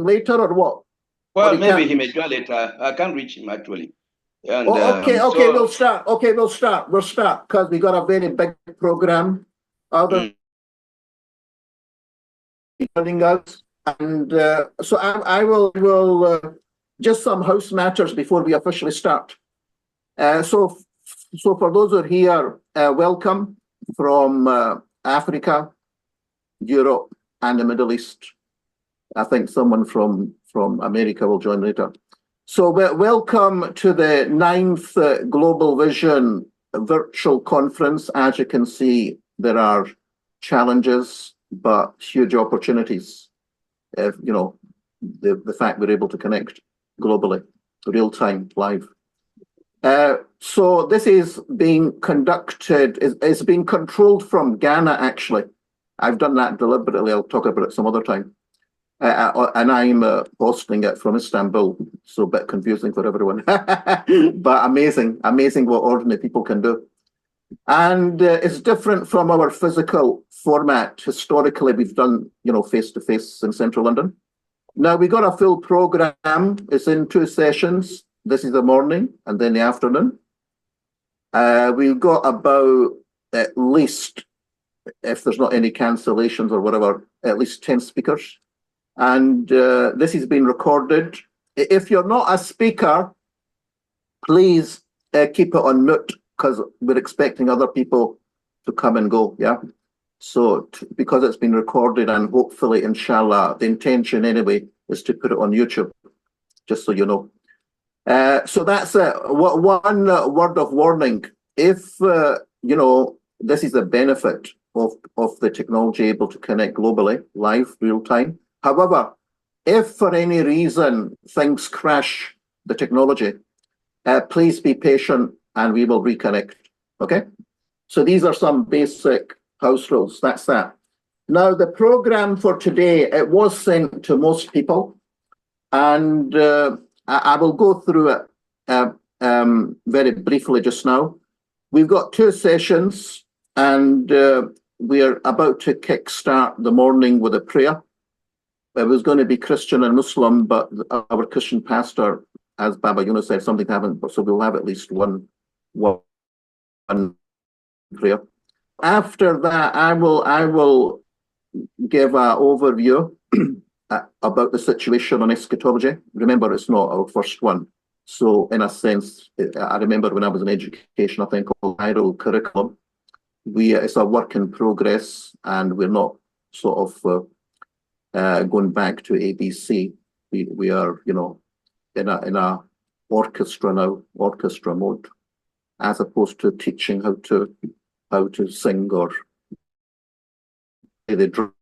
him later or what? Well, maybe he may join later. I can't reach him actually. And, okay, we'll start. Okay, we'll start because we got a very big program. Other joining us, and so I will just some house matters before we officially start. So for those who are here, welcome from Africa, Europe, and the Middle East. I think someone from America will join later. So welcome to the 9th Global Vision virtual conference. As you can see, there are challenges, but huge opportunities. If, you know, the fact we're able to connect globally, real time, live. So this is being conducted, it's being controlled from Ghana, actually. I've done that deliberately. I'll talk about it some other time. And I'm hosting it from Istanbul, so a bit confusing for everyone. But amazing what ordinary people can do. And it's different from our physical format. Historically, we've done, you know, face-to-face in central London. Now, we got a full program. It's in 2 sessions. This is the morning and then the afternoon. We've got about at least, if there's not any cancellations or whatever, at least 10 speakers. And this has been recorded. If you're not a speaker, please keep it on mute because we're expecting other people to come and go, yeah? So because it's been recorded and hopefully, inshallah, the intention anyway is to put it on YouTube, just so you know. So that's one word of warning. If, you know, this is the benefit of the technology able to connect globally, live, real time. However, if for any reason things crash the technology, please be patient and we will reconnect, okay? So these are some basic house rules, that's that. Now the program for today, it was sent to most people and I will go through it very briefly just now. We've got 2 sessions and we're about to kickstart the morning with a prayer. It was going to be Christian and Muslim, but our Christian pastor, as Baba Yunus said, something happened, so we'll have at least one prayer. After that, I will give an overview about the situation on eschatology. Remember, it's not our first one. So in a sense, I remember when I was in education, I think called viral curriculum. It's a work in progress and we're not sort of going back to ABC. We are, you know, in a orchestra now, orchestra mode, as opposed to teaching how to sing or play the drum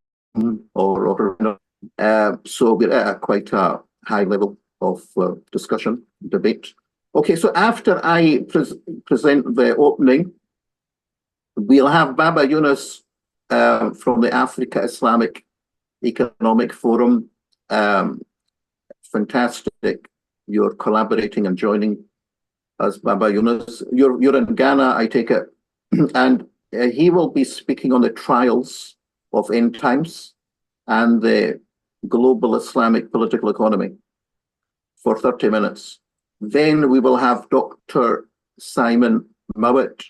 or you know. So we're at quite a high level of discussion, debate. Okay, so after I present the opening, we'll have Baba Yunus from the Africa Islamic Economic Forum. Fantastic, you're collaborating and joining us, Baba Yunus. You're in Ghana, I take it, and he will be speaking on the trials of end times and the global Islamic political economy for 30 minutes. Then we will have Dr. Simon Mowat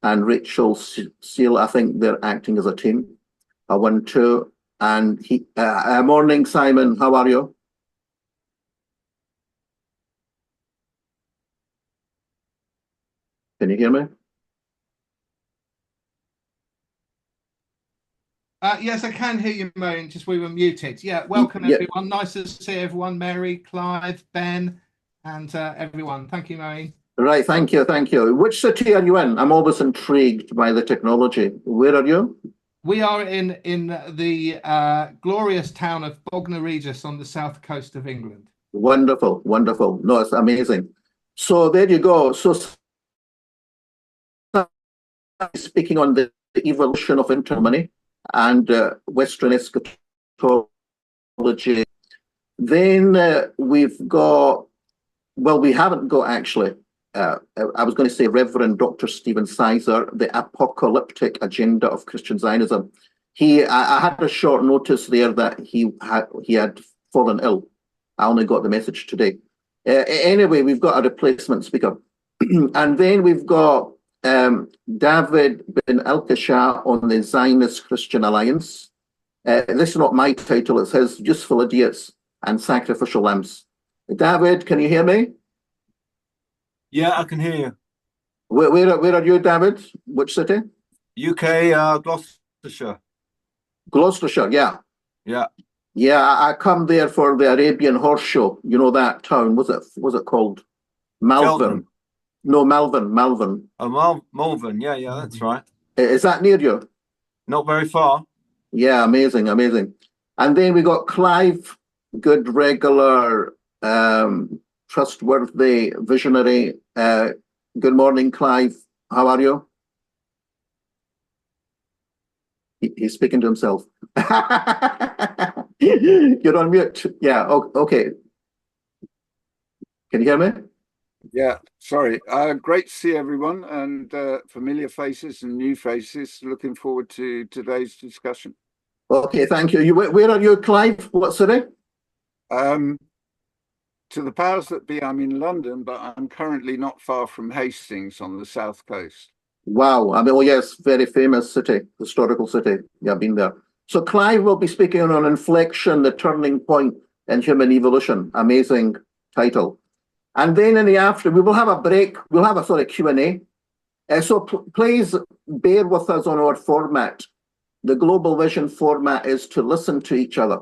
and Rachel Seal. I think they're acting as a team, a 1-2. And morning, Simon, how are you? Can you hear me? Yes, I can hear you, Moan, just we were muted. Yeah, welcome everyone. Nice to see everyone, Mary, Clive, Ben, and everyone. Thank you, Moan. Right, thank you. Which city are you in? I'm always intrigued by the technology. Where are you? We are in the glorious town of Bognor Regis on the south coast of England. Wonderful. No, it's amazing. So there you go. So speaking on the evolution of intermoney and Western eschatology, then we've got, well, we haven't got actually, I was going to say Reverend Dr. Stephen Sizer, The Apocalyptic Agenda of Christian Zionism. I had a short notice there that he had fallen ill. I only got the message today. Anyway, we've got a replacement speaker. And then we've got David bin Elkashah on the Zionist Christian Alliance. This is not my title, it says Useful Idiots and Sacrificial Lambs. David, can you hear me? Yeah, I can hear you. Where are you, David? Which city? UK, Gloucestershire. Gloucestershire, yeah. Yeah. Yeah, I come there for the Arabian Horse Show. You know that town? Was it called Malvern? Cheltenham. No, Malvern. Oh, Malvern. Yeah, that's right. Is that near you? Not very far. Yeah, amazing. And then we got Clive, good regular, trustworthy, visionary. Good morning, Clive. How are you? He's speaking to himself. You're on mute. Yeah, okay. Can you hear me? Yeah, sorry. Great to see everyone, and familiar faces and new faces. Looking forward to today's discussion. Okay, thank you. Where are you, Clive? What city? To the powers that be, I'm in London, but I'm currently not far from Hastings on the south coast. Wow. I mean, oh yes, very famous city, historical city. Yeah, I've been there. So Clive will be speaking on Inflection, the Turning Point in Human Evolution. Amazing title. And then in the afternoon, we will have a break. We'll have a sort of Q&A. So please bear with us on our format. The Global Vision format is to listen to each other,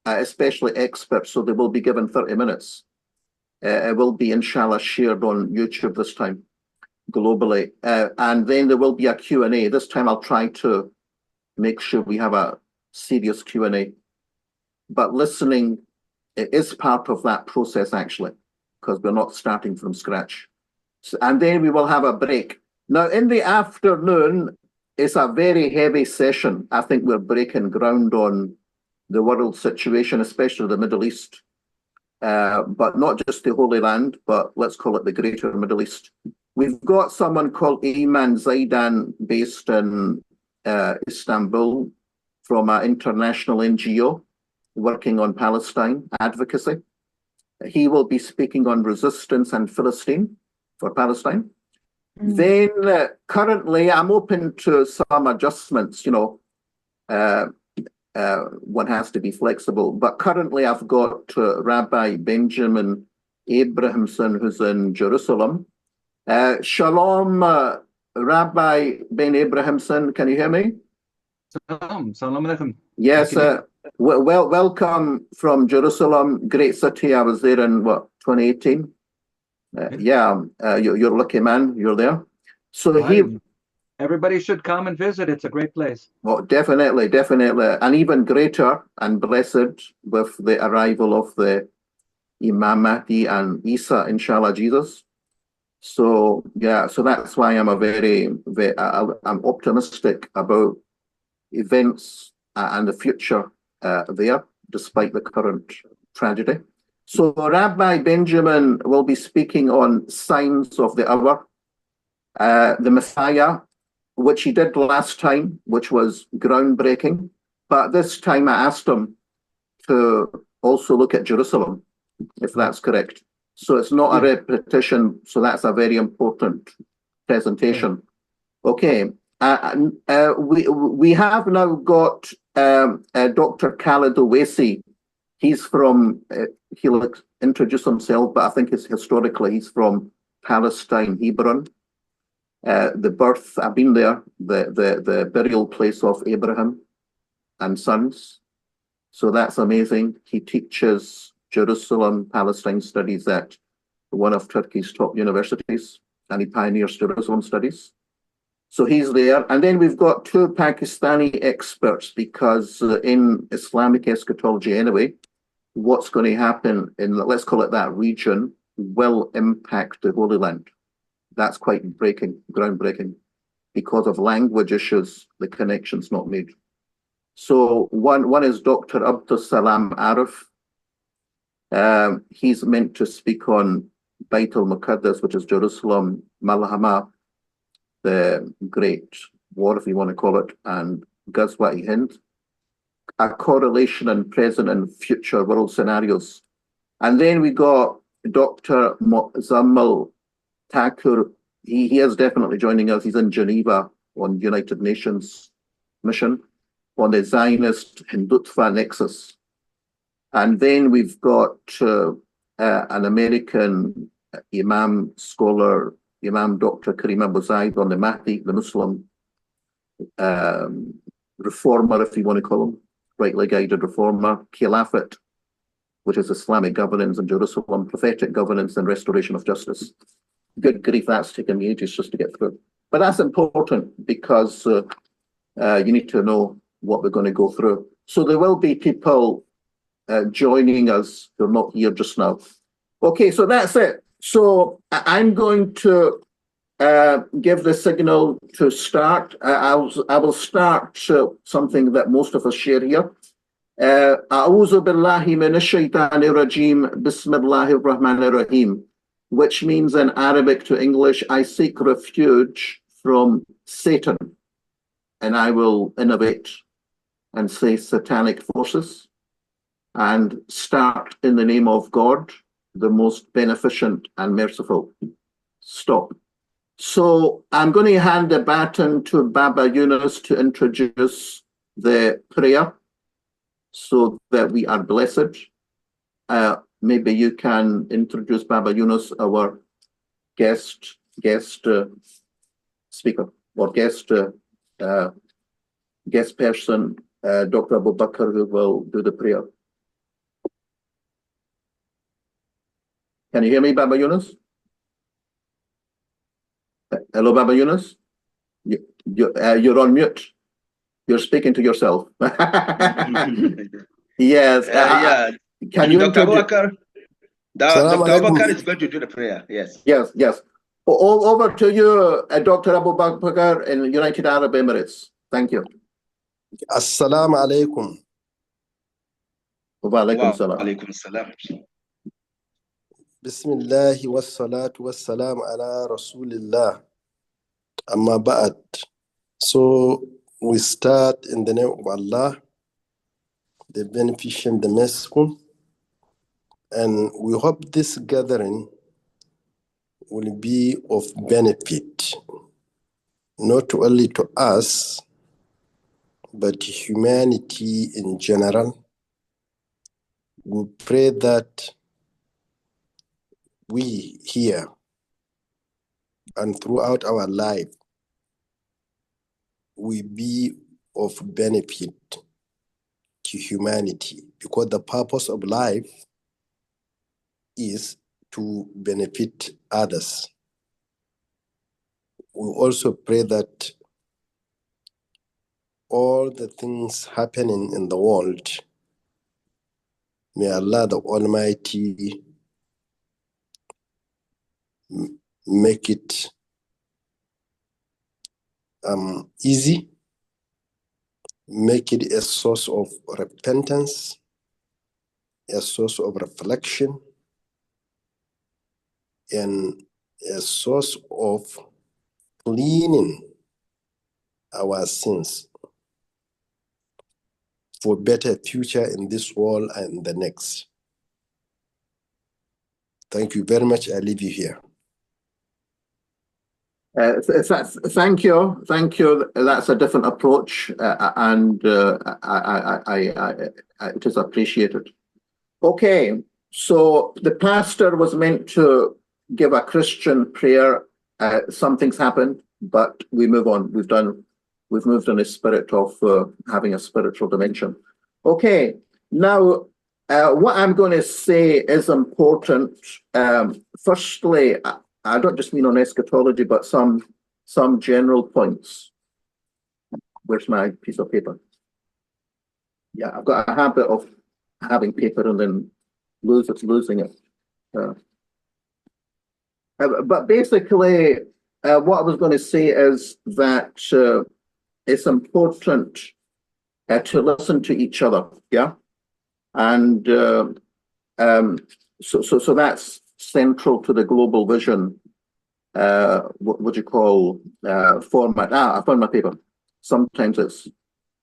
especially experts. So they will be given 30 minutes. It will be, inshallah, shared on YouTube this time, globally. And then there will be a Q&A. This time I'll try to make sure we have a serious Q&A. But listening is part of that process, actually, because we're not starting from scratch. And then we will have a break. Now, in the afternoon, it's a very heavy session. I think we're breaking ground on the world situation, especially the Middle East, but not just the Holy Land, but let's call it the Greater Middle East. We've got someone called Iman Zaidan based in Istanbul from an international NGO working on Palestine advocacy. He will be speaking on resistance and Philistine for Palestine. Then currently I'm open to some adjustments, you know, one has to be flexible, but currently I've got Rabbi Benjamin Abrahamson, who's in Jerusalem. Shalom, Rabbi Ben Abrahamson, can you hear me? Salam alaikum. Yes, welcome from Jerusalem, great city. I was there in, 2018? You're a lucky man, you're there. So everybody should come and visit. It's a great place. Well, definitely. And even greater and blessed with the arrival of the Imam Mahdi and Isa, inshallah, Jesus. So, so that's why I'm I'm optimistic about events and the future there, despite the current tragedy. So Rabbi Benjamin will be speaking on signs of the hour, the Messiah, which he did last time, which was groundbreaking. But this time I asked him to also look at Jerusalem, if that's correct. So it's not a repetition. So that's a very important presentation. Okay. We have now got Dr. Khalid Owesi. He's from, he'll introduce himself, but I think historically he's from Palestine, Hebron. The birth, I've been there, the burial place of Abraham and sons. So that's amazing. He teaches Jerusalem, Palestine studies at one of Turkey's top universities, and he pioneers Jerusalem studies. So he's there. And then we've got two Pakistani experts, because in Islamic eschatology anyway, what's going to happen in, let's call it that region, will impact the Holy Land. That's quite groundbreaking. Because of language issues, the connection's not made. So one is Dr. Abdul Salam Arif. He's meant to speak on Beit al-Muqaddas, which is Jerusalem, Malhama, the Great War, if you want to call it, and Ghazwa-e-Hind. a correlation in present and future world scenarios. And then we got Dr. Muzammil Thakur. He is definitely joining us. He's in Geneva on United Nations mission on the Zionist Hindutva nexus. And then we've got an American Imam scholar, Imam Dr. Karim Abu Zaid on the Mahdi, the Muslim reformer, if you want to call him, rightly guided reformer, Khilafat, which is Islamic governance in Jerusalem, prophetic governance and restoration of justice. Good grief, that's taken me ages just to get through. But that's important because you need to know what we're going to go through. So there will be people joining us who are not here just now. Okay, so that's it. So I'm going to give the signal to start. I will start something that most of us share here. أعوذ بالله من الشيطان الرجيم بسم الله الرحمن الرحيم, which means in Arabic to English, I seek refuge from Satan. And I will innovate and say satanic forces and start in the name of God, the most beneficent and merciful. Stop. So I'm going to hand the baton to Baba Yunus to introduce the prayer so that we are blessed. Maybe you can introduce Baba Yunus, our guest speaker or guest person, Dr. Abu Bakr, who will do the prayer. Can you hear me, Baba Yunus? Hello, Baba Yunus? You're on mute. You're speaking to yourself. Yes. Yeah. Can you Dr. introduce? Abubakar, Dr. Abubakar is going to do the prayer. Yes. Yes. Over to you, Dr. Abu Bakr in United Arab Emirates. Thank you. Assalamu alaikum. Wa alaikum salam. Alaikum salam. Bismillahi wassalatu wassalamu ala Rasulillah. Amma ba'd. So we start in the name of Allah, the beneficent, the merciful, and we hope this gathering will be of benefit, not only to us, but to humanity in general. We pray that we here and throughout our life, we be of benefit to humanity, because the purpose of life is to benefit others. We also pray that all the things happening in the world, may Allah the Almighty make it easy, make it a source of repentance, a source of reflection, and a source of cleaning our sins for better future in this world and the next. Thank you very much. I leave you here. Thank you. That's a different approach, and it is appreciated. Okay, so the pastor was meant to give a Christian prayer. Something's happened, but we move on. We've moved in a spirit of having a spiritual dimension. Okay, now what I'm going to say is important. Firstly, I don't just mean on eschatology, but some general points. Where's my piece of paper? Yeah, I've got a habit of having paper and then losing it. But basically, what I was going to say is that it's important to listen to each other, yeah? And so that's central to the global vision, what would you call, format. I found my paper. Sometimes it's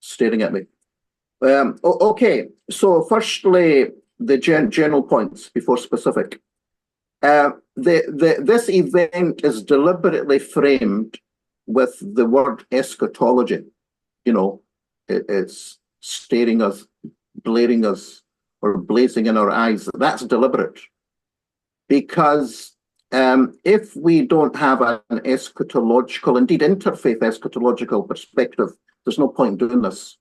staring at me. Okay, so firstly, the general points before specific. This event is deliberately framed with the word eschatology. You know, it's staring us, blaring us, or blazing in our eyes. That's deliberate. Because if we don't have an eschatological, indeed interfaith eschatological perspective, there's no point doing this.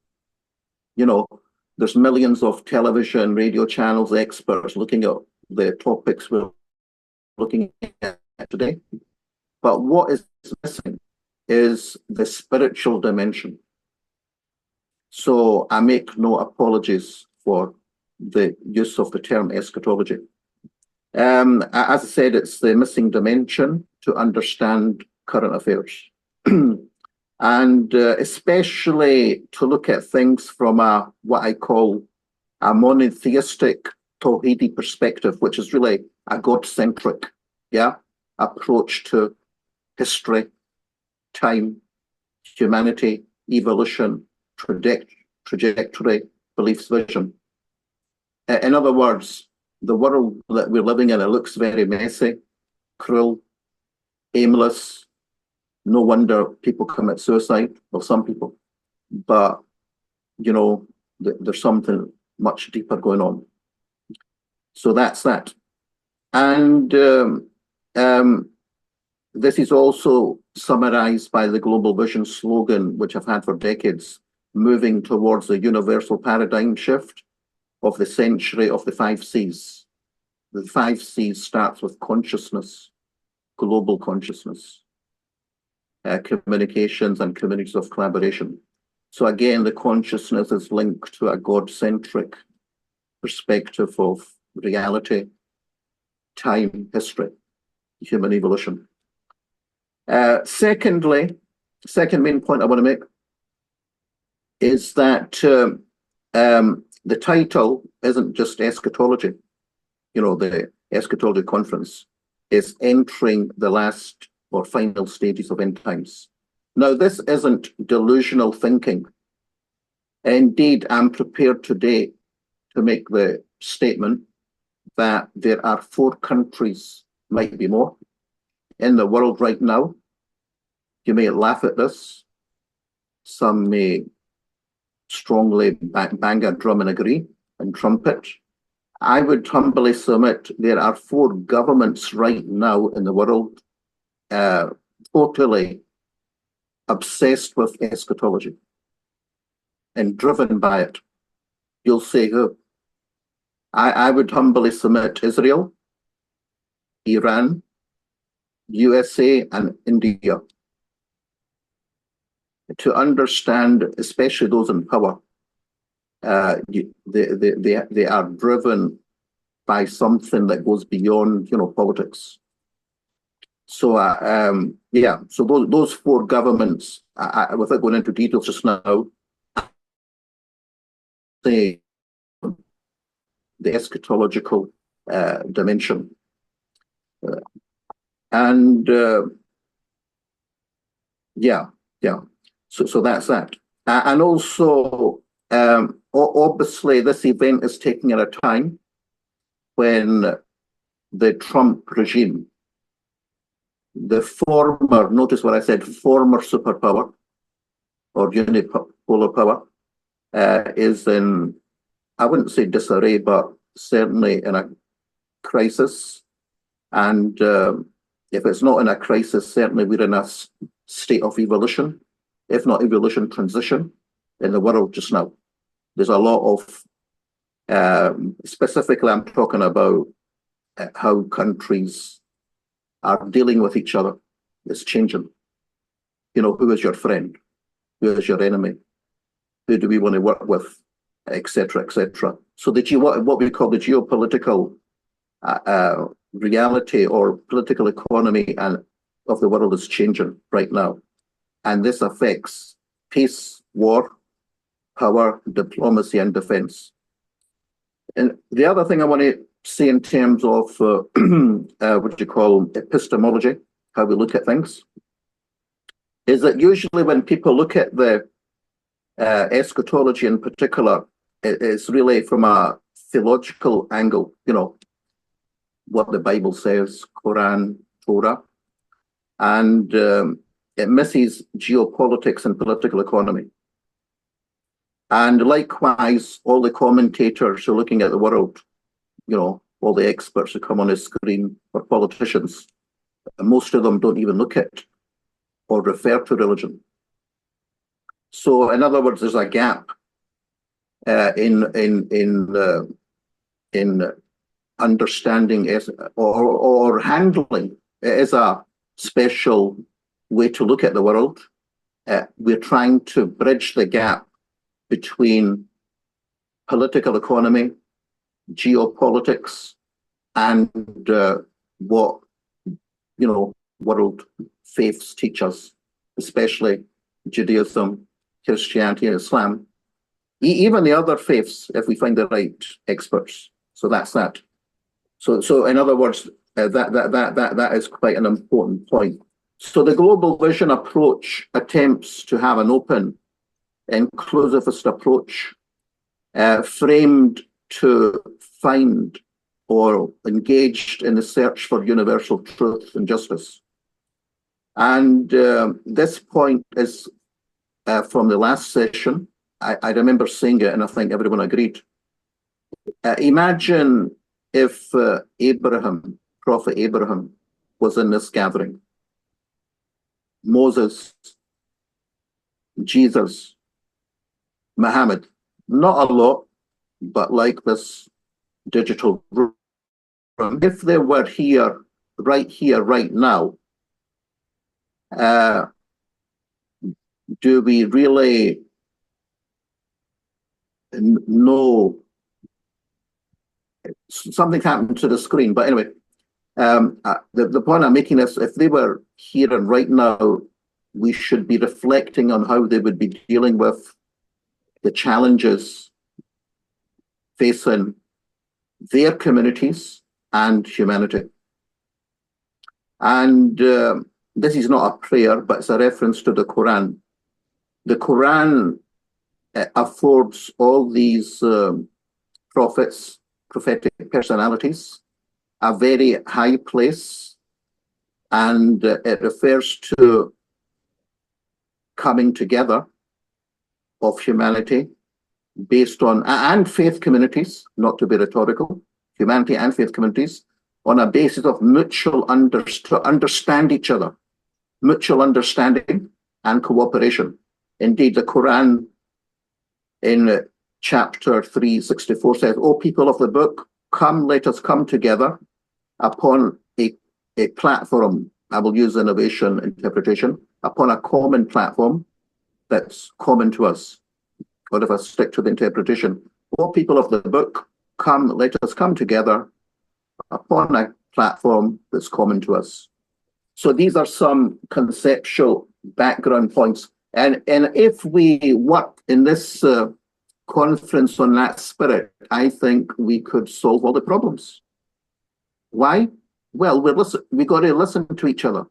You know, there's millions of television, radio channels, experts looking at the topics we're looking at today. But what is missing is the spiritual dimension. So I make no apologies for the use of the term eschatology. As I said, it's the missing dimension to understand current affairs. And especially to look at things from what I call a monotheistic Tawhidi perspective, which is really a God-centric, approach to history, time, humanity, evolution, trajectory, beliefs, vision. In other words, the world that we're living in, it looks very messy, cruel, aimless. No wonder people commit suicide, well, some people. But, you know, there's something much deeper going on. So that's that. And this is also summarized by the Global Vision slogan, which I've had for decades, moving towards a universal paradigm shift of the century of the 5 C's. The 5 C's starts with consciousness, global consciousness, communications and communities of collaboration. So again, the consciousness is linked to a God-centric perspective of reality, time, history, human evolution. Secondly, second main point I want to make is that the title isn't just eschatology. You know, the eschatology conference is entering the last or final stages of end times. Now, this isn't delusional thinking. Indeed, I'm prepared today to make the statement that there are 4 countries, might be more, in the world right now. You may laugh at this. Some may strongly bang a drum and agree and trumpet. I would humbly submit there are 4 governments right now in the world totally obsessed with eschatology and driven by it. You'll say who? I would humbly submit Israel, Iran, USA, and India. To understand, especially those in power, they are driven by something that goes beyond, you know, politics. So yeah, so those 4 governments, without going into details just now, the eschatological dimension, and yeah. So that's that, and also obviously this event is taking at a time when the Trump regime, the former, notice what I said, former superpower or unipolar power, is in, I wouldn't say disarray, but certainly in a crisis. And if it's not in a crisis, certainly we're in a state of evolution, if not evolution, transition in the world just now. There's a lot of, specifically I'm talking about how countries are dealing with each other. It's changing. You know, who is your friend? Who is your enemy? Who do we want to work with? Etc., etc. So what we call the geopolitical reality or political economy of the world is changing right now. And this affects peace, war, power, diplomacy, and defense. And the other thing I want to say in terms of what you call epistemology, how we look at things, is that usually when people look at the eschatology in particular is really from a theological angle, what the Bible says, Quran, Torah, and it misses geopolitics and political economy. And likewise, all the commentators who are looking at the world, all the experts who come on the screen, or politicians, most of them don't even look at or refer to religion. So, in other words, there's a gap in understanding or handling. It is a special way to look at the world. We're trying to bridge the gap between political economy, geopolitics, and what world faiths teach us, especially Judaism, Christianity, and Islam, even the other faiths, if we find the right experts. So that's that. So in other words, that is quite an important point. So the global vision approach attempts to have an open, inclusivist approach, framed to find or engaged in the search for universal truth and justice. And this point is from the last session. I remember saying it, and I think everyone agreed. Imagine if Abraham, Prophet Abraham, was in this gathering. Moses, Jesus, Muhammad, not a lot, but like this digital room. If they were here, right now, do we really know? Something happened to the screen, but anyway, the point I'm making is, if they were here and right now, we should be reflecting on how they would be dealing with the challenges facing their communities and humanity. And this is not a prayer, but it's a reference to the Quran. The Quran affords all these prophets, prophetic personalities, a very high place, and it refers to coming together of humanity based on, and faith communities, not to be rhetorical, humanity and faith communities, on a basis of mutual understand each other, mutual understanding and cooperation. Indeed, the Quran in chapter 364 says, "O people of the book, come, let us come together upon a platform." I will use innovation interpretation, upon a common platform that's common to us. Or if I stick to the interpretation, "O people of the book, come, let us come together upon a platform that's common to us." So these are some conceptual background points. And if we work in this conference on that spirit, I think we could solve all the problems. Why? Well, we got to listen to each other.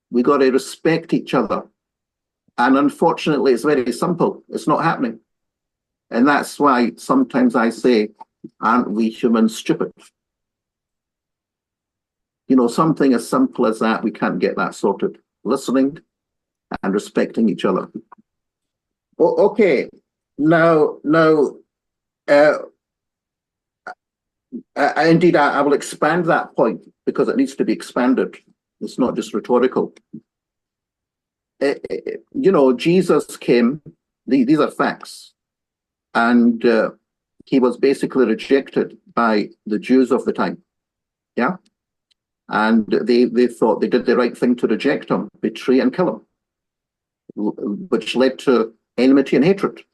We got to respect each other. And unfortunately, it's very simple. It's not happening. And that's why sometimes I say, aren't we humans stupid? Something as simple as that, we can't get that sorted. Listening and respecting each other. Okay, now, indeed, I will expand that point because it needs to be expanded. It's not just rhetorical. Jesus came, these are facts, and he was basically rejected by the Jews of the time. Yeah. And they thought they did the right thing to reject him, betray and kill him, which led to enmity and hatred.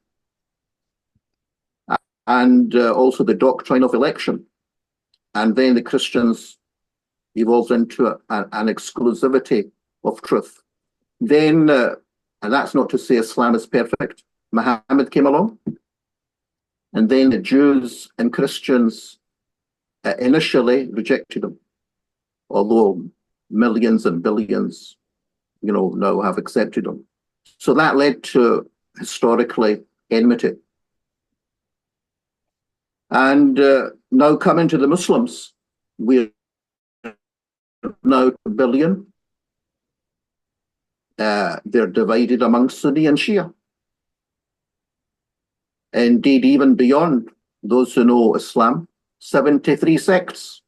And also the doctrine of election. And then the Christians evolved into an exclusivity of truth. Then, and that's not to say Islam is perfect, Muhammad came along. And then the Jews and Christians initially rejected him, although millions and billions, now have accepted him. So that led to historically enmity. And now coming to the Muslims, we're now 2 billion. They're divided among Sunni and Shia. Indeed, even beyond those who know Islam, 73 sects.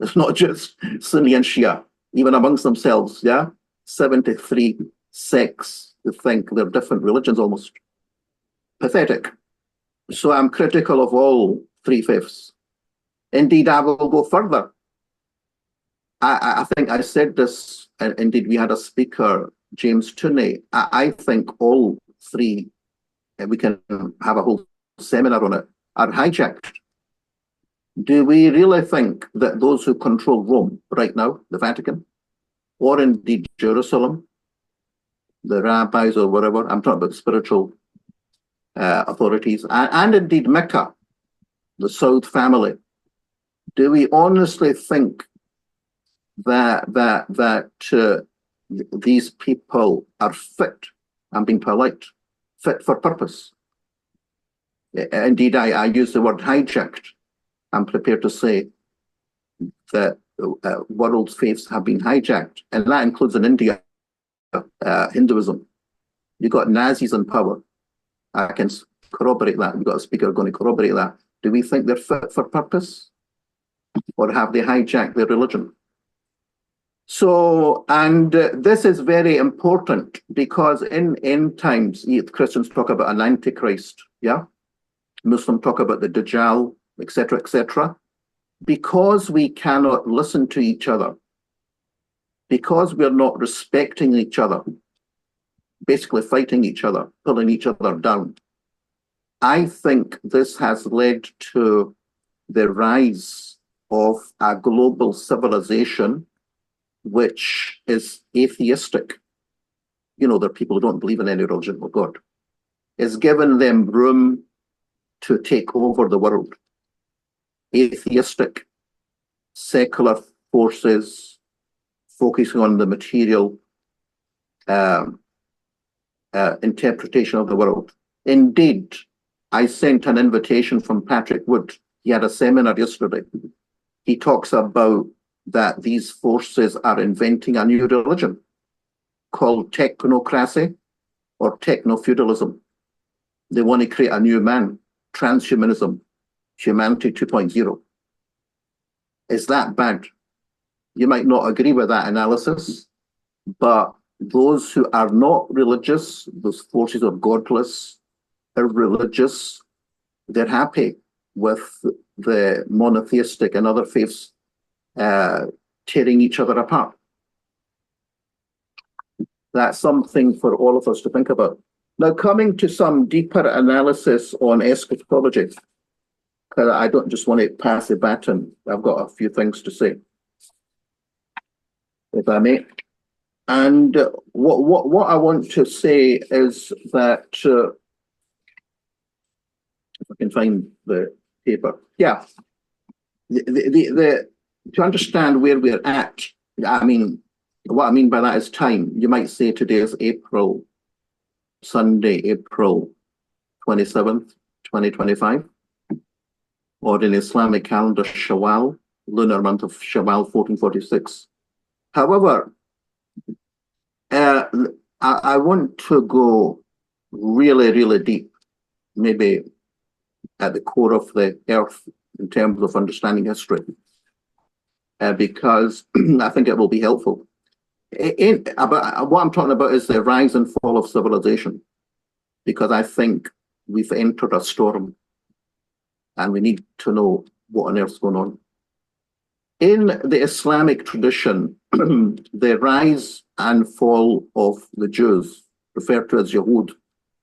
It's not just Sunni and Shia, even amongst themselves, yeah? 73 sects who think they're different religions almost. Pathetic. So I'm critical of all 3/5. Indeed, I will go further. I think I said this, and indeed we had a speaker, James Tooney. I think all three, and we can have a whole seminar on it, are hijacked. Do we really think that those who control Rome right now, the Vatican, or indeed Jerusalem, the rabbis or whatever, I'm talking about spiritual authorities, and indeed Mecca, the Saud family, do we honestly think that these people are fit, I'm being polite, fit for purpose? Indeed, I use the word hijacked. I'm prepared to say that world faiths have been hijacked, and that includes in India, Hinduism. You've got Nazis in power. I can corroborate that. We've got a speaker going to corroborate that. Do we think they're fit for purpose? Or have they hijacked their religion? So, and this is very important because in end times, Christians talk about an antichrist, yeah? Muslims talk about the Dajjal, etc., etc. Because we cannot listen to each other, because we're not respecting each other, basically fighting each other, pulling each other down, I think this has led to the rise of a global civilization which is atheistic. You know, there are people who don't believe in any religion or God. It's given them room to take over the world. Atheistic, secular forces focusing on the material interpretation of the world. Indeed, I sent an invitation from Patrick Wood. He had a seminar yesterday. He talks about that these forces are inventing a new religion called technocracy or techno-feudalism. They want to create a new man, transhumanism, humanity 2.0. Is that bad? You might not agree with that analysis, but those who are not religious, those forces of godless, irreligious, they're happy with the monotheistic and other faiths tearing each other apart. That's something for all of us to think about. Now, coming to some deeper analysis on eschatology, because I don't just want to pass the baton. I've got a few things to say, if I may. And what I want to say is that, if I can find the paper. Yeah, to understand where we're at, I mean, what I mean by that is time. You might say today is Sunday, April 27th, 2025, or in Islamic calendar, Shawwal, lunar month of Shawwal, 1446. However, I want to go really, really deep, maybe at the core of the earth in terms of understanding history, because I think it will be helpful. What I'm talking about is the rise and fall of civilization, because I think we've entered a storm and we need to know what on earth's going on. In the Islamic tradition, the rise and fall of the Jews, referred to as Yahud,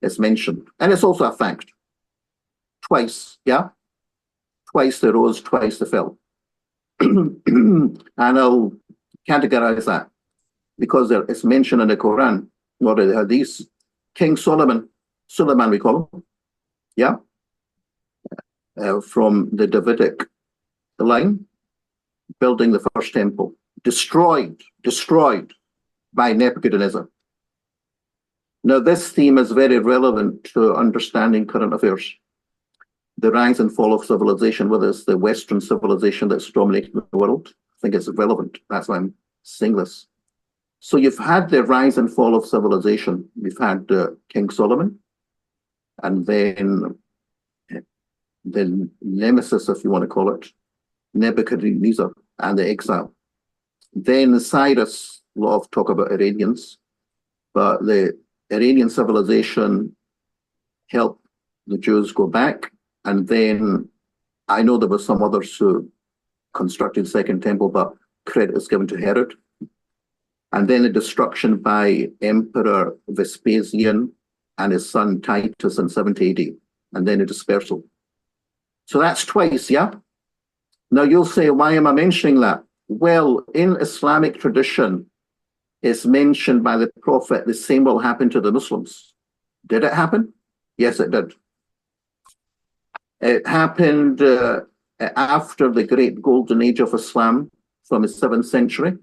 is mentioned. And it's also a fact. Twice, yeah? Twice they rose, twice they fell. And I'll categorize that because it's mentioned in the Quran, or the Hadith. King Suleiman we call him, yeah? From the Davidic line, building the first temple, destroyed by Nebuchadnezzar. Now, this theme is very relevant to understanding current affairs. The rise and fall of civilization, whether it's the Western civilization that's dominating the world, I think it's relevant. That's why I'm saying this. So you've had the rise and fall of civilization. You've had King Solomon, and then the nemesis, if you want to call it, Nebuchadnezzar and the exile. Then Cyrus, a lot of talk about Iranians, but the Iranian civilization helped the Jews go back. And then I know there were some others who constructed the Second Temple, but credit is given to Herod. And then the destruction by Emperor Vespasian and his son Titus in 70 AD, and then a dispersal. So that's twice, yeah? Now you'll say, why am I mentioning that? Well, in Islamic tradition, it's mentioned by the Prophet, the same will happen to the Muslims. Did it happen? Yes, it did. It happened after the great golden age of Islam from the 7th century.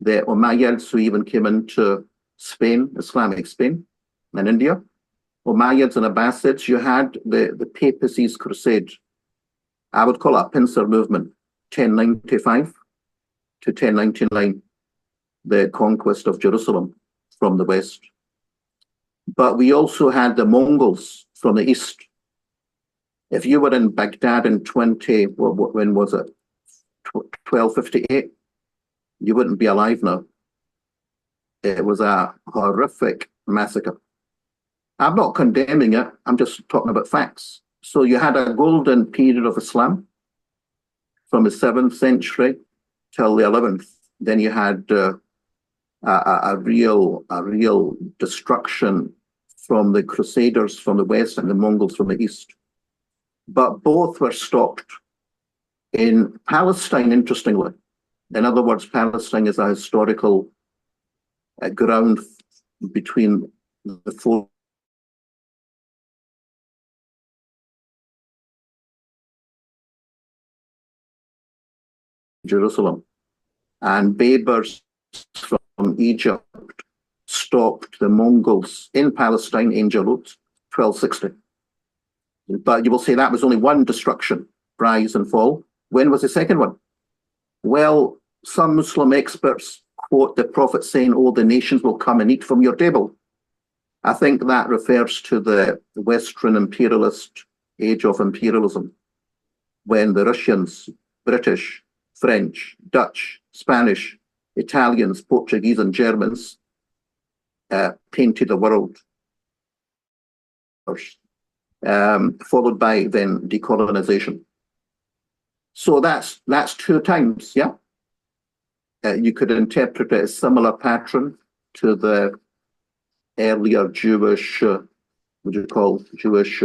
The Umayyads, who even came into Spain, Islamic Spain and India. Umayyads and Abbasids, you had the papacy's crusade. I would call it a pincer movement, 1095 to 1099, the conquest of Jerusalem from the west. But we also had the Mongols from the east. If you were in Baghdad in when was it? 1258, you wouldn't be alive now. It was a horrific massacre. I'm not condemning it, I'm just talking about facts. So you had a golden period of Islam from the 7th century till the 11th. Then you had a real destruction from the Crusaders from the west and the Mongols from the east. But both were stopped in Palestine, interestingly. In other words, Palestine is a historical ground between the four Jerusalem. And Berbers from Egypt stopped the Mongols in Palestine, in Jalut, 1260. But you will say that was only one destruction, rise and fall. When was the second one? Well, some Muslim experts quote the Prophet saying, oh, the nations will come and eat from your table. I think that refers to the Western imperialist age of imperialism, when the Russians, British, French, Dutch, Spanish, Italians, Portuguese, and Germans painted the world, followed by then decolonization. So that's 2 times, yeah? You could interpret it as similar pattern to the earlier Jewish, what do you call Jewish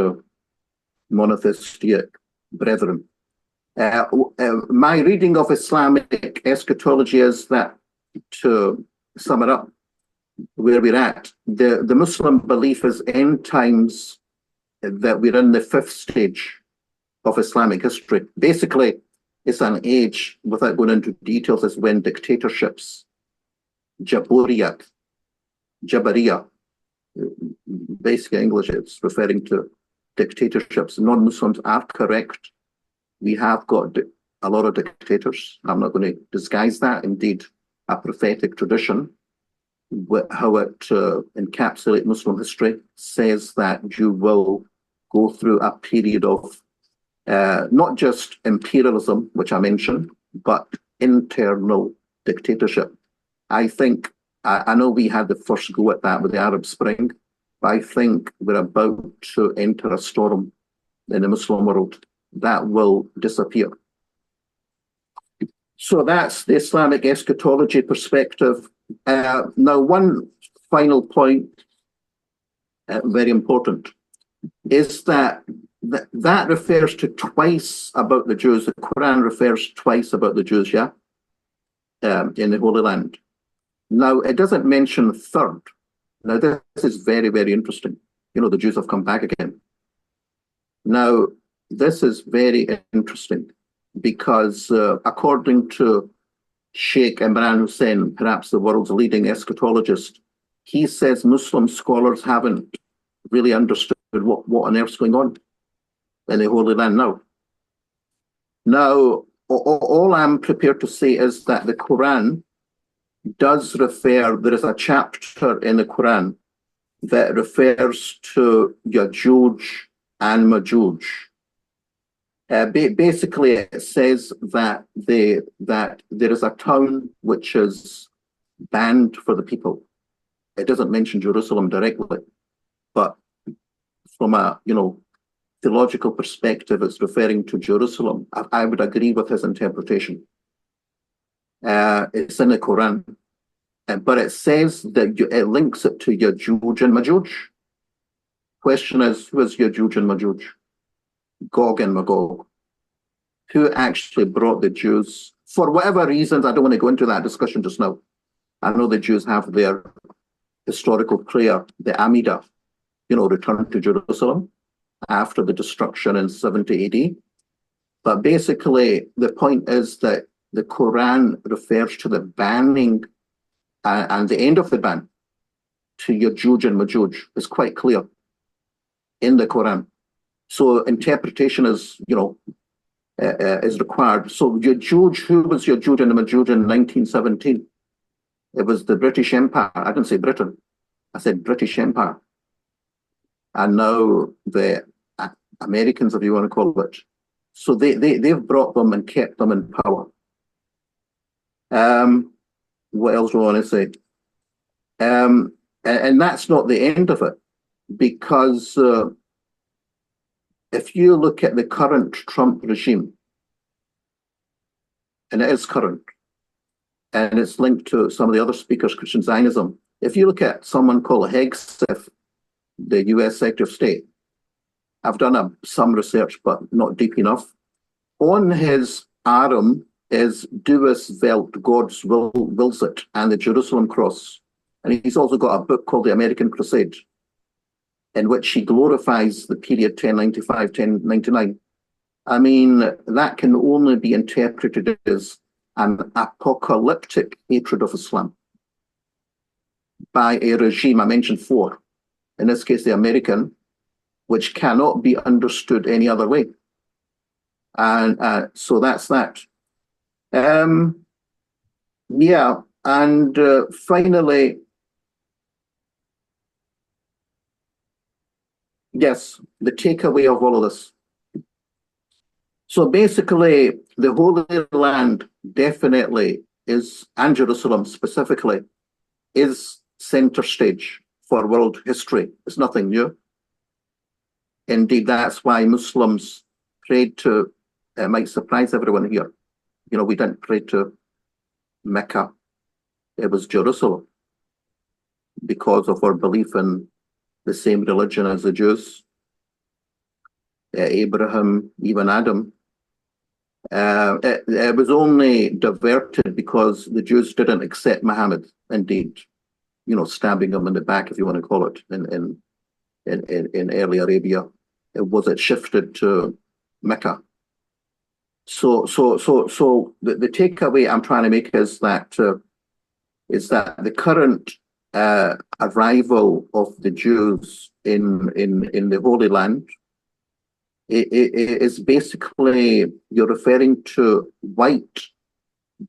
monotheistic brethren. My reading of Islamic eschatology is that, to sum it up, where we're at, the Muslim belief is end times, that we're in the 5th stage of Islamic history. Basically, it's an age, without going into details, is when dictatorships, Jabariyah, basically English, it's referring to dictatorships. Non-Muslims are correct. We have got a lot of dictators. I'm not going to disguise that. Indeed, a prophetic tradition, how it encapsulates Muslim history, says that you will go through a period of not just imperialism, which I mentioned, but internal dictatorship. I think, I know we had the first go at that with the Arab Spring, but I think we're about to enter a storm in the Muslim world that will disappear. So that's the Islamic eschatology perspective. Now, one final point, very important, is that that refers to twice about the Jews. The Quran refers twice about the Jews, yeah, in the Holy Land. Now, it doesn't mention third. Now, this is very, very interesting. You know, the Jews have come back again. Now, this is very interesting because according to Sheikh Imran Hussein, perhaps the world's leading eschatologist, he says Muslim scholars haven't really understood what on earth's going on in the Holy Land now. Now, all I'm prepared to say is that the Quran does refer, there is a chapter in the Quran that refers to Yajuj and Majuj. Basically, it says that there is a town which is banned for the people. It doesn't mention Jerusalem directly, but from a theological perspective, it's referring to Jerusalem. I would agree with his interpretation. It's in the Quran, but it says that it links it to Yajuj and Majuj. Question is, who is Yajuj and Majuj? Gog and Magog. Who actually brought the Jews? For whatever reasons, I don't want to go into that discussion just now. I know the Jews have their historical prayer, the Amidah, return to Jerusalem after the destruction in 70 AD. But basically, the point is that the Quran refers to the banning and the end of the ban to Yajuj and Majuj. It's quite clear in the Quran. So interpretation is, is required. So Yajuj, who was Yajuj and Majuj in 1917? It was the British Empire. I didn't say Britain. I said British Empire. And now the Americans, if you want to call it. So they've brought them and kept them in power. What else do I want to say? And that's not the end of it, because if you look at the current Trump regime, and it is current, and it's linked to some of the other speakers, Christian Zionism. If you look at someone called Hegseth, the US Secretary of State, I've done some research, but not deep enough. On his arm is Duus Welt, God's wills it, and the Jerusalem Cross. And he's also got a book called The American Crusade, in which he glorifies the period 1095, 1099. I mean, that can only be interpreted as an apocalyptic hatred of Islam by a regime. I mentioned four, in this case, the American, which cannot be understood any other way. And so that's that. Yeah, and finally, yes, the takeaway of all of this. So basically, the Holy Land definitely is, and Jerusalem specifically, is center stage for world history. It's nothing new. Indeed, that's why Muslims prayed to, it might surprise everyone here, we didn't pray to Mecca. It was Jerusalem, because of our belief in the same religion as the Jews, Abraham, even Adam. It was only diverted because the Jews didn't accept Muhammad, indeed, stabbing him in the back, if you want to call it, in early Arabia. It shifted to Mecca. So the takeaway I'm trying to make is that the current arrival of the Jews in the Holy Land is basically, you're referring to white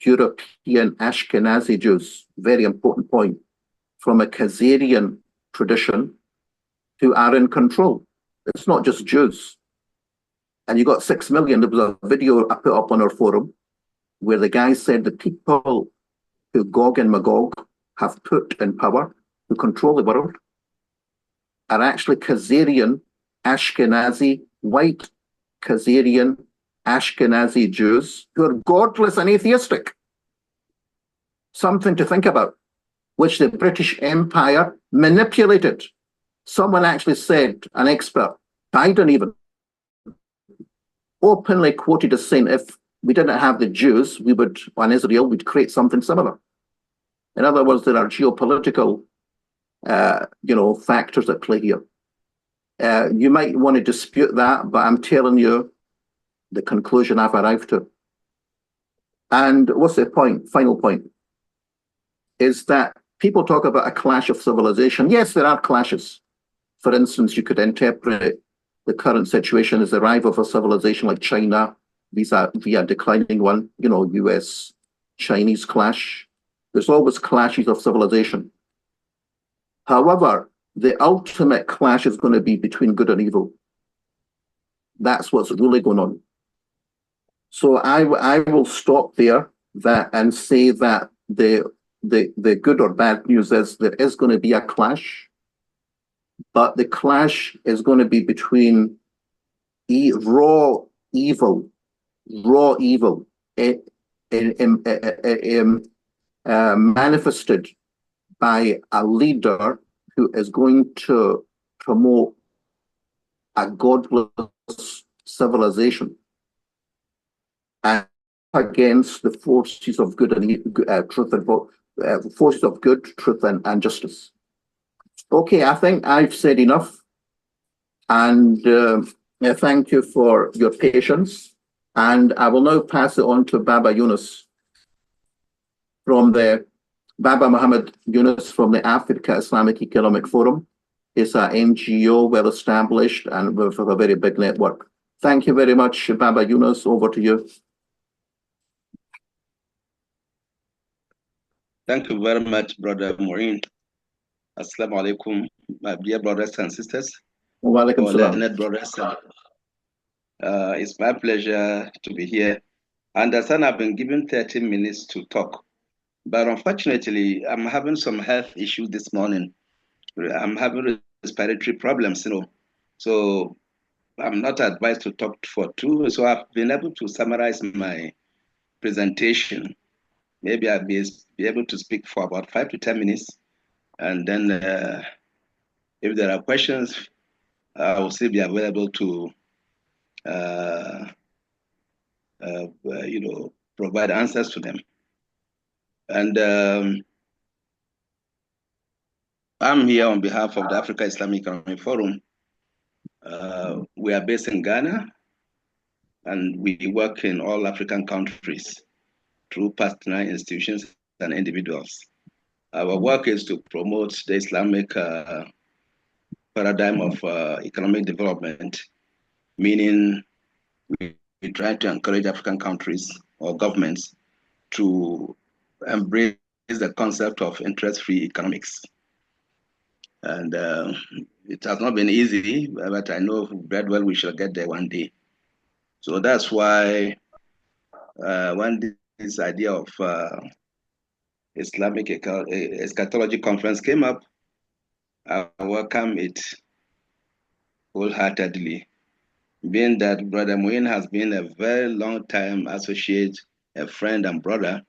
European Ashkenazi Jews, very important point, from a Khazarian tradition, who are in control. It's not just Jews. And you got 6 million. There was a video I put up on our forum where the guy said the people who Gog and Magog have put in power, who control the world, are actually Khazarian, Ashkenazi, white Khazarian, Ashkenazi Jews who are godless and atheistic. Something to think about, which the British Empire manipulated. Someone actually said, an expert, Biden even, openly quoted as saying, if we didn't have the Jews, we would, on Israel, we'd create something similar. In other words, there are geopolitical, factors at play here. You might want to dispute that, but I'm telling you the conclusion I've arrived to. And what's the point? Final point is that people talk about a clash of civilization. Yes, there are clashes. For instance, you could interpret the current situation as the arrival of a civilization like China via declining one, US-Chinese clash. There's always clashes of civilization. However, the ultimate clash is going to be between good and evil. That's what's really going on. So I will stop there and say that the good or bad news is there is going to be a clash, but the clash is going to be between raw evil, manifested by a leader who is going to promote a godless civilization and against the forces of good and truth and forces of good, truth and justice. Okay, I think I've said enough, and thank you for your patience. And I will now pass it on to Baba Yunus Baba Muhammad Yunus from the Africa Islamic Economic Forum. It's an NGO, well established, and with a very big network. Thank you very much, Baba Yunus. Over to you. Thank you very much, Brother Maureen. Assalamu alaikum, my dear brothers and sisters. Wa alaikum salam. Learned brothers. It's my pleasure to be here. I understand I've been given 30 minutes to talk, but unfortunately, I'm having some health issues this morning. I'm having respiratory problems, so I'm not advised to talk for 2. So I've been able to summarize my presentation. Maybe I'll be able to speak for about 5 to 10 minutes. And then if there are questions, I will still be available to, provide answers to them. And I'm here on behalf of the Africa Islamic Economic Forum. We are based in Ghana, and we work in all African countries through partner institutions and individuals. Our work is to promote the Islamic paradigm of economic development, meaning we try to encourage African countries or governments to embrace the concept of interest-free economics. And it has not been easy, but I know very well we shall get there one day. So that's why when this idea of Islamic Eschatology Conference came up, I welcome it wholeheartedly, being that Brother Muin has been a very long time associate, a friend and brother,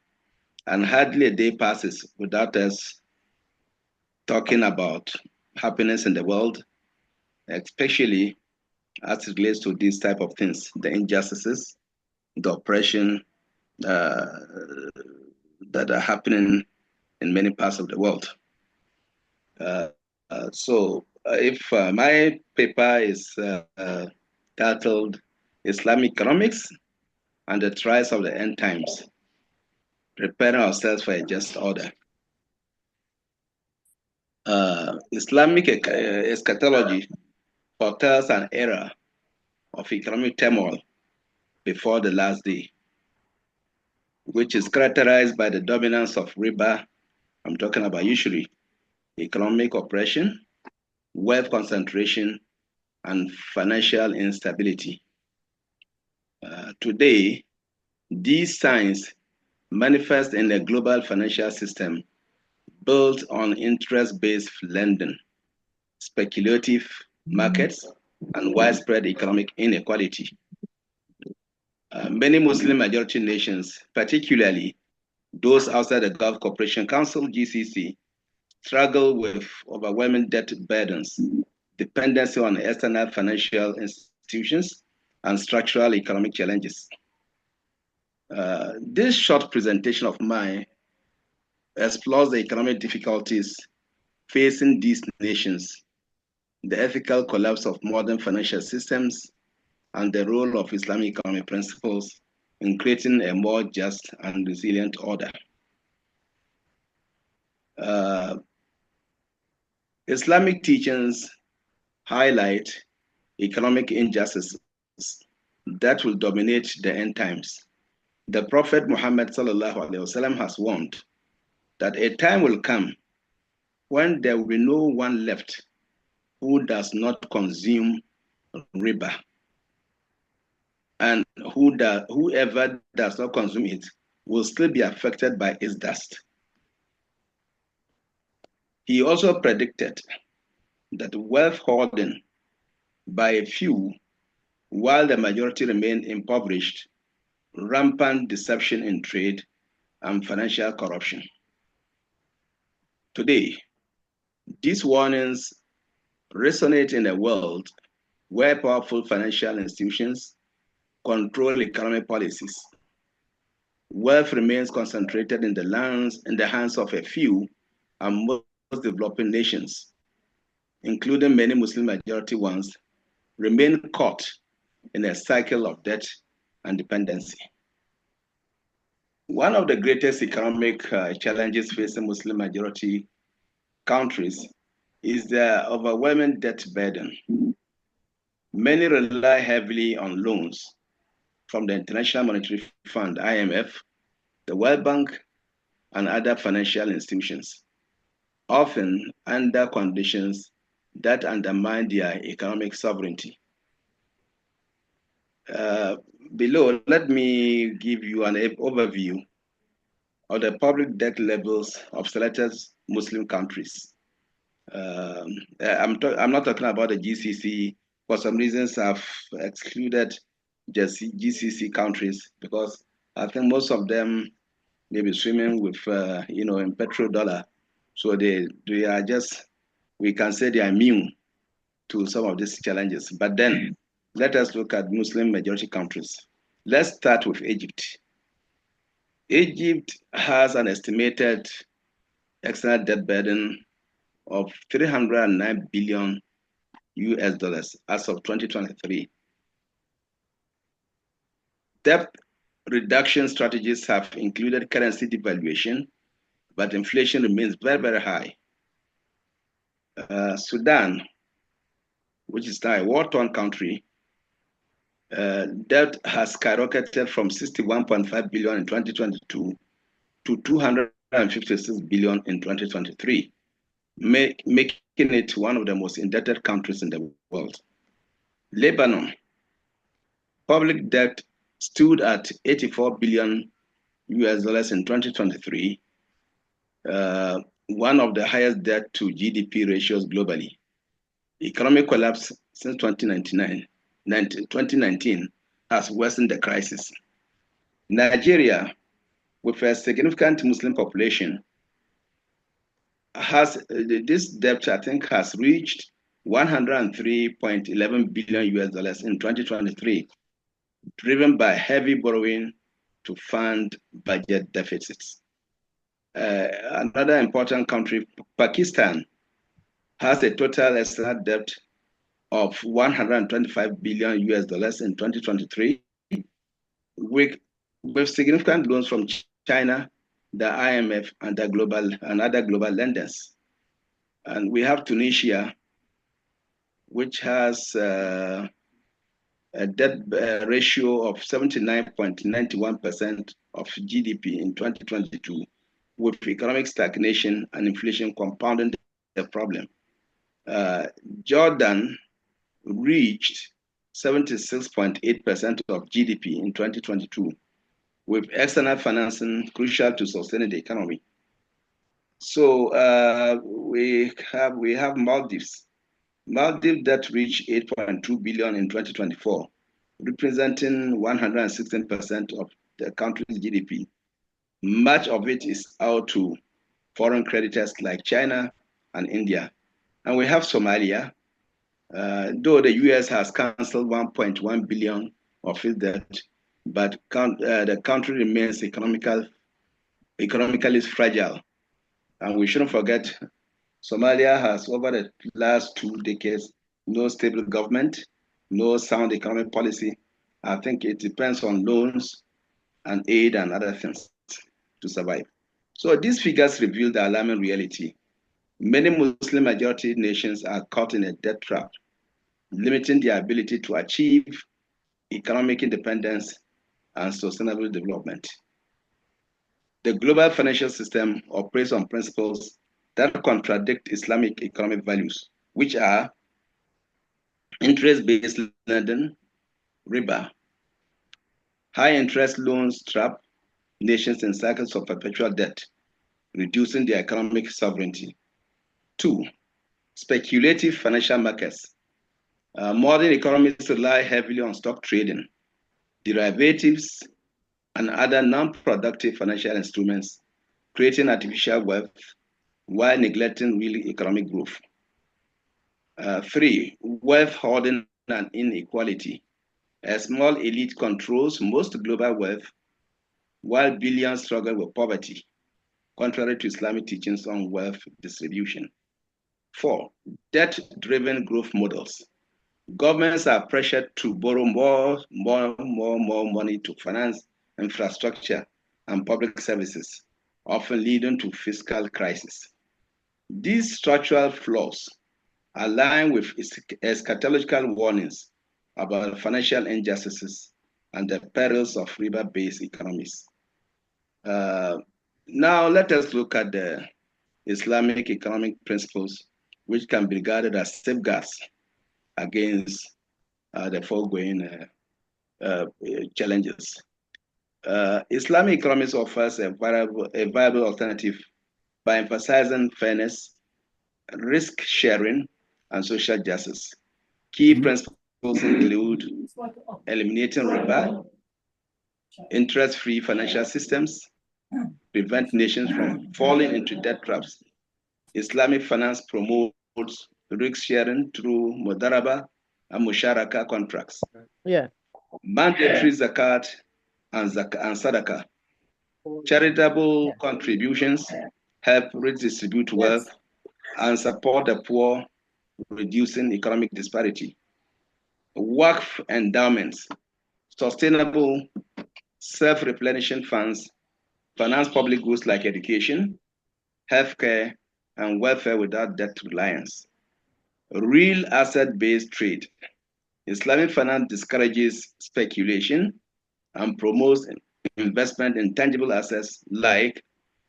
and hardly a day passes without us talking about happiness in the world, especially as it relates to these type of things, the injustices, the oppression that are happening in many parts of the world. So if my paper is titled Islamic Economics and the Trials of the End Times, Preparing Ourselves for a Just Order. Islamic eschatology foretells an era of economic turmoil before the last day, which is characterized by the dominance of riba. I'm talking about usury, economic oppression, wealth concentration, and financial instability. Today, these signs manifest in a global financial system built on interest-based lending, speculative markets, and widespread economic inequality. Many Muslim majority nations, particularly those outside the Gulf Cooperation Council, GCC, struggle with overwhelming debt burdens, dependency on external financial institutions, and structural economic challenges. This short presentation of mine explores the economic difficulties facing these nations, the ethical collapse of modern financial systems, and the role of Islamic economic principles in creating a more just and resilient order. Islamic teachings highlight economic injustices that will dominate the end times. The Prophet Muhammad ﷺ has warned that a time will come when there will be no one left who does not consume riba, and whoever does not consume it will still be affected by its dust. He also predicted that wealth hoarding by a few, while the majority remain impoverished, rampant deception in trade, and financial corruption. Today, these warnings resonate in a world where powerful financial institutions control economic policies. Wealth remains concentrated in the hands of a few and most developing nations, including many Muslim majority ones, remain caught in a cycle of debt and dependency. One of the greatest economic challenges facing Muslim majority countries is the overwhelming debt burden. Many rely heavily on loans from the International Monetary Fund, IMF, the World Bank, and other financial institutions, often under conditions that undermine their economic sovereignty. Below, let me give you an overview of the public debt levels of selected Muslim countries. I'm not talking about the GCC. For some reasons, I've excluded the GCC countries because I think most of them may be swimming with, in petrodollar. So they are just, we can say they are immune to some of these challenges. But then let us look at Muslim majority countries. Let's start with Egypt. Egypt has an estimated external debt burden of $309 billion as of 2023. Debt reduction strategies have included currency devaluation, but inflation remains very, very high. Sudan, which is now a war-torn country, debt has skyrocketed from $61.5 billion in 2022 to $256 billion in 2023, making it one of the most indebted countries in the world. Lebanon, public debt stood at $84 billion in 2023, one of the highest debt to GDP ratios globally. Economic collapse since 2019 has worsened the crisis. Nigeria, with a significant Muslim population, has this debt, I think, has reached $103.11 billion in 2023, driven by heavy borrowing to fund budget deficits. Another important country, Pakistan, has a total external debt of $125 billion in 2023, with significant loans from China, the IMF, and other global lenders. And we have Tunisia, which has a debt ratio of 79.91% of GDP in 2022, with economic stagnation and inflation compounding the problem. Jordan reached 76.8% of GDP in 2022, with external financing crucial to sustaining the economy. So we have Maldives. Maldives debt reached $8.2 billion in 2024, representing 116% of the country's GDP. Much of it is out to foreign creditors like China and India. And we have Somalia, though the US has canceled $1.1 billion of its debt, but the country remains economically fragile. And we shouldn't forget, Somalia has, over the last 2 decades, no stable government, no sound economic policy. I think it depends on loans and aid and other things to survive. So these figures reveal the alarming reality. Many Muslim majority nations are caught in a debt trap, limiting their ability to achieve economic independence and sustainable development. The global financial system operates on principles that contradict Islamic economic values, which are interest-based lending, riba. High interest loans trap nations in cycles of perpetual debt, reducing their economic sovereignty. 2, speculative financial markets. Modern economies rely heavily on stock trading, derivatives, and other non-productive financial instruments, creating artificial wealth while neglecting real economic growth. 3, wealth hoarding and inequality. A small elite controls most global wealth, while billions struggle with poverty, contrary to Islamic teachings on wealth distribution. 4, debt-driven growth models. Governments are pressured to borrow more money to finance infrastructure and public services, often leading to fiscal crisis. These structural flaws align with eschatological warnings about financial injustices and the perils of riba-based economies. Now let us look at the Islamic economic principles, which can be regarded as safeguards against the foregoing challenges. Islamic economics offers a viable alternative by emphasizing fairness, risk sharing, and social justice. Key principles include eliminating riba, interest-free financial systems, prevent nations from falling into debt traps. Islamic finance promotes risk sharing through mudaraba and musharaka contracts. Yeah. Mandatory zakat and sadaqah. Charitable contributions help redistribute wealth and support the poor, reducing economic disparity. Waqf endowments, sustainable self-replenishing funds, finance public goods like education, healthcare, and welfare without debt reliance. Real asset-based trade. Islamic finance discourages speculation and promotes investment in tangible assets like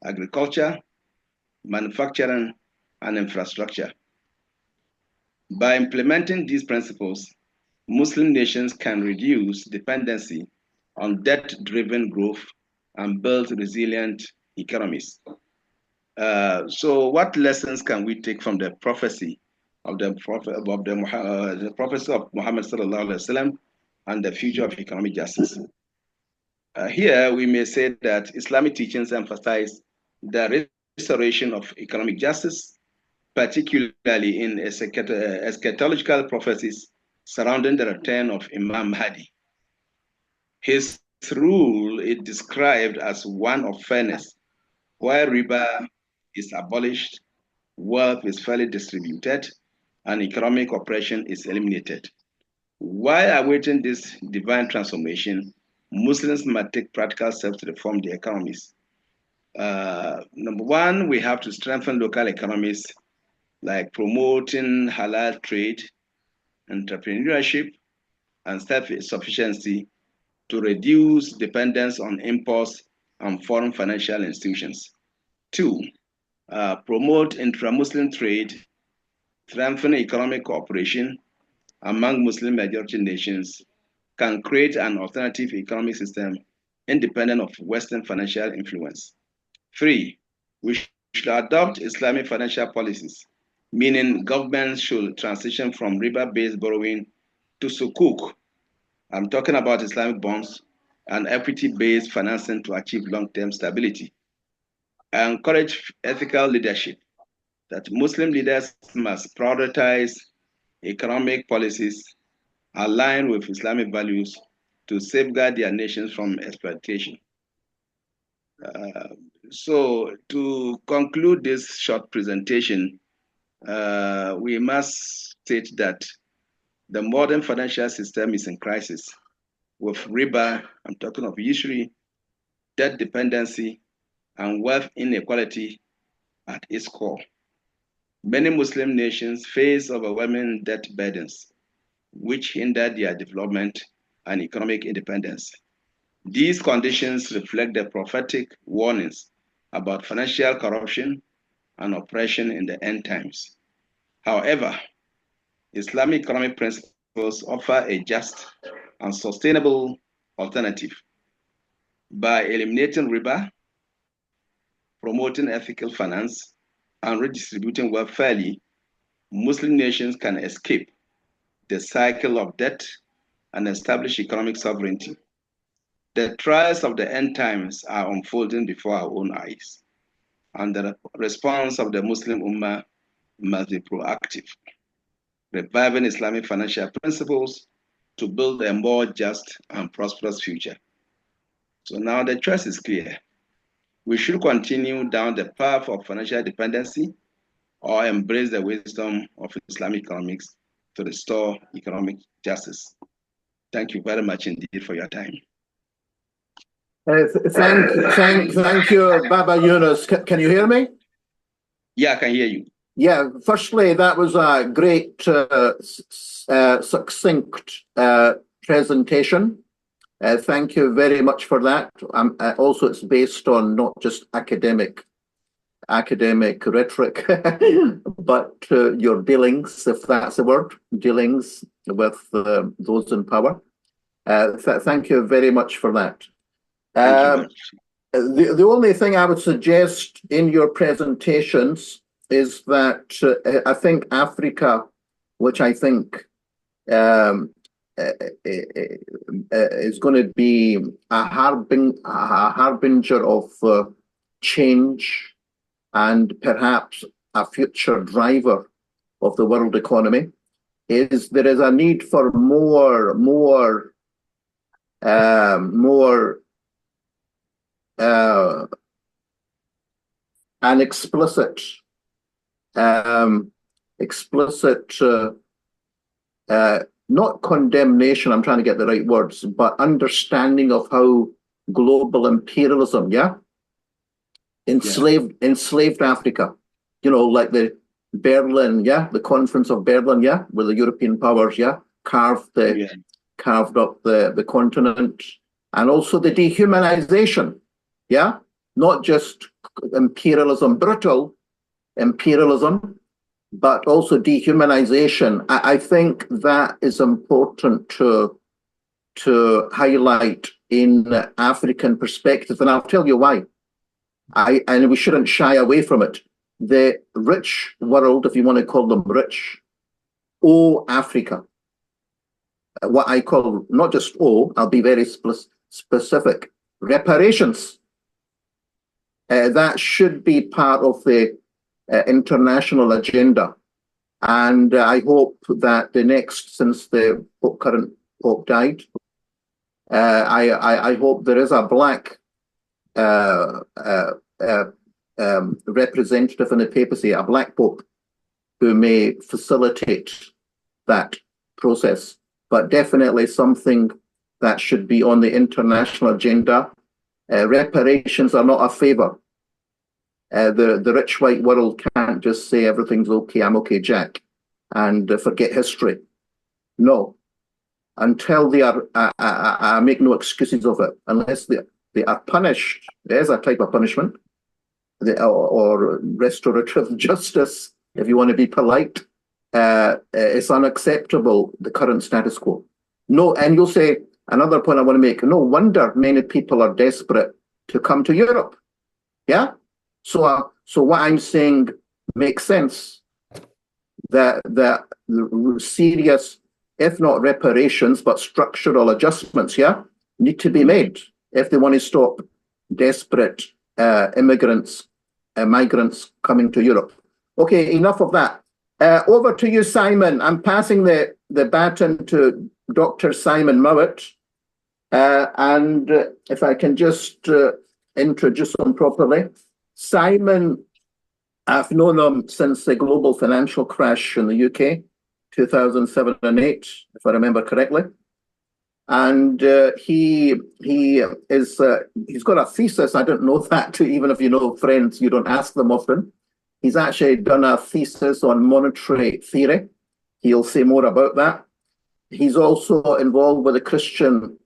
agriculture, manufacturing, and infrastructure. By implementing these principles, Muslim nations can reduce dependency on debt-driven growth and build resilient economies. So what lessons can we take from the prophecy of the prophecy of Muhammad sallallahu alaihi wasallam and the future of economic justice? Here we may say that Islamic teachings emphasize the restoration of economic justice, particularly in eschatological prophecies surrounding the return of Imam Mahdi. His rule is described as one of fairness, where riba is abolished, wealth is fairly distributed, and economic oppression is eliminated. While awaiting this divine transformation, Muslims must take practical steps to reform their economies. Number one, we have to strengthen local economies, like promoting halal trade, entrepreneurship, and self-sufficiency to reduce dependence on imports and foreign financial institutions. 2, promote intra-Muslim trade, strengthen economic cooperation among Muslim majority nations, can create an alternative economic system independent of Western financial influence. 3, we should adopt Islamic financial policies, meaning governments should transition from riba-based borrowing to sukuk. I'm talking about Islamic bonds and equity-based financing to achieve long-term stability. I encourage ethical leadership, that Muslim leaders must prioritize economic policies aligned with Islamic values to safeguard their nations from exploitation. So to conclude this short presentation, we must state that the modern financial system is in crisis with riba, I'm talking of usury, debt dependency, and wealth inequality at its core. Many Muslim nations face overwhelming debt burdens, which hinder their development and economic independence. These conditions reflect the prophetic warnings about financial corruption and oppression in the end times. However, Islamic economic principles offer a just and sustainable alternative. By eliminating riba, promoting ethical finance, and redistributing wealth fairly, Muslim nations can escape the cycle of debt and establish economic sovereignty. The trials of the end times are unfolding before our own eyes, and the response of the Muslim Ummah must be proactive, reviving Islamic financial principles to build a more just and prosperous future. So now the choice is clear. We should continue down the path of financial dependency or embrace the wisdom of Islamic economics to restore economic justice. Thank you very much indeed for your time. Thank you, Baba Yunus. Can you hear me? Yeah, I can hear you. Yeah, firstly, that was a great, succinct presentation. Thank you very much for that. Also, it's based on not just academic rhetoric, but your dealings, if that's a word, dealings with those in power. Thank you very much for that. The only thing I would suggest in your presentations is that I think Africa, which I think is going to be a harbinger of change and perhaps a future driver of the world economy, is there is a need for more an explicit not condemnation, I'm trying to get the right words, but understanding of how global imperialism, enslaved Africa, you know, like the Berlin, the Conference of Berlin, where the European powers, carved up the continent, and also the dehumanization, not just imperialism, brutal imperialism, but also dehumanization. I think that is important to highlight in African perspective, and I'll tell you why. And we shouldn't shy away from it. The rich world, if you want to call them rich, owe Africa what I call, not just I'll be very specific, reparations. That should be part of the international agenda. And I hope that since the current Pope died, I hope there is a black representative in the papacy, a black Pope, who may facilitate that process. But definitely something that should be on the international agenda. Reparations are not a favor. The rich white world can't just say everything's okay, I'm okay, Jack, and forget history. No, until they are, I make no excuses of it, unless they are punished. There's a type of punishment, or restorative justice, if you want to be polite. It's unacceptable, the current status quo. No, and you'll say, another point I want to make, no wonder many people are desperate to come to Europe. So what I'm saying makes sense, that serious, if not reparations, but structural adjustments, need to be made if they want to stop desperate migrants coming to Europe. Okay, enough of that. Over to you, Simon. I'm passing the baton to Dr. Simon Mowat. And if I can just introduce him properly. Simon, I've known him since the global financial crash in the UK, 2007 and 8, if I remember correctly. and he's got a thesis. I don't know that, even if you know friends, you don't ask them often. He's actually done a thesis on monetary theory. He'll say more about that. He's also involved with the Christian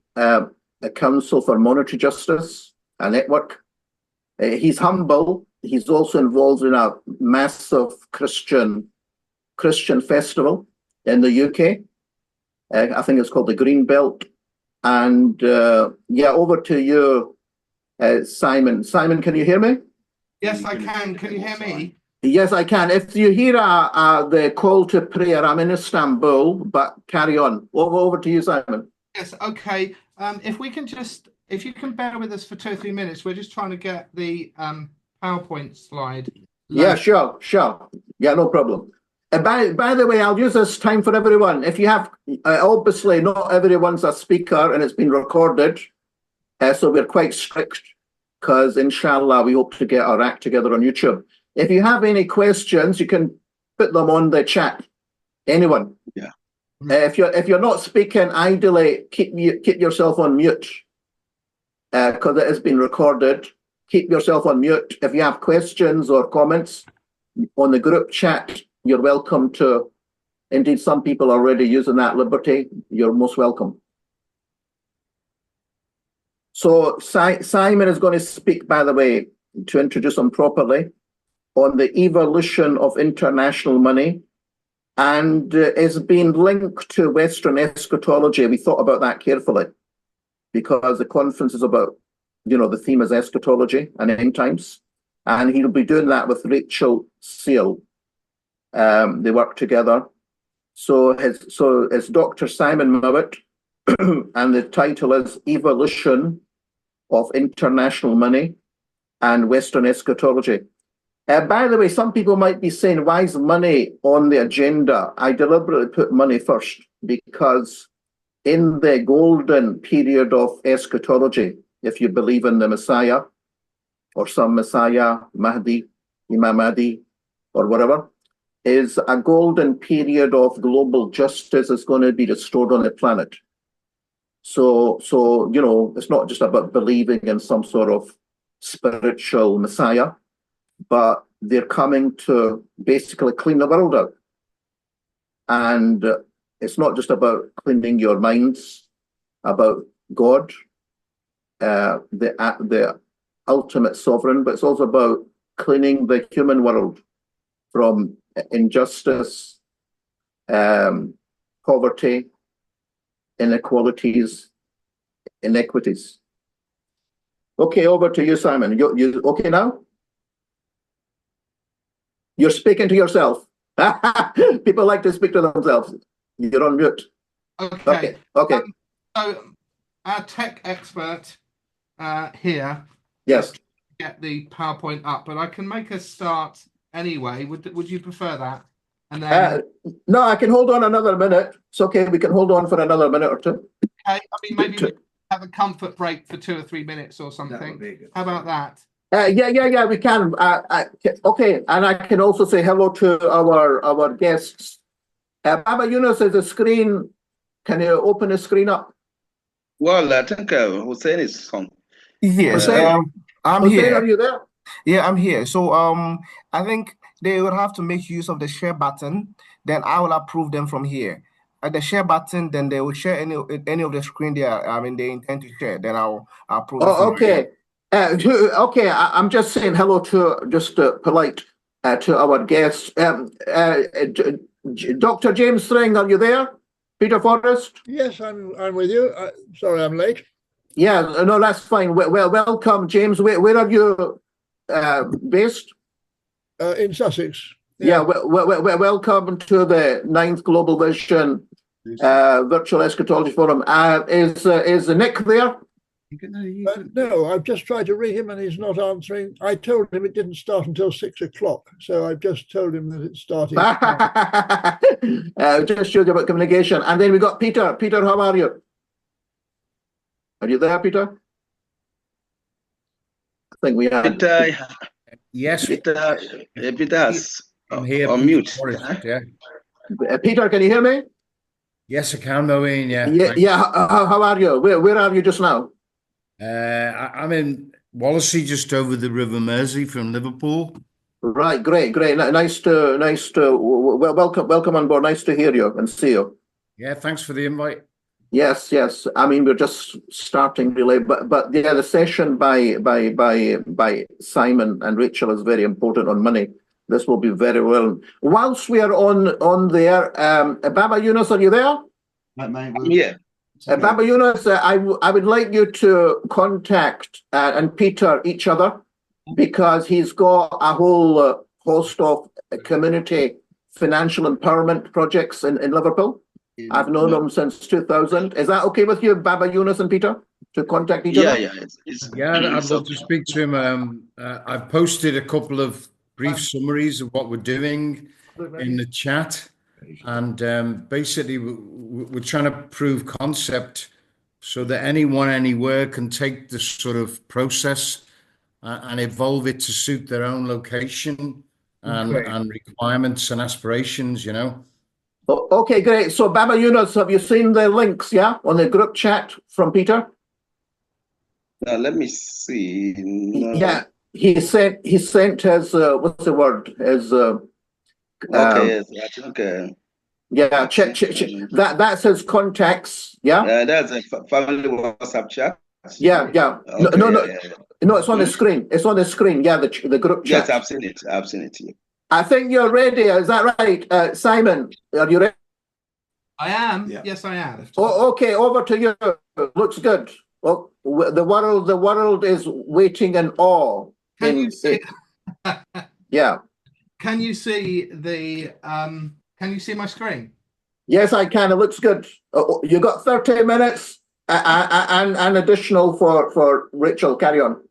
Council for Monetary Justice, a network. He's humble. He's also involved in a massive Christian festival in the UK. I think it's called the Green Belt. And yeah, over to you, Simon. Simon, can you hear me? Yes, I can. Can you hear me? Yes, I can. If you hear the call to prayer, I'm in Istanbul, but carry on. Over to you, Simon. Yes, okay. If you can bear with us for 2 or 3 minutes, we're just trying to get the PowerPoint slide. Yeah, sure. Yeah, no problem. By the way, I'll use this time for everyone. If you have, obviously not everyone's a speaker and it's been recorded, so we're quite strict because inshallah we hope to get our act together on YouTube. If you have any questions, you can put them on the chat. Anyone? Yeah. If you're not speaking, ideally keep yourself on mute because it has been recorded. Keep yourself on mute. If you have questions or comments on the group chat, you're welcome to. Indeed, some people are already using that liberty. You're most welcome. So Simon is going to speak, by the way, to introduce him properly, on the evolution of international money, and is being linked to Western eschatology. We thought about that carefully because the conference is about, the theme is eschatology and end times, and he'll be doing that with Rachel Seal. They work together. So it's Dr. Simon Mowat, and the title is Evolution of International Money and Western Eschatology. By the way, some people might be saying, why is money on the agenda? I deliberately put money first because in the golden period of eschatology, if you believe in the Messiah or some Messiah, Mahdi, Imam Mahdi, or whatever, is a golden period of global justice is going to be restored on the planet. So it's not just about believing in some sort of spiritual Messiah, but they're coming to basically clean the world out. And it's not just about cleaning your minds about God, the ultimate sovereign, but it's also about cleaning the human world from injustice, poverty, inequalities, inequities. Okay, over to you, Simon. You okay now? You're speaking to yourself. People like to speak to themselves. You're on mute. Okay. Okay. So our tech expert here. Yes. Get the PowerPoint up, but I can make a start anyway. Would you prefer that? And then no, I can hold on another minute. It's okay. We can hold on for another minute or two. Okay. I mean, maybe we have a comfort break for 2 or 3 minutes or something. How about that? Yeah, we can. Okay, and I can also say hello to our guests. Baba Yunus is a screen. Can you open the screen up? Well, I think Hussein is on. Yes, I'm Hussein, here. are you there? Yeah, I'm here. So I think they would have to make use of the share button. Then I will approve them from here. At the share button, then they will share any of the screen they intend to share. Then I'll approve. Oh, okay. Okay, I'm just saying hello to polite to our guests. Dr. James String, are you there? Peter Forrest? Yes, I'm with you. Sorry, I'm late. Yeah, no, that's fine. Well, welcome, James. Where are you based? In Sussex. Yeah, welcome to the 9th Global Vision Virtual Eschatology Forum. Is Nick there? No, I've just tried to ring him and he's not answering. I told him it didn't start until 6 o'clock, so I've just told him that it started. Just showed you about communication. And then we got Peter. Peter, how are you? Are you there, Peter? I think we are. Peter, yes. Peter has I'm here on mute. Yeah. Peter, can you hear me? Yes, I can, Moeen. Yeah. Yeah. How are you? Where are you just now? I'm in Wallasey, just over the River Mersey from Liverpool. Right. Great. Nice to welcome on board. Nice to hear you and see you. Yeah. Thanks for the invite. Yes. I mean, we're just starting really, but yeah, the session by Simon and Rachel is very important on money. This will be very well. Whilst we are on there, Baba Yunus, are you there? I'm here. Baba Yunus, I would like you to contact and Peter each other, because he's got a whole host of community financial empowerment projects in Liverpool. I've known him since 2000. Is that okay with you, Baba Yunus and Peter, to contact each other? Yeah, I'd love to speak to him. I've posted a couple of brief summaries of what we're doing in the chat, and basically we're trying to prove concept so that anyone anywhere can take this sort of process and evolve it to suit their own location and requirements and aspirations, you know. Okay, great. So Baba Yunus, have you seen the links, yeah, on the group chat from Peter? Let me see. No. Yeah, he sent his what's the word? His okay, okay. Yeah, check. That's his contacts. Yeah. That's a family WhatsApp chat. Yeah. Okay, No, it's on the screen. It's on the screen. Yeah, the group chat. Yes, I've seen it. Yeah. I think you're ready. Is that right, Simon? Are you ready? I am. Yeah. Yes, I am. Oh, okay. Over to you. Looks good. Well, the world is waiting in awe. Can you see? Yeah. Can you see the? Can you see my screen? Yes, I can. It looks good. You got 30 minutes and additional for Rachel. Carry on.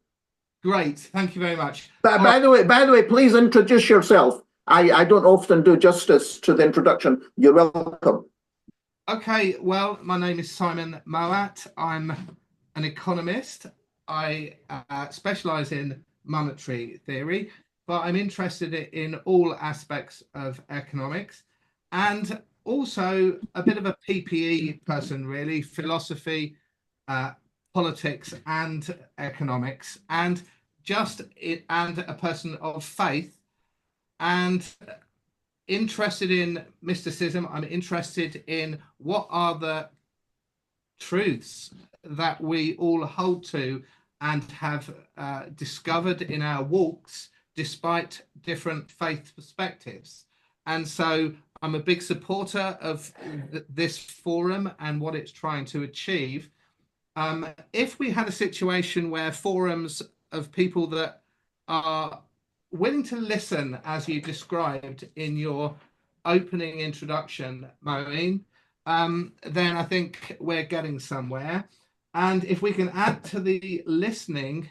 Great. Thank you very much. By the way, please introduce yourself. I don't often do justice to the introduction. You're welcome. Okay. Well, my name is Simon Moat. I'm an economist. I specialize in monetary theory, but I'm interested in all aspects of economics, and also a bit of a PPE person, really, philosophy, politics and economics, and a person of faith, and interested in mysticism. I'm interested in what are the truths that we all hold to and have discovered in our walks despite different faith perspectives. And so I'm a big supporter of this forum and what it's trying to achieve. If we had a situation where forums of people that are willing to listen, as you described in your opening introduction, Maureen, then I think we're getting somewhere. And if we can add to the listening,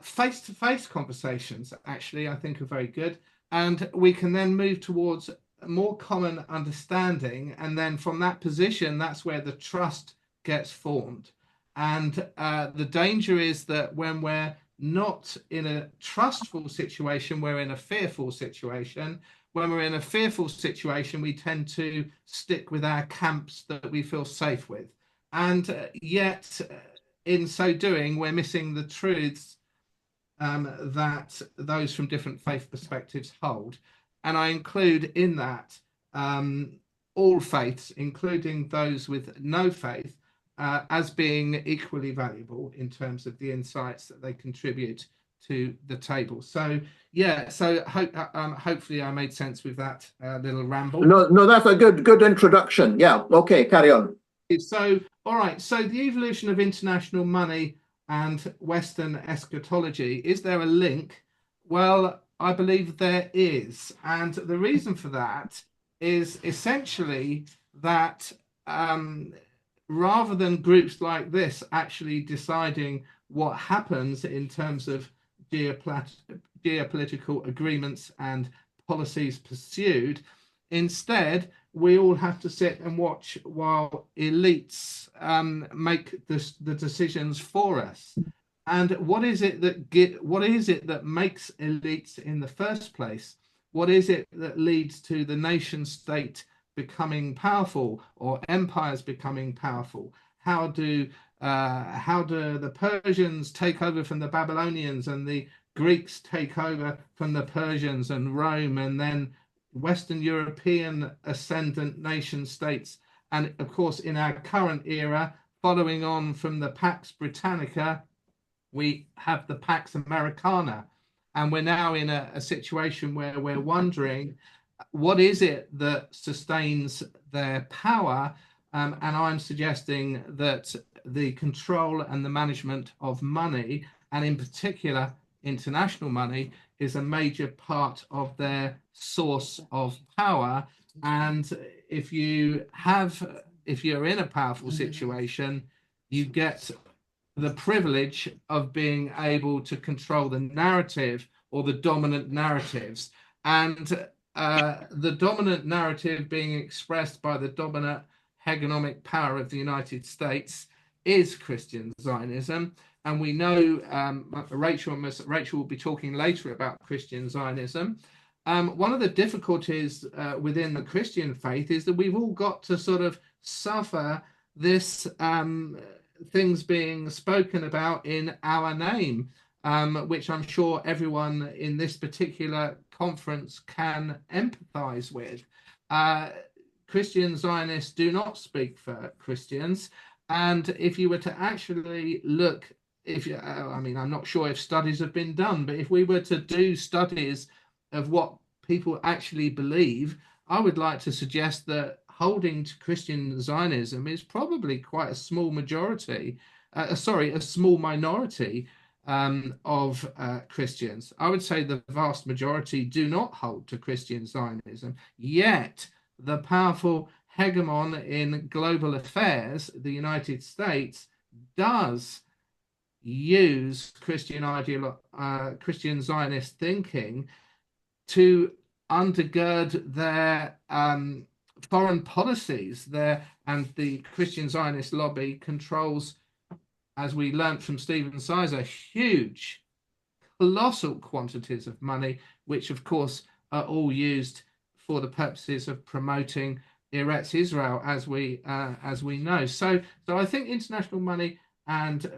face-to-face conversations, actually, I think are very good. And we can then move towards a more common understanding. And then from that position, that's where the trust gets formed. And the danger is that when we're not in a trustful situation, we're in a fearful situation. When we're in a fearful situation, we tend to stick with our camps that we feel safe with. And yet, in so doing, we're missing the truths that those from different faith perspectives hold. And I include in that all faiths, including those with no faith, as being equally valuable in terms of the insights that they contribute to the table. So yeah, so hopefully I made sense with that little ramble. No, that's a good introduction. Yeah, okay, carry on. So, all right, so the evolution of international money and Western eschatology, is there a link? Well, I believe there is. And the reason for that is essentially that rather than groups like this actually deciding what happens in terms of geopolitical agreements and policies pursued, instead, we all have to sit and watch while elites make the decisions for us. And what is it that makes elites in the first place? What is it that leads to the nation state becoming powerful or empires becoming powerful? How do the Persians take over from the Babylonians, and the Greeks take over from the Persians and Rome, and then Western European ascendant nation states? And of course, in our current era, following on from the Pax Britannica, we have the Pax Americana. And we're now in a situation where we're wondering, what is it that sustains their power? And I'm suggesting that the control and the management of money, and in particular international money, is a major part of their source of power. And if you're in a powerful situation, you get the privilege of being able to control the narrative or the dominant narratives. And the dominant narrative being expressed by the dominant hegemonic power of the United States is Christian Zionism. And we know Rachel will be talking later about Christian Zionism. One of the difficulties within the Christian faith is that we've all got to sort of suffer this things being spoken about in our name, which I'm sure everyone in this particular conference can empathize with. Christian Zionists do not speak for Christians. And if you were to actually look, I'm not sure if studies have been done, but if we were to do studies of what people actually believe, I would like to suggest that holding to Christian Zionism is probably quite a small majority, a small minority of Christians. I would say the vast majority do not hold to Christian Zionism, yet the powerful hegemon in global affairs, the United States, does use Christian Zionist thinking to undergird their foreign policies there, and the Christian Zionist lobby controls, as we learnt from Stephen Sizer, huge, colossal quantities of money, which of course are all used for the purposes of promoting Eretz Israel, as we know. So I think international money and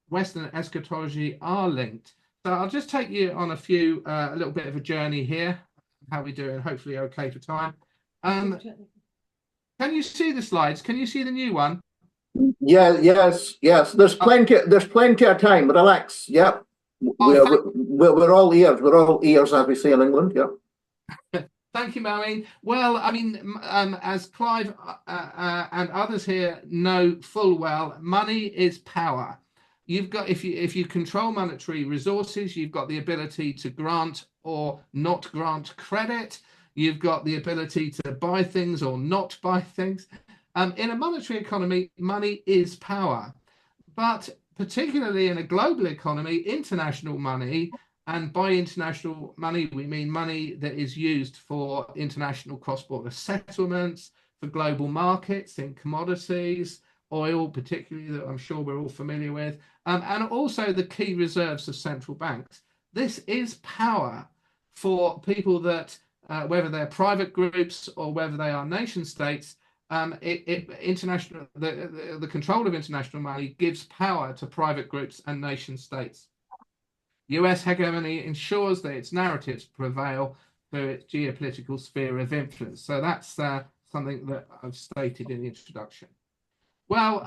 Western eschatology are linked. So I'll just take you on a little bit of a journey here. How we doing? Hopefully okay for time. Can you see the slides? Can you see the new one? Yeah, yes. There's plenty of time. Relax. Yep. We're all ears. We're all ears, as we say in England. Yep. Thank you, Marine. Well, as Clive and others here know full well, money is power. You've got, if you control monetary resources, you've got the ability to grant or not grant credit. You've got the ability to buy things or not buy things. In a monetary economy, money is power. But particularly in a global economy, international money, and by international money, we mean money that is used for international cross-border settlements, for global markets in commodities, oil particularly, that I'm sure we're all familiar with, and also the key reserves of central banks. This is power for people that, whether they're private groups or whether they are nation states, the control of international money gives power to private groups and nation states. US hegemony ensures that its narratives prevail through its geopolitical sphere of influence. So that's something that I've stated in the introduction. Well,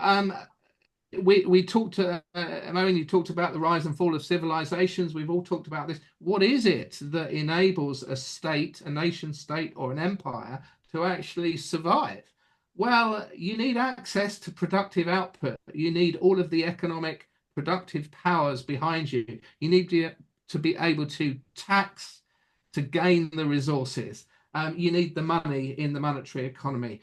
we talked to, Moen, you talked about the rise and fall of civilizations. We've all talked about this. What is it that enables a state, a nation state or an empire to actually survive? Well, you need access to productive output. You need all of the economic productive powers behind you. You need to be able to tax to gain the resources. You need the money in the monetary economy.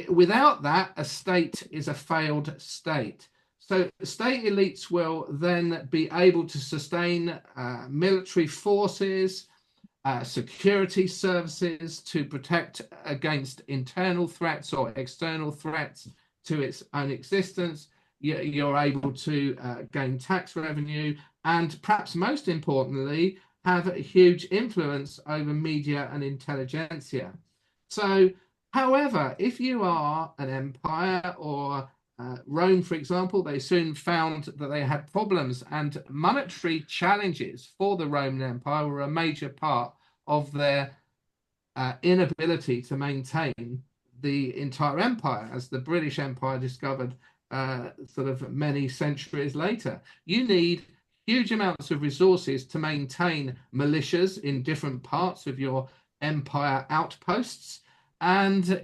Without that, a state is a failed state. So state elites will then be able to sustain military forces, security services to protect against internal threats or external threats to its own existence. You're able to gain tax revenue and, perhaps most importantly, have a huge influence over media and intelligentsia. So However, if you are an empire or Rome, for example, they soon found that they had problems, and monetary challenges for the Roman Empire were a major part of their inability to maintain the entire empire, as the British Empire discovered sort of many centuries later. You need huge amounts of resources to maintain militias in different parts of your empire outposts, and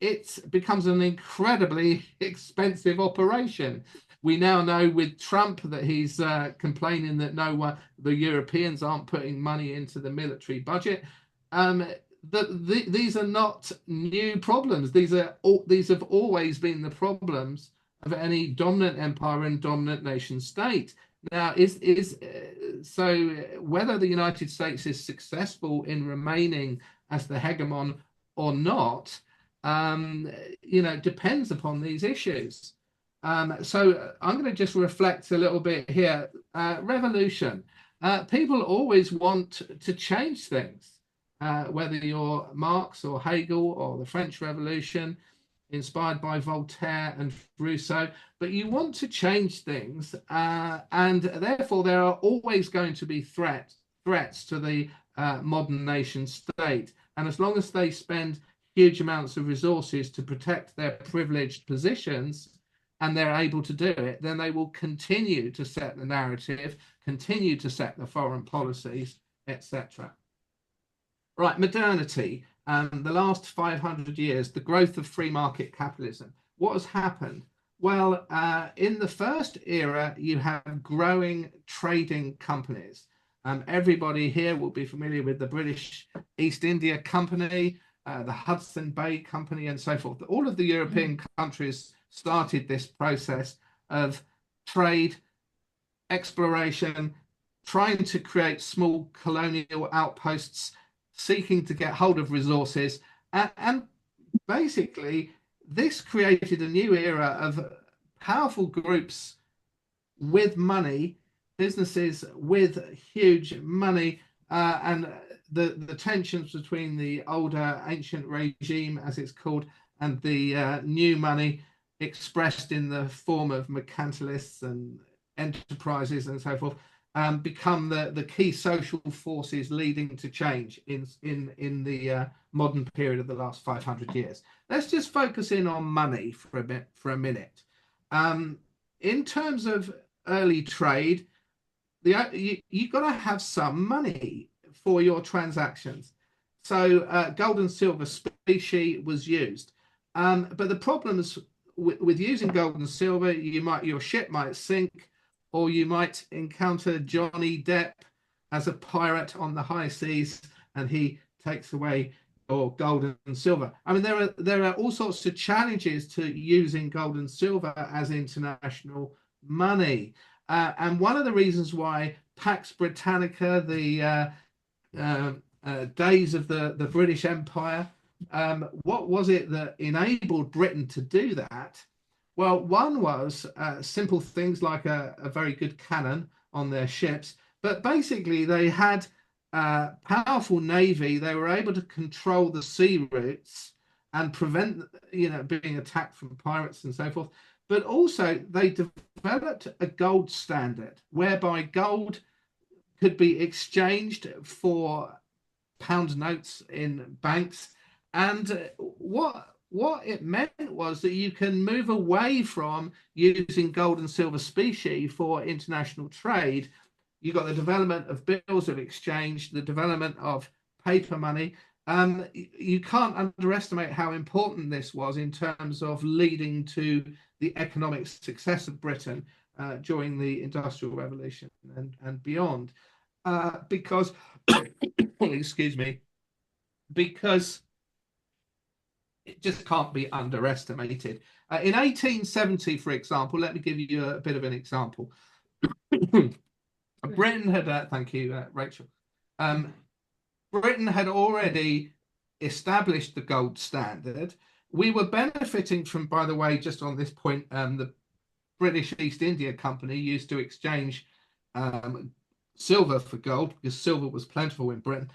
it becomes an incredibly expensive operation. We now know with Trump that he's complaining that the Europeans aren't putting money into the military budget. These are not new problems. These have always been the problems of any dominant empire and dominant nation state. Now, so whether the United States is successful in remaining as the hegemon or not, depends upon these issues. So I'm going to just reflect a little bit here. Revolution. People always want to change things, whether you're Marx or Hegel or the French Revolution, inspired by Voltaire and Rousseau, but you want to change things, and therefore there are always going to be threats to the modern nation state. And as long as they spend huge amounts of resources to protect their privileged positions, and they're able to do it, then they will continue to set the narrative, continue to set the foreign policies, etc. Right, modernity. The last 500 years, the growth of free market capitalism. What has happened? Well, in the first era, you have growing trading companies. Everybody here will be familiar with the British East India Company, the Hudson Bay Company, and so forth. All of the European countries started this process of trade, exploration, trying to create small colonial outposts, seeking to get hold of resources, and basically this created a new era of powerful groups with money, businesses with huge money, and the tensions between the older ancient regime, as it's called, and the new money expressed in the form of mercantilists and enterprises and so forth, become the key social forces leading to change in the modern period of the last 500 years. Let's just focus in on money for a minute. In terms of early trade, you've got to have some money for your transactions. So gold and silver specie was used, but the problems with using gold and silver, your ship might sink, or you might encounter Johnny Depp as a pirate on the high seas, and he takes away your gold and silver. I mean, there are all sorts of challenges to using gold and silver as international money. And one of the reasons why Pax Britannica, the days of the British Empire, what was it that enabled Britain to do that? Well, one was simple things like a very good cannon on their ships, but basically they had a powerful navy. They were able to control the sea routes and prevent, being attacked from pirates and so forth. But also they developed a gold standard whereby gold could be exchanged for pound notes in banks. And what it meant was that you can move away from using gold and silver specie for international trade. You got the development of bills of exchange, the development of paper money. You can't underestimate how important this was in terms of leading to the economic success of Britain during the Industrial Revolution and beyond. Because, excuse me, because it just can't be underestimated. In 1870, for example, let me give you a bit of an example. Britain had, thank you, Rachel. Britain had already established the gold standard. We were benefiting from, by the way, just on this point, the British East India Company used to exchange silver for gold because silver was plentiful in Britain,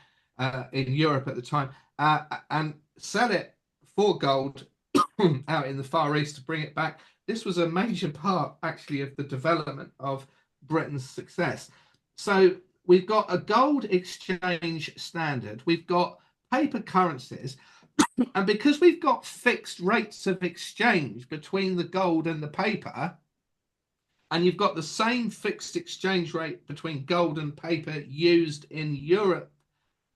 in Europe at the time, and sell it for gold out in the Far East to bring it back. This was a major part, actually, of the development of Britain's success. So we've got a gold exchange standard. We've got paper currencies. And because we've got fixed rates of exchange between the gold and the paper, and you've got the same fixed exchange rate between gold and paper used in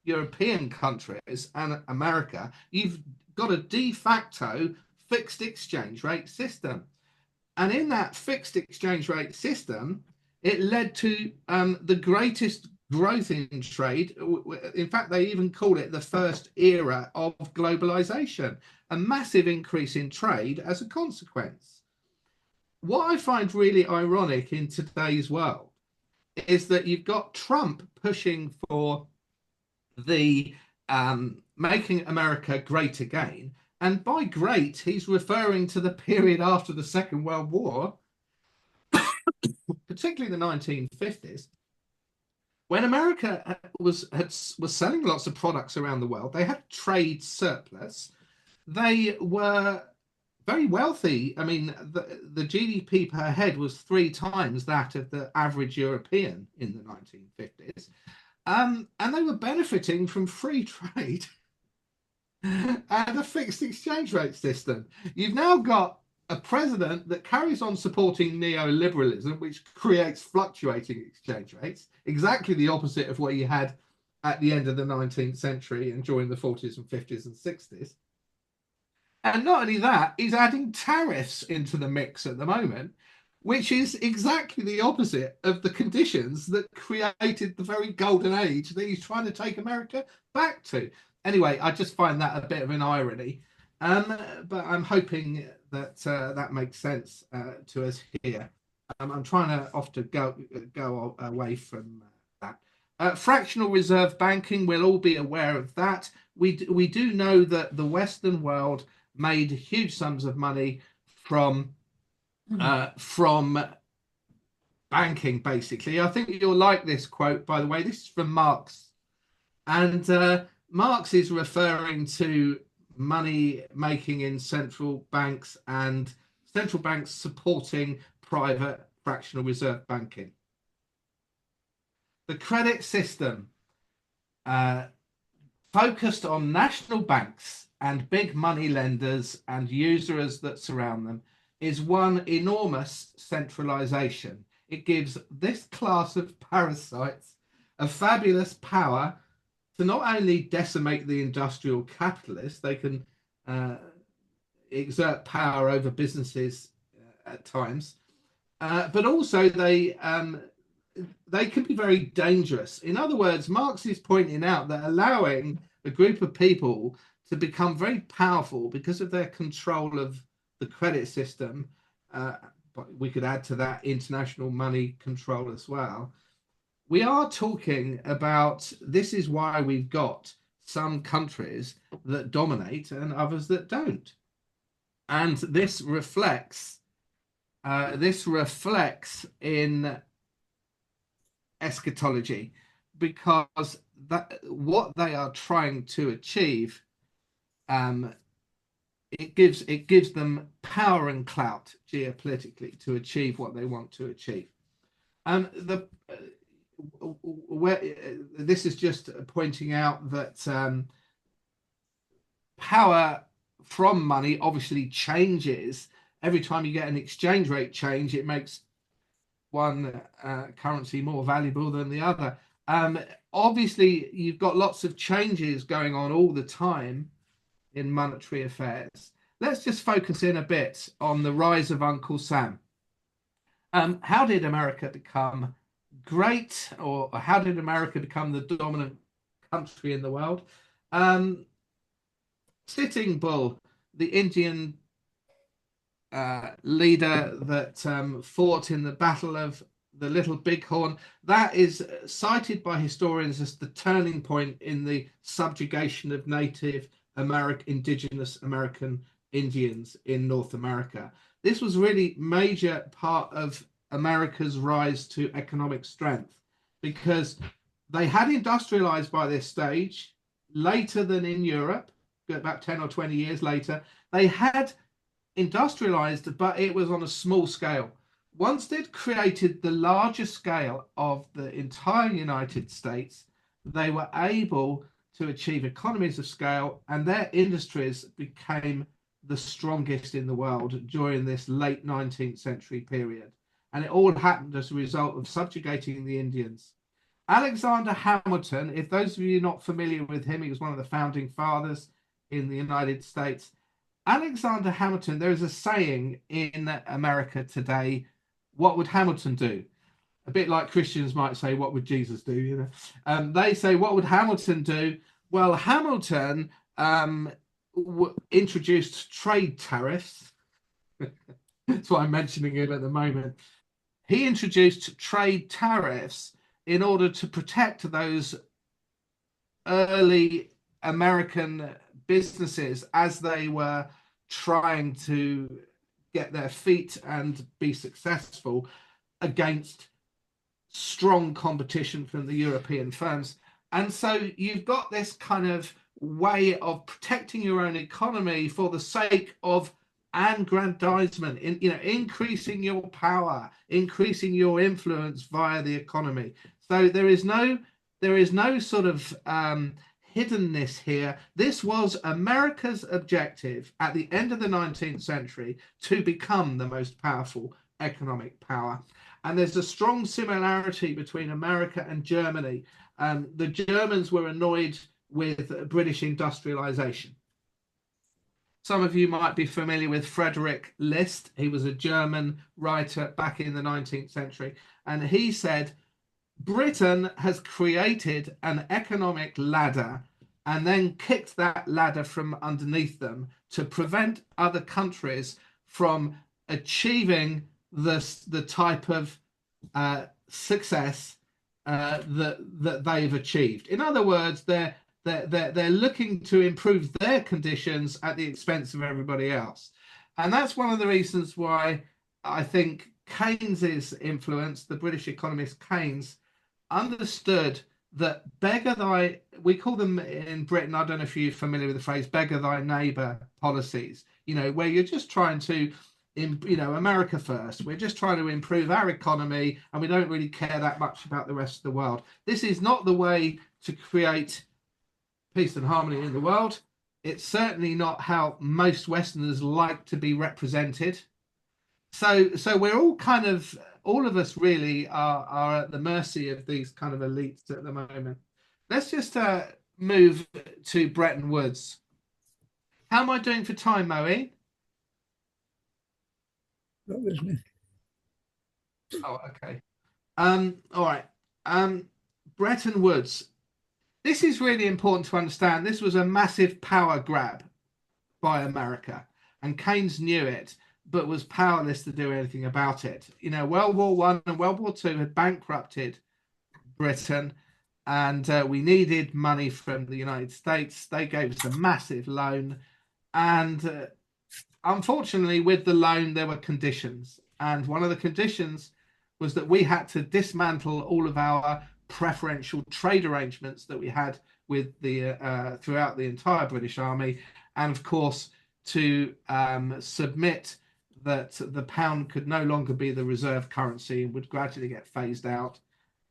European countries and America, you've got a de facto fixed exchange rate system. And in that fixed exchange rate system, it led to the greatest growth in trade. In fact, they even call it the first era of globalization, a massive increase in trade as a consequence. What I find really ironic in today's world is that you've got Trump pushing for the making America great again. And by great, he's referring to the period after the Second World War, particularly the 1950s, when America was selling lots of products around the world. They had trade surplus. They were very wealthy. I mean, the GDP per head was 3 times that of the average European in the 1950s. And they were benefiting from free trade and a fixed exchange rate system. You've now got a president that carries on supporting neoliberalism, which creates fluctuating exchange rates, exactly the opposite of what you had at the end of the 19th century and during the 40s and 50s and 60s. And not only that, he's adding tariffs into the mix at the moment, which is exactly the opposite of the conditions that created the very golden age that he's trying to take America back to. Anyway, I just find that a bit of an irony, but I'm hoping that that makes sense to us here. I'm trying to often go away from that. Fractional reserve banking, we'll all be aware of that. We do know that the Western world made huge sums of money from banking, basically. I think you'll like this quote, by the way. This is from Marx. And Marx is referring to money making in central banks and central banks supporting private fractional reserve banking. The credit system focused on national banks and big money lenders and usurers that surround them is one enormous centralization. It gives this class of parasites a fabulous power to not only decimate the industrial capitalists, they can exert power over businesses at times, but also they can be very dangerous. In other words, Marx is pointing out that allowing a group of people to become very powerful because of their control of the credit system, but we could add to that international money control as well. We are talking about, this is why we've got some countries that dominate and others that don't. And this reflects in eschatology, because that what they are trying to achieve, it gives them power and clout geopolitically to achieve what they want to achieve. This is just pointing out that power from money obviously changes every time you get an exchange rate change. It makes one currency more valuable than the other. Obviously, you've got lots of changes going on all the time in monetary affairs. Let's just focus in a bit on the rise of Uncle Sam. How did America become great, or how did America become the dominant country in the world? Sitting Bull, the Indian leader that fought in the Battle of the Little Bighorn, that is cited by historians as the turning point in the subjugation of Native indigenous American Indians in North America. This was really major part of America's rise to economic strength, because they had industrialized by this stage later than in Europe. about 10 or 20 years later, they had industrialized, but it was on a small scale. Once they'd created the larger scale of the entire United States, they were able to achieve economies of scale, and their industries became the strongest in the world during this late 19th century period. And it all happened as a result of subjugating the Indians. Alexander Hamilton, if those of you not familiar with him, he was one of the founding fathers in the United States. Alexander Hamilton, there is a saying in America today, what would Hamilton do? A bit like Christians might say, what would Jesus do? You know, they say, what would Hamilton do? Well, Hamilton introduced trade tariffs. That's why I'm mentioning him at the moment. He introduced trade tariffs in order to protect those early American businesses as they were trying to get their feet and be successful against strong competition from the European firms. And so you've got this kind of way of protecting your own economy for the sake of aggrandizement, increasing your power, increasing your influence via the economy. So there is no sort of hiddenness here. This was America's objective at the end of the 19th century to become the most powerful economic power. And there's a strong similarity between America and Germany. The Germans were annoyed with British industrialization. Some of you might be familiar with Frederick List. He was a German writer back in the 19th century. And he said, Britain has created an economic ladder and then kicked that ladder from underneath them to prevent other countries from achieving the type of success that they've achieved. In other words, they're looking to improve their conditions at the expense of everybody else. And that's one of the reasons why I think Keynes's influence, the British economist Keynes, understood that we call them in Britain, I don't know if you're familiar with the phrase beggar thy neighbor policies, where you're just trying to, America first, we're just trying to improve our economy and we don't really care that much about the rest of the world. This is not the way to create peace and harmony in the world. It's certainly not how most Westerners like to be represented. So we're all of us really are at the mercy of these kind of elites at the moment. Let's just move to Bretton Woods. How am I doing for time, Moe? Not listening. Oh, okay. All right. Bretton Woods. This is really important to understand. This was a massive power grab by America, and Keynes knew it, but was powerless to do anything about it. World War I and World War II had bankrupted Britain, and we needed money from the United States. They gave us a massive loan, and unfortunately, with the loan, there were conditions. And one of the conditions was that we had to dismantle all of our preferential trade arrangements that we had with the throughout the entire British Army, and of course to submit that the pound could no longer be the reserve currency and would gradually get phased out,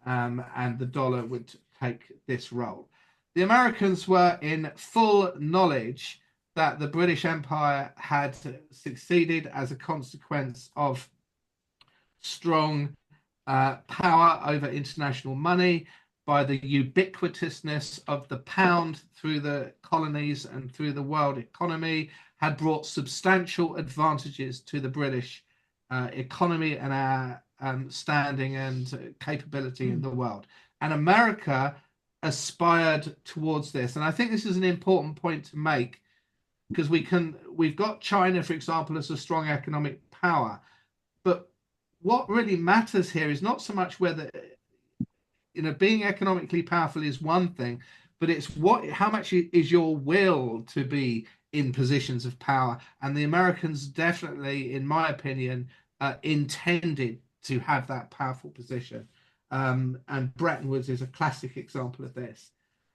and the dollar would take this role. The Americans were in full knowledge that the British Empire had succeeded as a consequence of strong power over international money, by the ubiquitousness of the pound through the colonies and through the world economy, had brought substantial advantages to the British economy and our standing and capability in the world. And America aspired towards this. And I think this is an important point to make, because we've got China, for example, as a strong economic power, but what really matters here is not so much whether, being economically powerful is one thing, but it's how much is your will to be in positions of power. And the Americans definitely, in my opinion, intended to have that powerful position. And Bretton Woods is a classic example of this.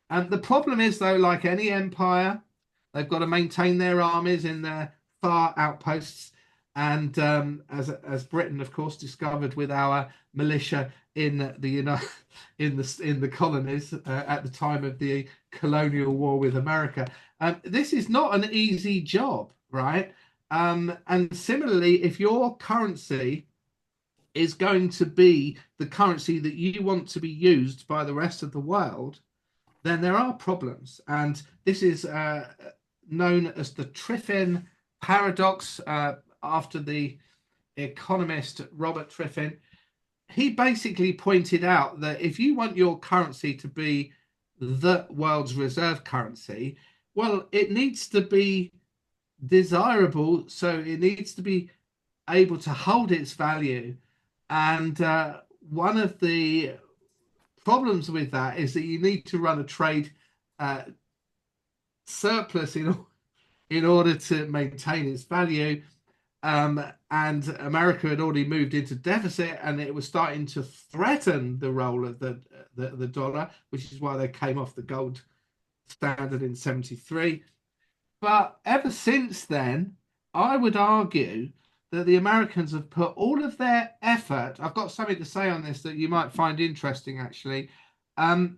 And the problem is, though, like any empire, They've got to maintain their armies in their far outposts. And as Britain, of course, discovered with our militia in the colonies at the time of the colonial war with America, this is not an easy job, right? And similarly, if your currency is going to be the currency that you want to be used by the rest of the world, then there are problems. And this is known as the Triffin paradox, after the economist Robert Triffin. He basically pointed out that if you want your currency to be the world's reserve currency, well, it needs to be desirable, so it needs to be able to hold its value. And one of the problems with that is that you need to run a trade surplus in order to maintain its value. And America had already moved into deficit, and it was starting to threaten the role of the dollar, which is why they came off the gold standard in 73. But ever since then, I would argue that the Americans have put all of their effort. I've got something to say on this that you might find interesting, actually. I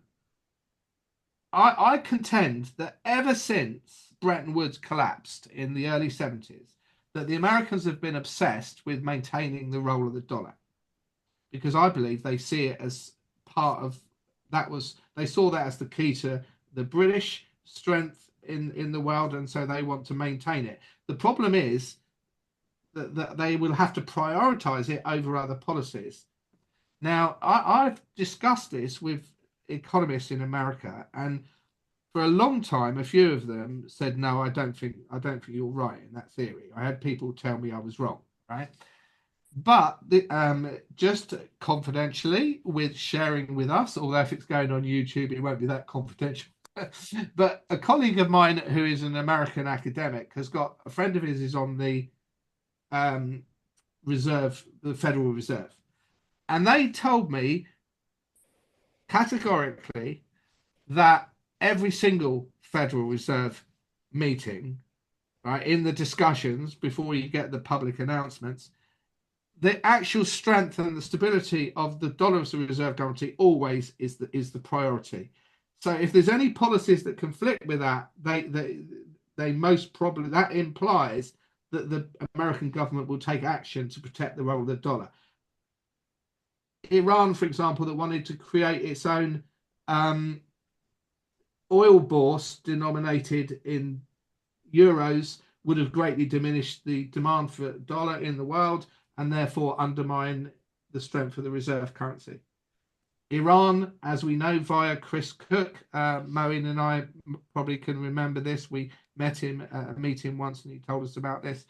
contend that ever since Bretton Woods collapsed in the early 70s, that the Americans have been obsessed with maintaining the role of the dollar, because I believe they see it as part of they saw that as the key to the British strength in the world, and so they want to maintain it. The problem is that they will have to prioritize it over other policies. Now, I've discussed this with economists in America, and for a long time, a few of them said, "No, I don't think you're right in that theory." I had people tell me I was wrong, right? But just confidentially, with sharing with us, although if it's going on YouTube, it won't be that confidential. But a colleague of mine who is an American academic has got a friend of his is on the Reserve, the Federal Reserve, and they told me categorically that every single Federal Reserve meeting, right, in the discussions before you get the public announcements, the actual strength and the stability of the dollar as a reserve currency always is the priority. So if there's any policies that conflict with that, they most probably, that implies that the American government will take action to protect the role of the dollar. Iran, for example, that wanted to create its own oil bourse denominated in euros, would have greatly diminished the demand for dollar in the world and therefore undermine the strength of the reserve currency. Iran, as we know via Chris Cook, Moeen and I probably can remember this. We met him at a meeting once and he told us about this.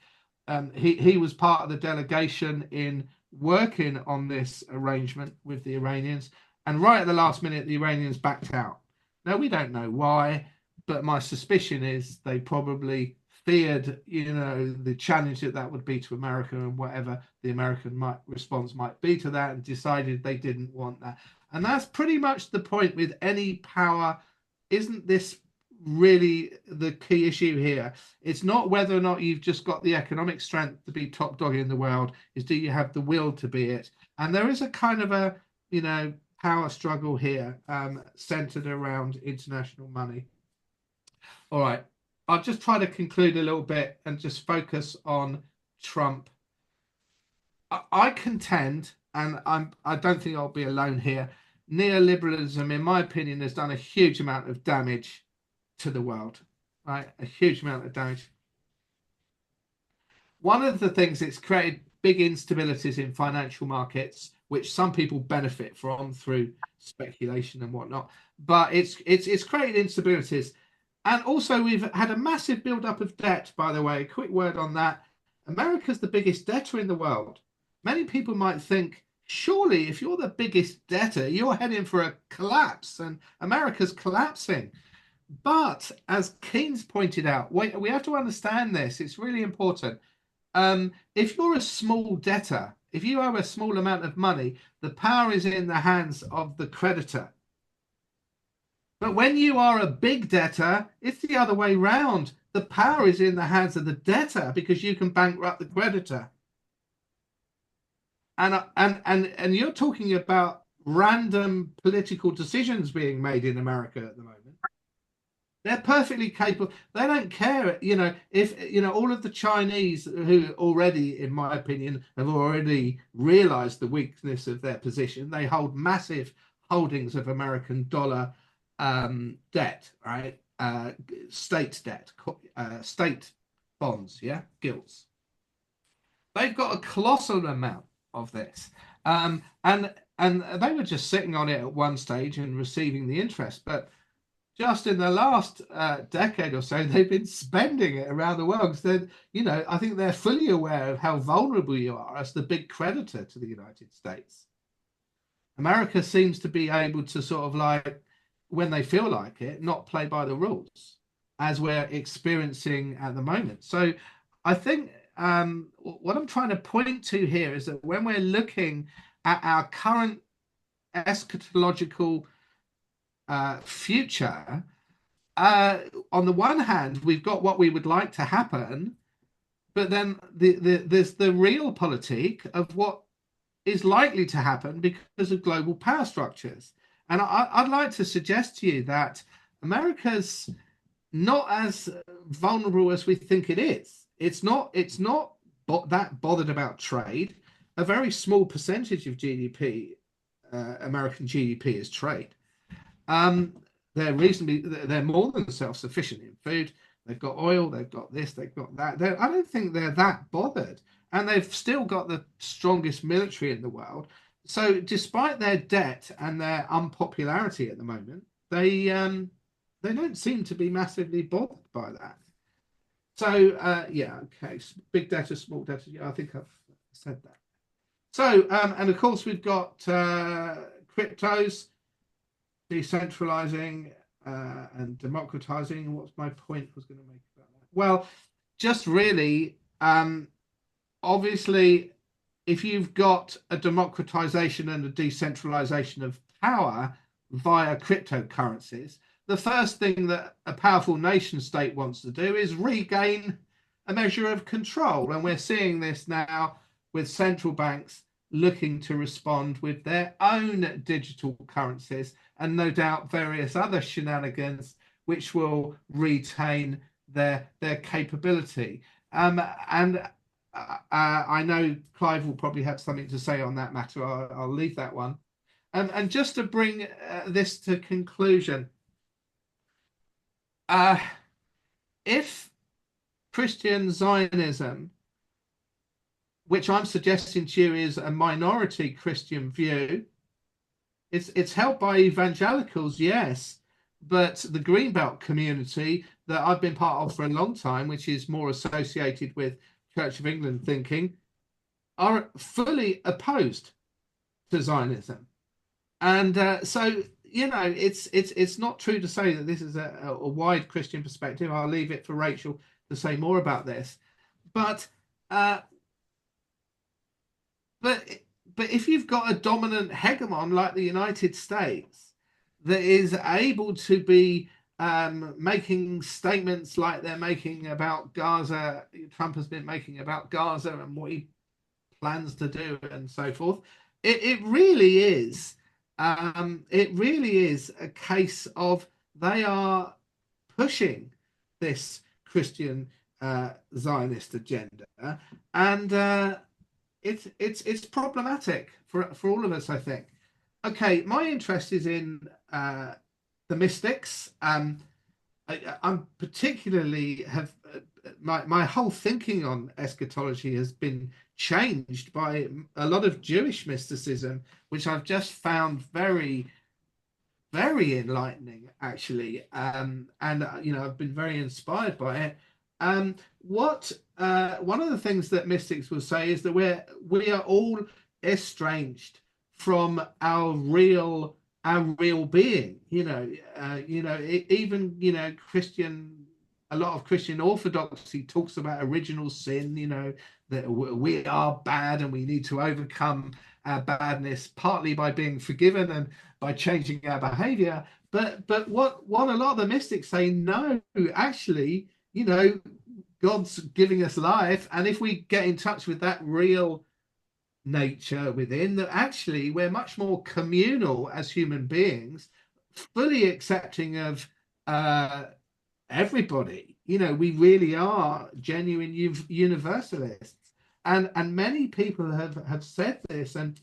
He was part of the delegation in working on this arrangement with the Iranians. And right at the last minute, the Iranians backed out. Now, we don't know why, but my suspicion is they probably feared, the challenge that would be to America and whatever the American response might be to that, and decided they didn't want that. And that's pretty much the point with any power. Isn't this really the key issue here? It's not whether or not you've just got the economic strength to be top dog in the world, is do you have the will to be it? And there is a kind of a, power struggle here centered around international money. All right, I'll just try to conclude a little bit and just focus on Trump. I contend, and I don't think I'll be alone here, neoliberalism, in my opinion, has done a huge amount of damage to the world, right? A huge amount of damage. One of the things, it's created big instabilities in financial markets, which some people benefit from through speculation and whatnot. But it's created instabilities. And also we've had a massive buildup of debt, by the way. A quick word on that. America's the biggest debtor in the world. Many people might think, surely if you're the biggest debtor, you're heading for a collapse and America's collapsing. But as Keynes pointed out, we have to understand this. It's really important. If you're a small debtor, if you owe a small amount of money, the power is in the hands of the creditor. But when you are a big debtor, it's the other way round. the power is in the hands of the debtor because you can bankrupt the creditor. And you're talking about random political decisions being made in America at the moment. They're perfectly capable. They don't care, if, all of the Chinese who already, in my opinion, have already realized the weakness of their position. They hold massive holdings of American dollar debt, right? State debt, state bonds, gilts. They've got a colossal amount of this. And they were just sitting on it at one stage and receiving the interest. But just in the last decade or so, they've been spending it around the world. Because I think they're fully aware of how vulnerable you are as the big creditor to the United States. America seems to be able to sort of like, when they feel like it, not play by the rules, as we're experiencing at the moment. So I think what I'm trying to point to here is that when we're looking at our current eschatological future, on the one hand, we've got what we would like to happen, but then there's the realpolitik of what is likely to happen because of global power structures. And I'd like to suggest to you that America's not as vulnerable as we think it is. It's not that bothered about trade. A very small percentage of GDP, American GDP, is trade. They're more than self-sufficient in food. They've got oil, they've got this, they've got that. I don't think they're that bothered. And they've still got the strongest military in the world. So despite their debt and their unpopularity at the moment, they don't seem to be massively bothered by that. So okay, big debtor, small debtor. I think I've said that. So and of course we've got cryptos, decentralizing and democratizing. What's my point was going to make about that? Well, just really, obviously, if you've got a democratization and a decentralization of power via cryptocurrencies, the first thing that a powerful nation state wants to do is regain a measure of control. And we're seeing this now with central banks looking to respond with their own digital currencies and no doubt various other shenanigans which will retain their capability. And I know Clive will probably have something to say on that matter. I'll leave that one. And just to bring this to conclusion, if Christian Zionism, which I'm suggesting to you is a minority Christian view, it's held by evangelicals, yes, but the Greenbelt community that I've been part of for a long time, which is more associated with Church of England thinking, are fully opposed to Zionism. And so, it's not true to say that this is a wide Christian perspective. I'll leave it for Rachel to say more about this. But if you've got a dominant hegemon like the United States that is able to be making statements like they're making about Gaza, Trump has been making about Gaza and what he plans to do and so forth, it really is a case of they are pushing this Christian Zionist agenda, and it's problematic for all of us, I think. Okay, my interest is in the mystics. I'm particularly my whole thinking on eschatology has been changed by a lot of Jewish mysticism, which I've just found very, very enlightening, actually. And I've been very inspired by it. One of the things that mystics will say is that we are all estranged from our real being. Even Christian, a lot of Christian orthodoxy talks about original sin. That we are bad and we need to overcome our badness partly by being forgiven and by changing our behavior. But what a lot of the mystics say, no, actually, you know, God's giving us life, and if we get in touch with that real nature within, that actually we're much more communal as human beings, fully accepting of everybody. You know, we really are genuine universalists, and many people have said this, and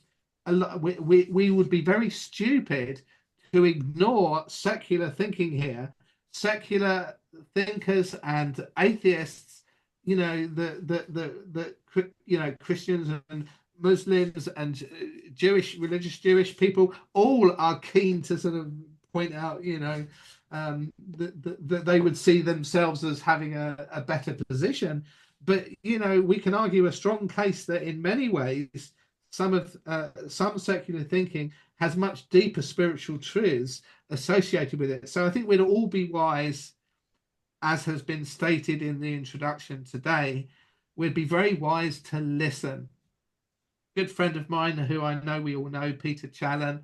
a lot, we would be very stupid to ignore secular thinking here. Secular thinkers and atheists, you know, the you know, Christians and Muslims and religious Jewish people, all are keen to sort of point out, you know, that they would see themselves as having a better position. But, you know, we can argue a strong case that in many ways, some secular thinking has much deeper spiritual truths associated with it. So I think we'd all be wise, as has been stated in the introduction today, we'd be very wise to listen. A good friend of mine, who I know we all know, Peter Challen,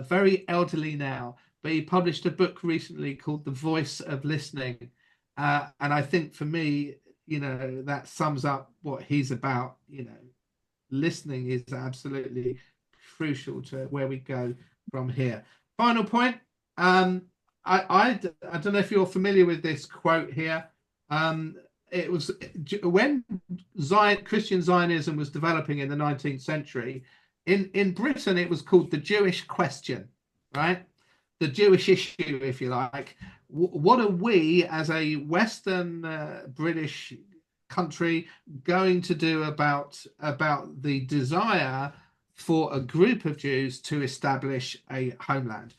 very elderly now, but he published a book recently called The Voice of Listening. And I think for me, you know, that sums up what he's about. You know, listening is absolutely crucial to where we go from here. Final point. I don't know if you're familiar with this quote here. It was when Christian Zionism was developing in the 19th century. In Britain, it was called the Jewish question, right? The Jewish issue, if you like. What are we, as a Western British country, going to do about the desire for a group of Jews to establish a homeland?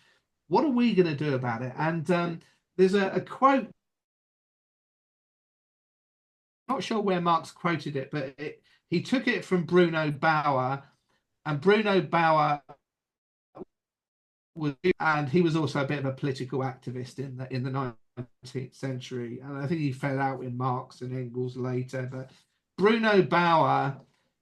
What are we going to do about it? And there's a quote, not sure where Marx quoted it, but he took it from Bruno Bauer, and Bruno Bauer he was also a bit of a political activist in the 19th century, and I think he fell out with Marx and Engels later. But Bruno Bauer,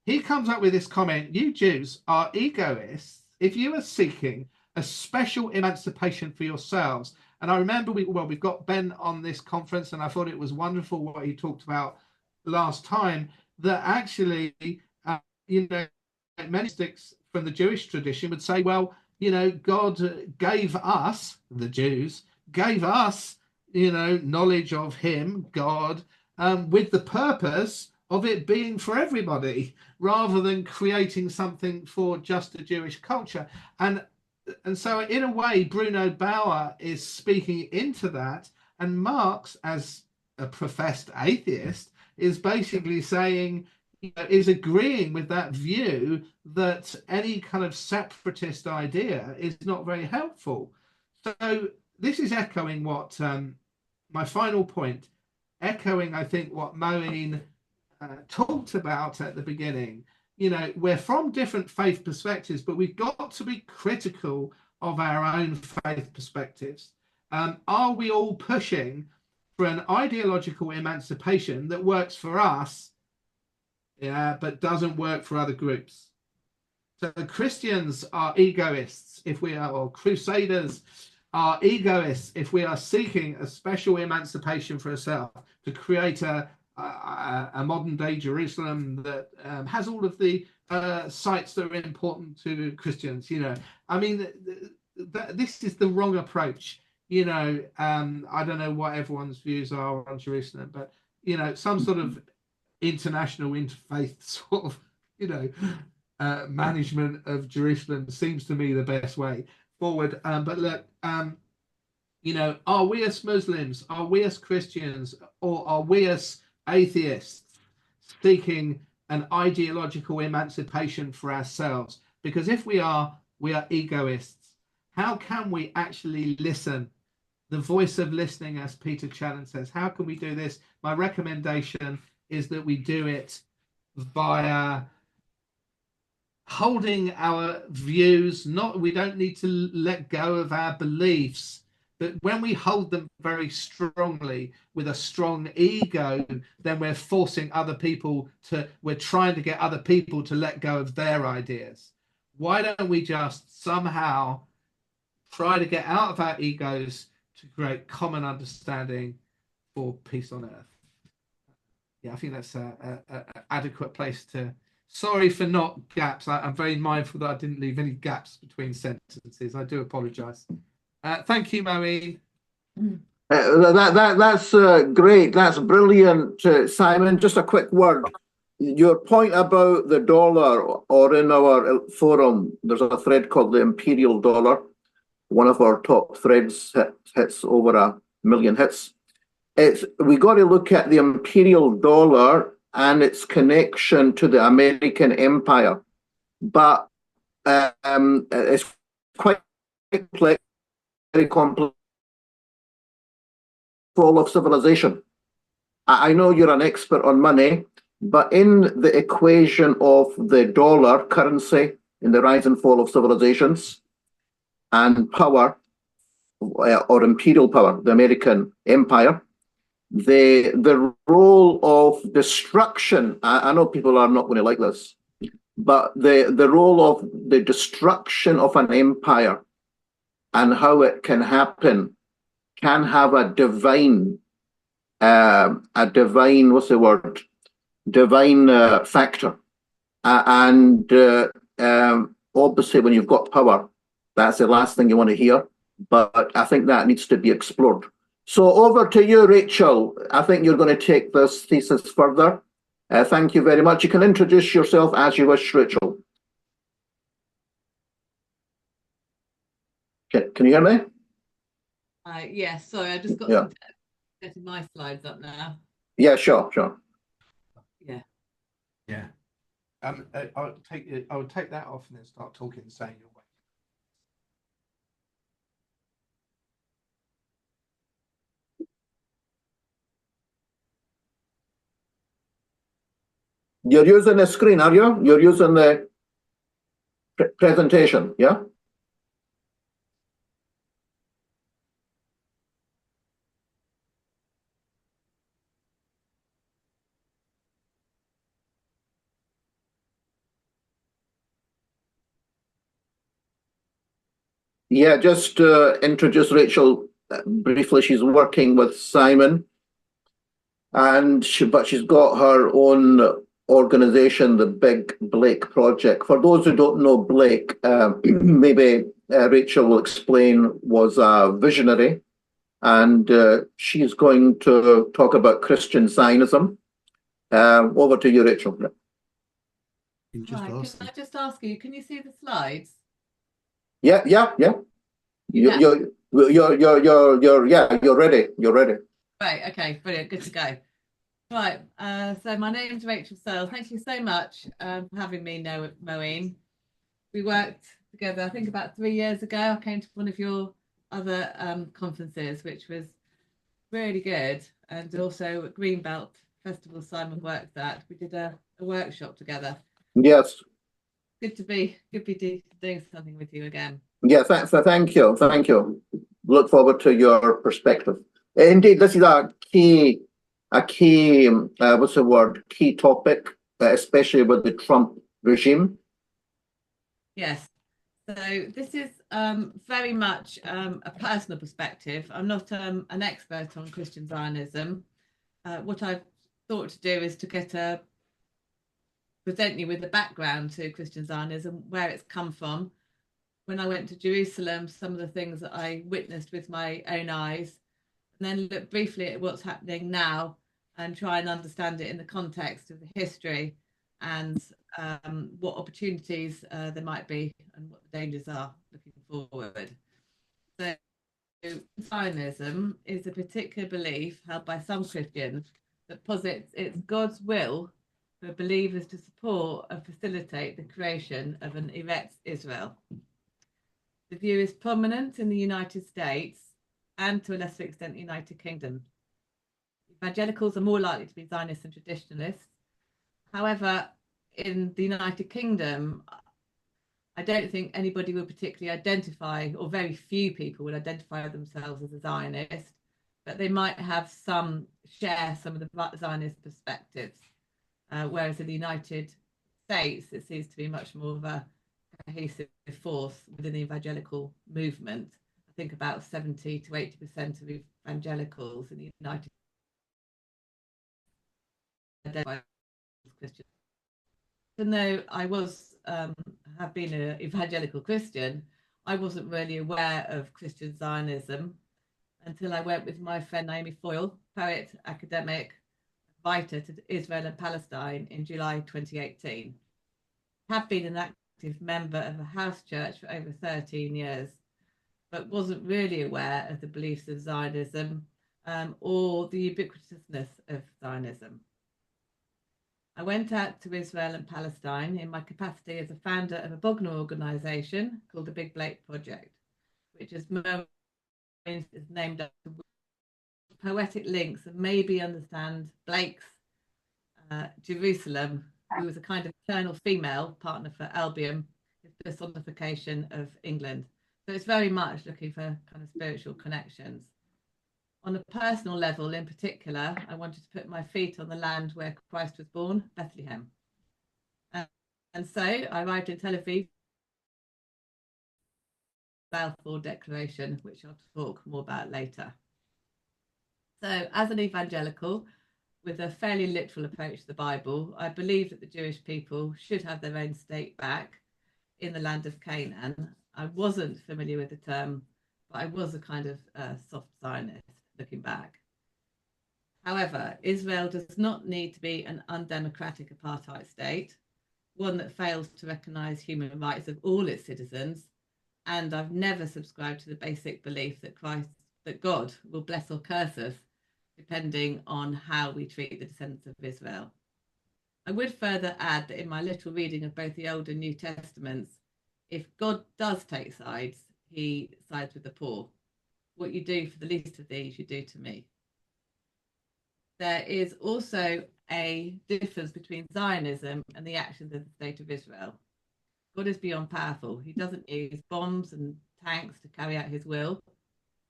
he comes up with this comment: you Jews are egoists if you are seeking a special emancipation for yourselves. And I remember we've got Ben on this conference, and I thought it was wonderful what he talked about last time, that actually you know, many mystics from the Jewish tradition would say, well, you know, God gave us, the Jews, gave us, you know, knowledge of him, God, with the purpose of it being for everybody, rather than creating something for just the Jewish culture. And so in a way, Bruno Bauer is speaking into that, and Marx, as a professed atheist, is basically saying, you know, is agreeing with that view that any kind of separatist idea is not very helpful. So this is echoing what my final point, echoing, I think, what Moeen talked about at the beginning. You know, we're from different faith perspectives, but we've got to be critical of our own faith perspectives. Are we all pushing for an ideological emancipation that works for us, but doesn't work for other groups? So Christians are egoists if we are, or crusaders are egoists if we are seeking a special emancipation for ourselves, to create a modern day Jerusalem that has all of the sites that are important to Christians. You know, I mean, this is the wrong approach. You know, I don't know what everyone's views are on Jerusalem, but, you know, some sort of international interfaith sort of, you know, management of Jerusalem seems to me the best way forward. But look, you know, are we as Muslims, are we as Christians, or are we as atheists seeking an ideological emancipation for ourselves? Because if we are egoists. How can we actually listen? The voice of listening, as Peter Challen says. How can we do this? My recommendation is that we do it via holding our views. We don't need to let go of our beliefs, but when we hold them very strongly with a strong ego, then we're forcing other people we're trying to get other people to let go of their ideas. Why don't we just somehow try to get out of our egos to create common understanding for peace on earth? Yeah, I think that's a adequate place to. Sorry for not gaps. I'm very mindful that I didn't leave any gaps between sentences. I do apologise. Thank you, Maureen. That's great. That's brilliant, Simon. Just a quick word. Your point about the dollar, or in our forum, there's a thread called the Imperial Dollar. One of our top threads hits over 1 million hits. We got to look at the Imperial Dollar and its connection to the American Empire, but it's quite complex, very complex, fall of civilization. I know you're an expert on money, but in the equation of the dollar currency, in the rise and fall of civilizations and power, or imperial power, the American Empire, the role of destruction, I know people are not going to like this, but the role of the destruction of an empire and how it can happen can have a divine, what's the word? Divine factor. Obviously, when you've got power, that's the last thing you want to hear. But I think that needs to be explored. So over to you, Rachel. I think you're going to take this thesis further. Thank you very much. You can introduce yourself as you wish, Rachel. Can you hear me? Yes, sorry, I just got getting my slides up now. Yeah, sure. Yeah. I would take that off and then start talking and saying your way. You're using the screen, are you? You're using the presentation, yeah? Yeah, just introduce Rachel briefly. She's working with Simon, but she's got her own organization, the Big Blake Project. For those who don't know Blake, maybe Rachel will explain, was a visionary, and she's going to talk about Christian Zionism. Over to you, Rachel. Right, can I just ask you, can you see the slides? Yeah. You're ready. You're ready. Right, okay, brilliant, good to go. Right, so my name is Rachel Searle. Thank you so much for having me, Moeen. We worked together, I think about 3 years ago. I came to one of your other conferences, which was really good. And also at Greenbelt Festival Simon worked at. We did a workshop together. Yes. Good to be doing something with you again. Yeah, thank you. Look forward to your perspective. Indeed, this is a key what's the word? Key topic, especially with the Trump regime. Yes. So this is very much a personal perspective. I'm not an expert on Christian Zionism. What I've thought to do is to present you with the background to Christian Zionism, where it's come from. When I went to Jerusalem, some of the things that I witnessed with my own eyes, and then look briefly at what's happening now and try and understand it in the context of the history and what opportunities there might be and what the dangers are looking forward. So Zionism is a particular belief held by some Christians that posits it's God's will for believers to support and facilitate the creation of an erect Israel. The view is prominent in the United States and to a lesser extent the United Kingdom. Evangelicals are more likely to be Zionists than traditionalists. However, in the United Kingdom, I don't think anybody would particularly identify, or very few people would identify themselves as a Zionist, but they might have share some of the Zionist perspectives. Whereas in the United States, it seems to be much more of a cohesive force within the evangelical movement. I think about 70 to 80% of evangelicals in the United identify as Christian. Even though I was have been an evangelical Christian, I wasn't really aware of Christian Zionism until I went with my friend Naomi Foyle, poet, academic, writer to Israel and Palestine in July 2018. I have been an active member of a house church for over 13 years, but wasn't really aware of the beliefs of Zionism or the ubiquitousness of Zionism. I went out to Israel and Palestine in my capacity as a founder of a Bognor organisation called the Big Blake Project, which is named after poetic links and maybe understand Blake's Jerusalem, who was a kind of eternal female partner for Albion, his personification of England. So it's very much looking for kind of spiritual connections. On a personal level, in particular, I wanted to put my feet on the land where Christ was born, Bethlehem. And so I arrived in Tel Aviv, Balfour Declaration, which I'll talk more about later. So as an evangelical, with a fairly literal approach to the Bible, I believe that the Jewish people should have their own state back in the land of Canaan. I wasn't familiar with the term, but I was a kind of soft Zionist looking back. However, Israel does not need to be an undemocratic apartheid state, one that fails to recognise human rights of all its citizens, and I've never subscribed to the basic belief that God will bless or curse us depending on how we treat the descendants of Israel. I would further add that in my little reading of both the Old and New Testaments, if God does take sides, he sides with the poor. What you do for the least of these, you do to me. There is also a difference between Zionism and the actions of the state of Israel. God is beyond powerful. He doesn't use bombs and tanks to carry out his will.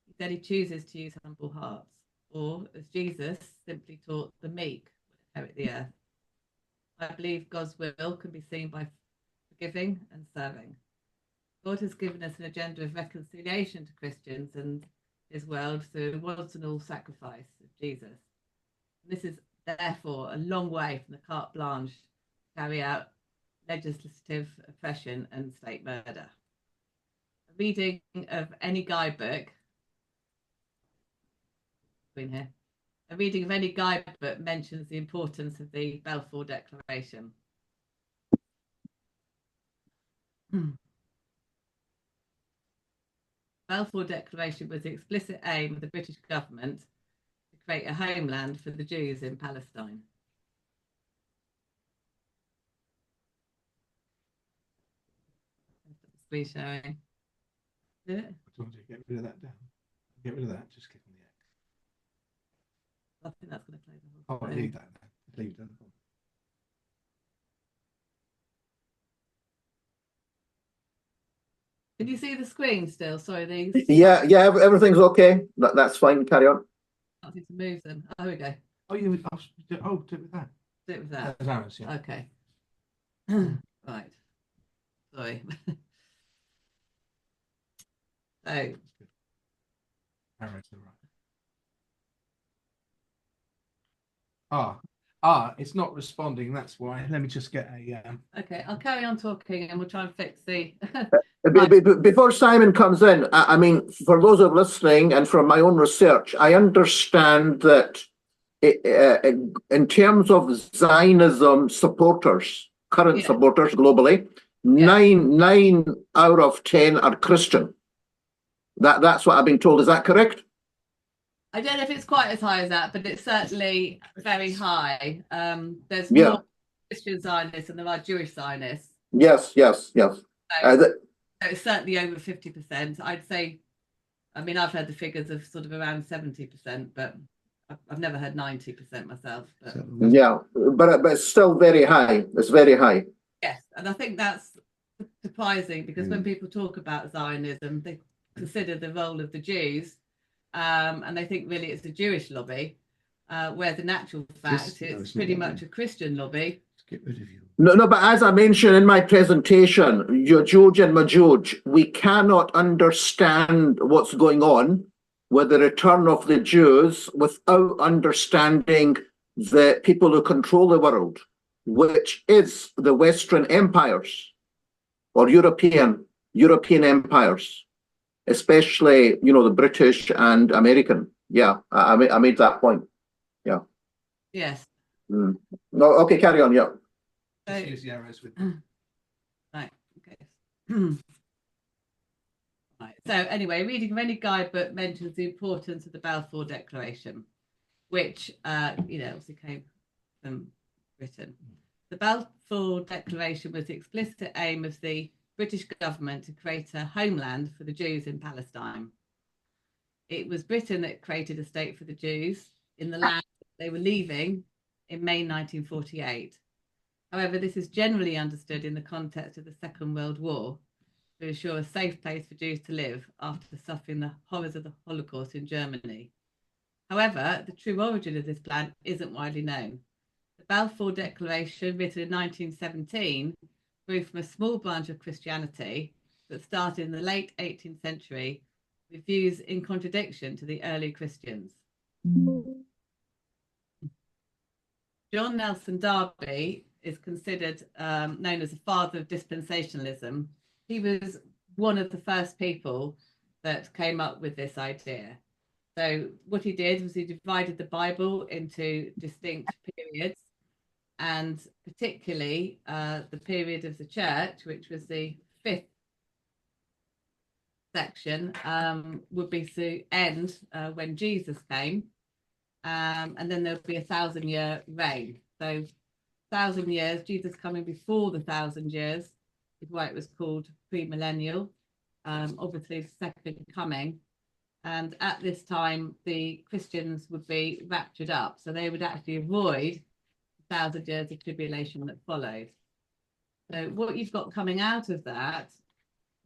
Instead, he chooses to use humble hearts. Or, as Jesus simply taught, the meek will inherit the earth. I believe God's will can be seen by forgiving and serving. God has given us an agenda of reconciliation to Christians and his world through the once and all sacrifice of Jesus. And this is therefore a long way from the carte blanche to carry out legislative oppression and state murder. A reading of any guidebook A reading of any guidebook mentions the importance of the Balfour Declaration. Balfour Declaration was the explicit aim of the British government to create a homeland for the Jews in Palestine. Screen sharing. Do it? I want to get rid of that down. Get rid of that, just click on the X. I think that's going to play the whole Oh, leave that. Leave that. Can you see the screen still? Sorry, these. Yeah, everything's okay. That's fine. Carry on. I can't seem to move them. Oh, here we go. Oh, you would. Oh, do it with that. Do it with that. That's ours, yeah. Okay. Right. Sorry. So. Arrow to the right. It's not responding. That's why. Let me just get a. Okay, I'll carry on talking, and we'll try and fix the. Before Simon comes in, I mean, for those of listening and from my own research, I understand that in terms of Zionism supporters, current supporters globally, 9 out of 10 are Christian. That's what I've been told. Is that correct? I don't know if it's quite as high as that, but it's certainly very high. There's more Christian Zionists than there are Jewish Zionists. Yes. So it's certainly over 50%. I'd say, I mean, I've heard the figures of sort of around 70%, but I've never heard 90% myself. But. Yeah, but it's still very high. It's very high. Yes, and I think that's surprising because when people talk about Zionism, they consider the role of the Jews. And they think really it's a Jewish lobby, where the natural fact it's pretty much a Christian lobby. Get rid of you. No, but as I mentioned in my presentation, Yajuj and Majuj, we cannot understand what's going on with the return of the Jews without understanding the people who control the world, which is the Western empires or European empires, especially, you know, the British and American. Yeah, I made that point. Yeah. Yes. No, okay, carry on. Yeah. Just use the arrows with. Right. Okay. Right. So anyway, reading of any guidebook mentions the importance of the Balfour Declaration, which you know, obviously came from Britain. The Balfour Declaration was the explicit aim of the British government to create a homeland for the Jews in Palestine. It was Britain that created a state for the Jews in the land they were leaving in May 1948. However, this is generally understood in the context of the Second World War to ensure a safe place for Jews to live after suffering the horrors of the Holocaust in Germany. However, the true origin of this plan isn't widely known. The Balfour Declaration, written in 1917, grew from a small branch of Christianity that started in the late 18th century with views in contradiction to the early Christians. John Nelson Darby is considered known as the father of dispensationalism. He was one of the first people that came up with this idea. So what he did was he divided the Bible into distinct periods, and particularly the period of the church, which was the 5th section, would be to end when Jesus came, and then there would be a 1,000-year reign. So 1,000 years, Jesus coming before the 1,000 years is why it was called premillennial. Obviously, the second coming. And at this time, the Christians would be raptured up. So they would actually avoid 1,000 years of tribulation that followed. So what you've got coming out of that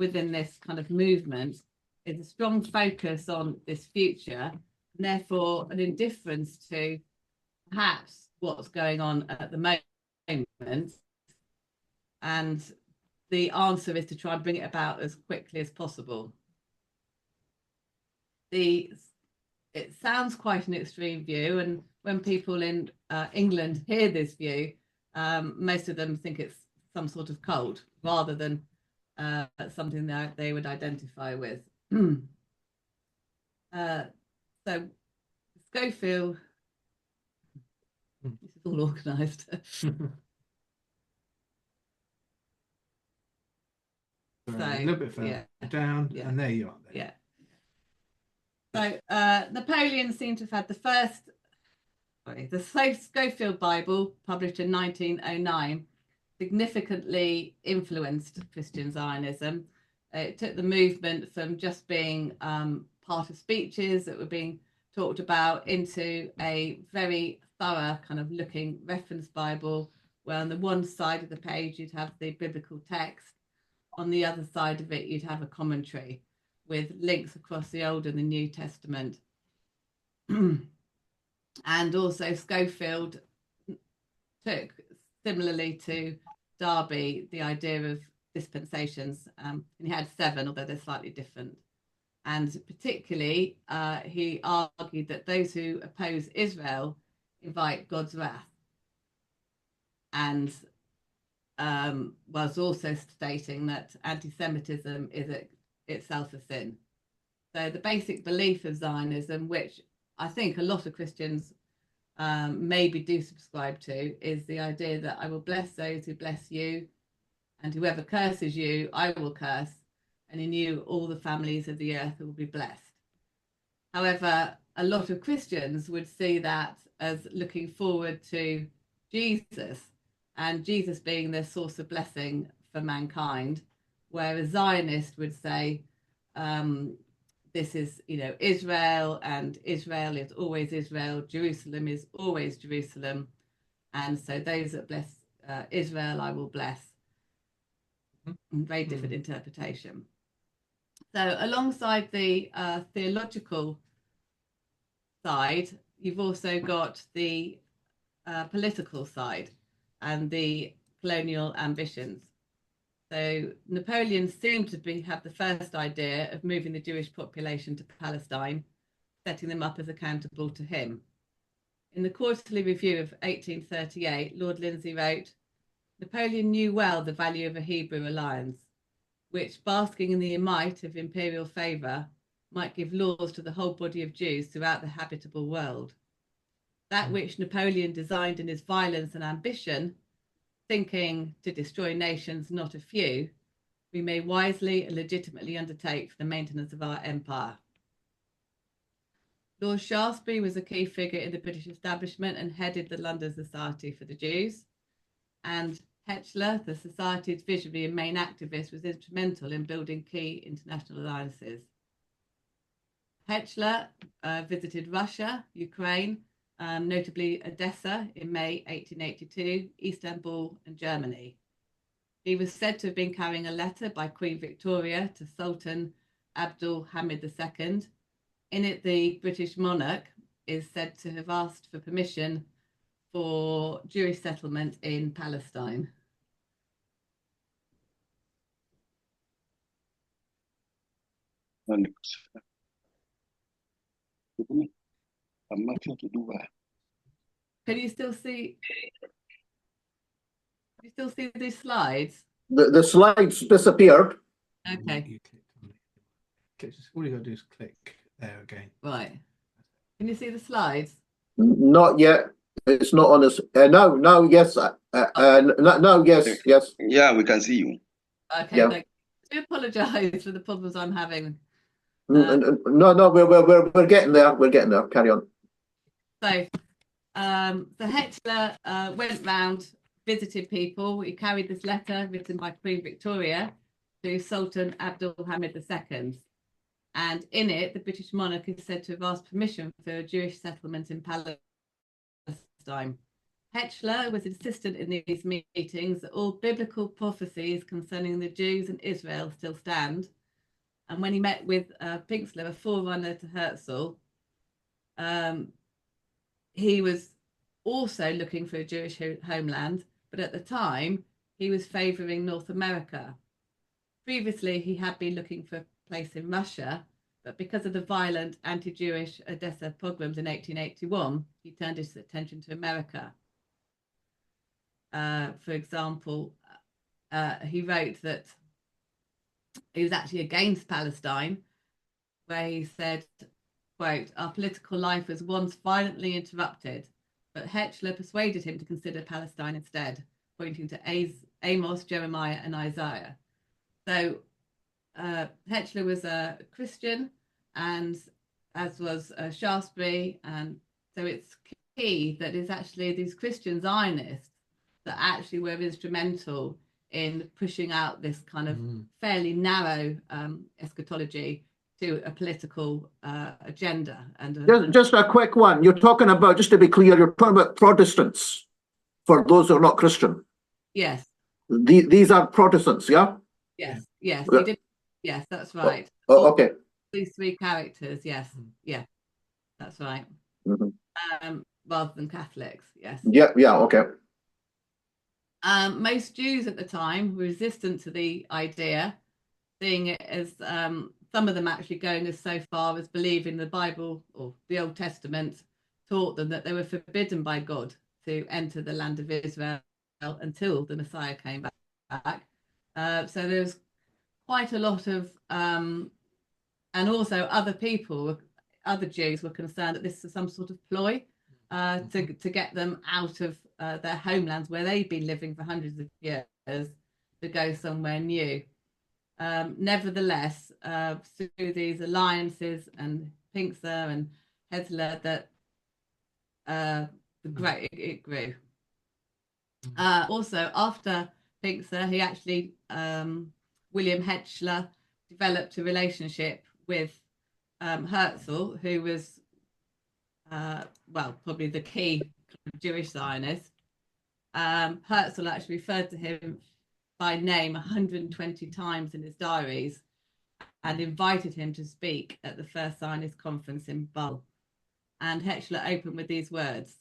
within this kind of movement is a strong focus on this future, and therefore an indifference to perhaps what's going on at the moment. And the answer is to try and bring it about as quickly as possible. It sounds quite an extreme view, and when people in England hear this view, most of them think it's some sort of cult rather than something that they would identify with. So Schofield, this is all organised. So, a little bit further down, and there you are. Yeah. So Napoleon seemed to have had the Schofield Bible, published in 1909, significantly influenced Christian Zionism. It took the movement from just being part of speeches that were being talked about into a very thorough kind of looking reference Bible, where on the one side of the page you'd have the biblical text, on the other side of it you'd have a commentary with links across the Old and the New Testament. And also Schofield took, similarly to Darby, the idea of dispensations, and he had 7, although they're slightly different. And particularly, he argued that those who oppose Israel invite God's wrath, and was also stating that anti-Semitism is itself a sin. So the basic belief of Zionism, which I think a lot of Christians maybe do subscribe to, is the idea that I will bless those who bless you, and whoever curses you, I will curse, and in you all the families of the earth will be blessed. However, a lot of Christians would see that as looking forward to Jesus, and Jesus being the source of blessing for mankind, where a Zionist would say, this is, Israel, and Israel is always Israel, Jerusalem is always Jerusalem, and so those that bless Israel, I will bless. Very different interpretation. So alongside the theological side, you've also got the political side and the colonial ambitions. So Napoleon seemed to have the first idea of moving the Jewish population to Palestine, setting them up as accountable to him. In the Quarterly Review of 1838, Lord Lindsay wrote, Napoleon knew well the value of a Hebrew alliance, which, basking in the might of imperial favour, might give laws to the whole body of Jews throughout the habitable world. That which Napoleon designed in his violence and ambition, thinking to destroy nations, not a few, we may wisely and legitimately undertake for the maintenance of our empire. Lord Shaftesbury was a key figure in the British establishment and headed the London Society for the Jews. And Hetschler, the Society's visionary and main activist, was instrumental in building key international alliances. Hetschler visited Russia, Ukraine, notably Odessa in May 1882, Istanbul and Germany. He was said to have been carrying a letter by Queen Victoria to Sultan Abdul Hamid II. In it, the British monarch is said to have asked for permission for Jewish settlement in Palestine. Can you still see? You still see these slides? The slides disappeared. Okay. All you got to do is click there again. Right. Can you see the slides? Not yet. It's not on this. No, yes. No, yes, yes. Yeah, we can see you. Okay. Yeah. I do apologise for the problems I'm having. No, we're getting there. We're getting there. Carry on. So Hetschler went round, visited people. He carried this letter written by Queen Victoria to Sultan Abdul Hamid II. And in it, the British monarch is said to have asked permission for a Jewish settlement in Palestine. Hetschler was insistent in these meetings that all biblical prophecies concerning the Jews and Israel still stand. And when he met with Pinksler, a forerunner to Herzl, he was also looking for a Jewish homeland, but at the time he was favouring North America. Previously, he had been looking for a place in Russia, but because of the violent anti-Jewish Odessa pogroms in 1881, he turned his attention to America. For example, he wrote that he was actually against Palestine, where he said, quote, our political life was once violently interrupted, but Hetschler persuaded him to consider Palestine instead, pointing to Amos, Jeremiah and Isaiah. So Hetschler was a Christian, and as was Shaftesbury, and so it's key that it's actually these Christian Zionists that actually were instrumental in pushing out this kind of fairly narrow eschatology to a political agenda. And Just a quick one. You're talking about, just to be clear, you're talking about Protestants, for those who are not Christian. Yes. These are Protestants, yeah? Yes, yes, he did. Yes, that's right. Oh, okay. These three characters, yes, yeah, that's right. Rather than Catholics, yes. Yeah, okay. Most Jews at the time were resistant to the idea, seeing it as some of them actually going as so far as believing the Bible or the Old Testament taught them that they were forbidden by God to enter the land of Israel until the Messiah came back. So there's quite a lot of, and also other Jews were concerned that this was some sort of ploy to get them out of their homelands where they'd been living for hundreds of years to go somewhere new. Nevertheless, through these alliances and Pinksler and Hetschler, that it grew. Also, after Pinksler, he actually, William Hetschler, developed a relationship with Herzl, who was, probably the key Jewish Zionist. Herzl actually referred to him by name 120 times in his diaries and invited him to speak at the first Zionist conference in Basel. And Hetschler opened with these words: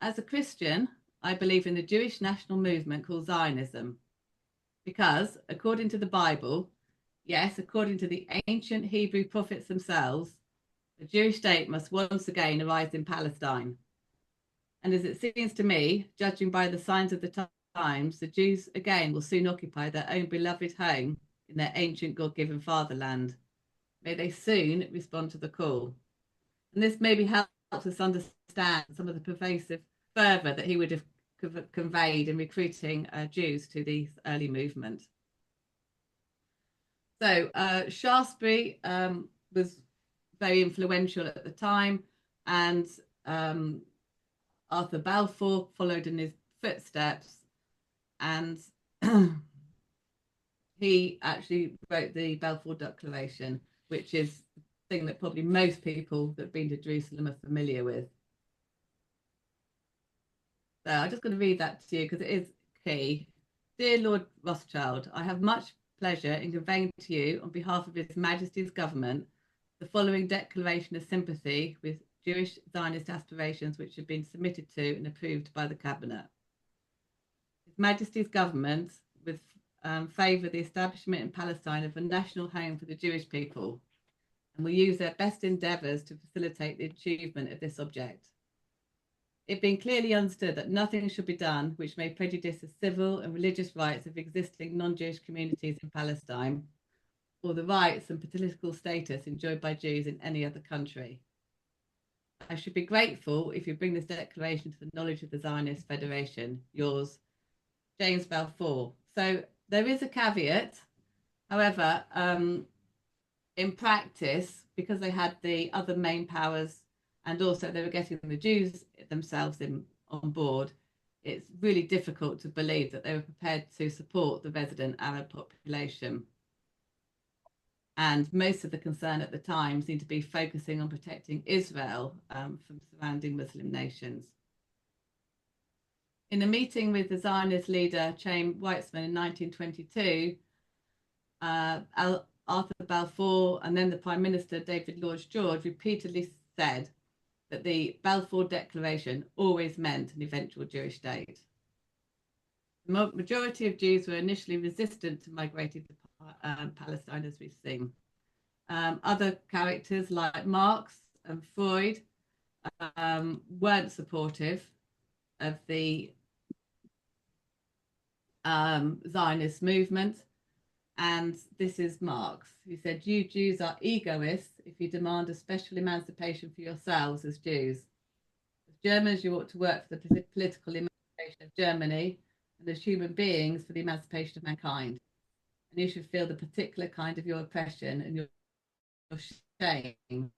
as a Christian, I believe in the Jewish national movement called Zionism, because according to the Bible, yes, according to the ancient Hebrew prophets themselves, The Jewish state must once again arise in Palestine. And as it seems to me, judging by the signs of the times, the Jews again will soon occupy their own beloved home in their ancient God-given fatherland. May they soon respond to the call. And this maybe helps us understand some of the pervasive fervour that he would have conveyed in recruiting Jews to this early movement. So Shaftesbury was very influential at the time, and Arthur Balfour followed in his footsteps, and he actually wrote the Balfour Declaration, which is the thing that probably most people that have been to Jerusalem are familiar with. So I'm just going to read that to you because it is key. Dear Lord Rothschild, I have much pleasure in conveying to you, on behalf of His Majesty's government, the following declaration of sympathy with Jewish Zionist aspirations which have been submitted to and approved by the Cabinet. His Majesty's government with favour the establishment in Palestine of a national home for the Jewish people, and will use their best endeavours to facilitate the achievement of this object. It being clearly understood that nothing should be done which may prejudice the civil and religious rights of existing non-Jewish communities in Palestine, or the rights and political status enjoyed by Jews in any other country. I should be grateful if you bring this declaration to the knowledge of the Zionist Federation. Yours, James Balfour. So there is a caveat. However, in practice, because they had the other main powers and also they were getting the Jews themselves on board, it's really difficult to believe that they were prepared to support the resident Arab population. And most of the concern at the time seemed to be focusing on protecting Israel from surrounding Muslim nations. In a meeting with the Zionist leader Chaim Weizmann in 1922, Arthur Balfour and then the Prime Minister David Lloyd George repeatedly said that the Balfour Declaration always meant an eventual Jewish state. The majority of Jews were initially resistant to migrating to Palestine, as we've seen. Other characters like Marx and Freud weren't supportive of the Zionist movement. And this is Marx, who said, "You Jews are egoists if you demand a special emancipation for yourselves as Jews. As Germans, you ought to work for the political emancipation of Germany, and as human beings for the emancipation of mankind. And you should feel the particular kind of your oppression and your shame,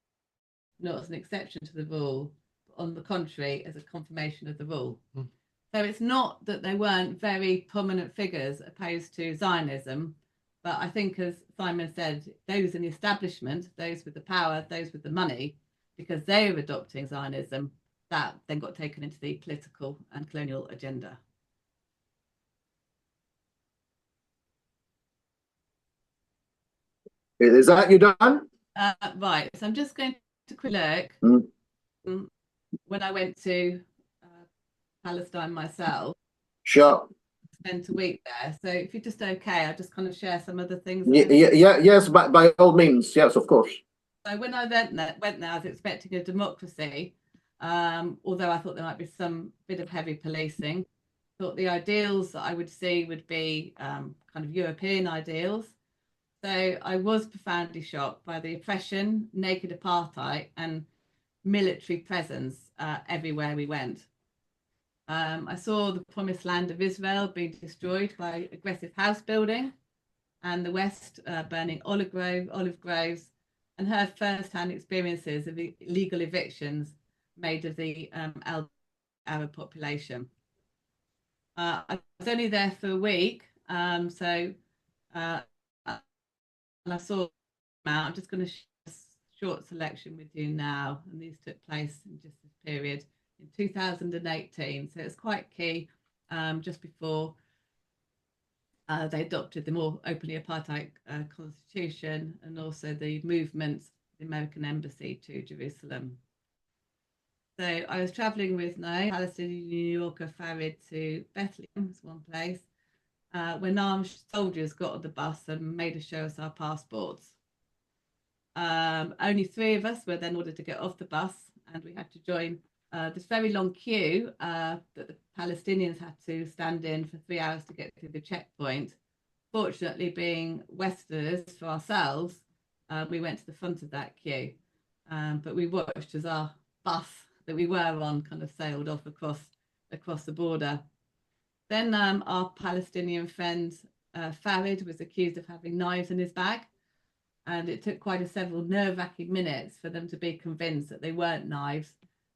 not as an exception to the rule, but on the contrary, as a confirmation of the rule." So it's not that they weren't very prominent figures opposed to Zionism, but I think, as Simon said, those in the establishment, those with the power, those with the money, because they were adopting Zionism, that then got taken into the political and colonial agenda. Is that you done? Right, so I'm just going to quick look. When I went to Palestine myself, Sure. spent a week there. So if you're just okay, I'll just kind of share some other things. Yes, by all means. Yes, of course. So when I went there, I was expecting a democracy, although I thought there might be some bit of heavy policing. I thought the ideals that I would see would be kind of European ideals. So I was profoundly shocked by the oppression, naked apartheid, and military presence everywhere we went. I saw the promised land of Israel being destroyed by aggressive house building, and the West burning olive groves, and heard first-hand experiences of illegal evictions made of the Arab population. I was only there for a week, and I saw. I'm just going to share a short selection with you now, and these took place in just this period in 2018. So it's quite key, just before they adopted the more openly apartheid constitution, and also the movement, the American embassy to Jerusalem. So I was traveling with Palestinian New Yorker Farid to Bethlehem, was one place, when armed soldiers got on the bus and made us show us our passports. Only 3 of us were then ordered to get off the bus, and we had to join this very long queue that the Palestinians had to stand in for 3 hours to get through the checkpoint. Fortunately, being Westerners for ourselves, we went to the front of that queue, but we watched as our bus that we were on kind of sailed off across the border. Then our Palestinian friend Farid was accused of having knives in his bag, and it took quite several nerve-wracking minutes for them to be convinced that they weren't knives,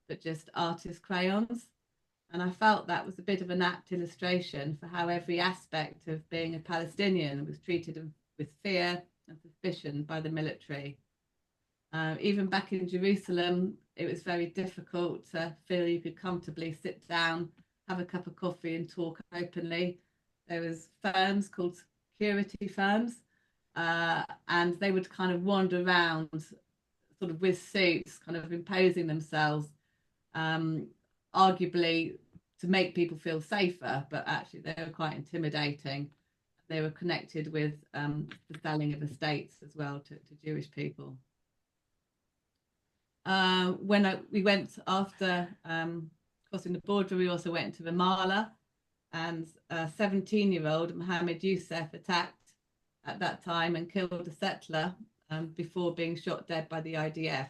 but just artist crayons. And I felt that was a bit of an apt illustration for how every aspect of being a Palestinian was treated with fear and suspicion by the military. Even back in Jerusalem, it was very difficult to feel you could comfortably sit down, have a cup of coffee and talk openly. There was firms called security firms, and they would kind of wander around sort of with suits, kind of imposing themselves, arguably to make people feel safer, but actually they were quite intimidating. They were connected with the selling of estates as well to Jewish people. When we went after crossing the border, we also went to Ramallah, and a 17-year-old Mohammed Youssef attacked at that time and killed a settler before being shot dead by the IDF.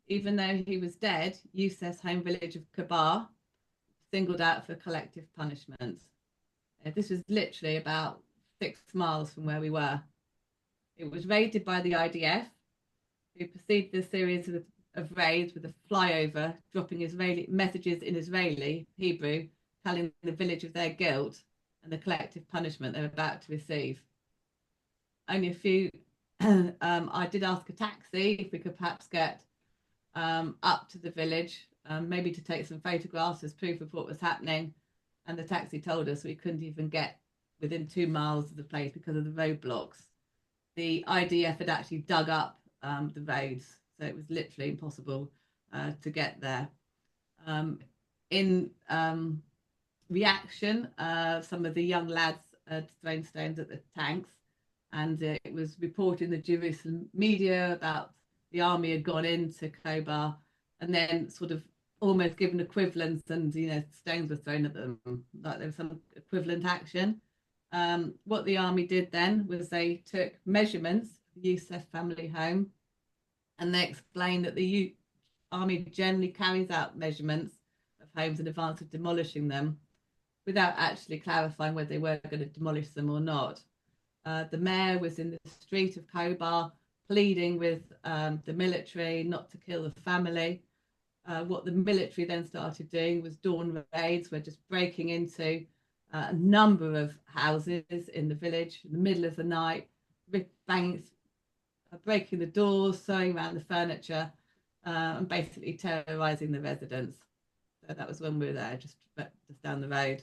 Even though he was dead, Youssef's home village of Kabar singled out for collective punishment. This was literally about 6 miles from where we were. It was raided by the IDF, who preceded the series of raids with a flyover, dropping Israeli messages in Israeli, Hebrew, telling the village of their guilt and the collective punishment they were about to receive. Only a few, I did ask a taxi if we could perhaps get up to the village, maybe to take some photographs as proof of what was happening. And the taxi told us we couldn't even get within 2 miles of the place because of the roadblocks. The IDF had actually dug up the roads, so it was literally impossible to get there. In reaction, some of the young lads had thrown stones at the tanks, and it was reported in the Jerusalem media about the army had gone into Khobar and then sort of almost given equivalents, and stones were thrown at them, like there was some equivalent action. What the army did then was they took measurements of the Youssef family home, and they explained that the army generally carries out measurements of homes in advance of demolishing them without actually clarifying whether they were going to demolish them or not. The mayor was in the street of Khobar pleading with the military not to kill the family. What the military then started doing was dawn raids, were just breaking into a number of houses in the village in the middle of the night, breaking the doors, throwing around the furniture, and basically terrorizing the residents. So that was when we were there, just down the road.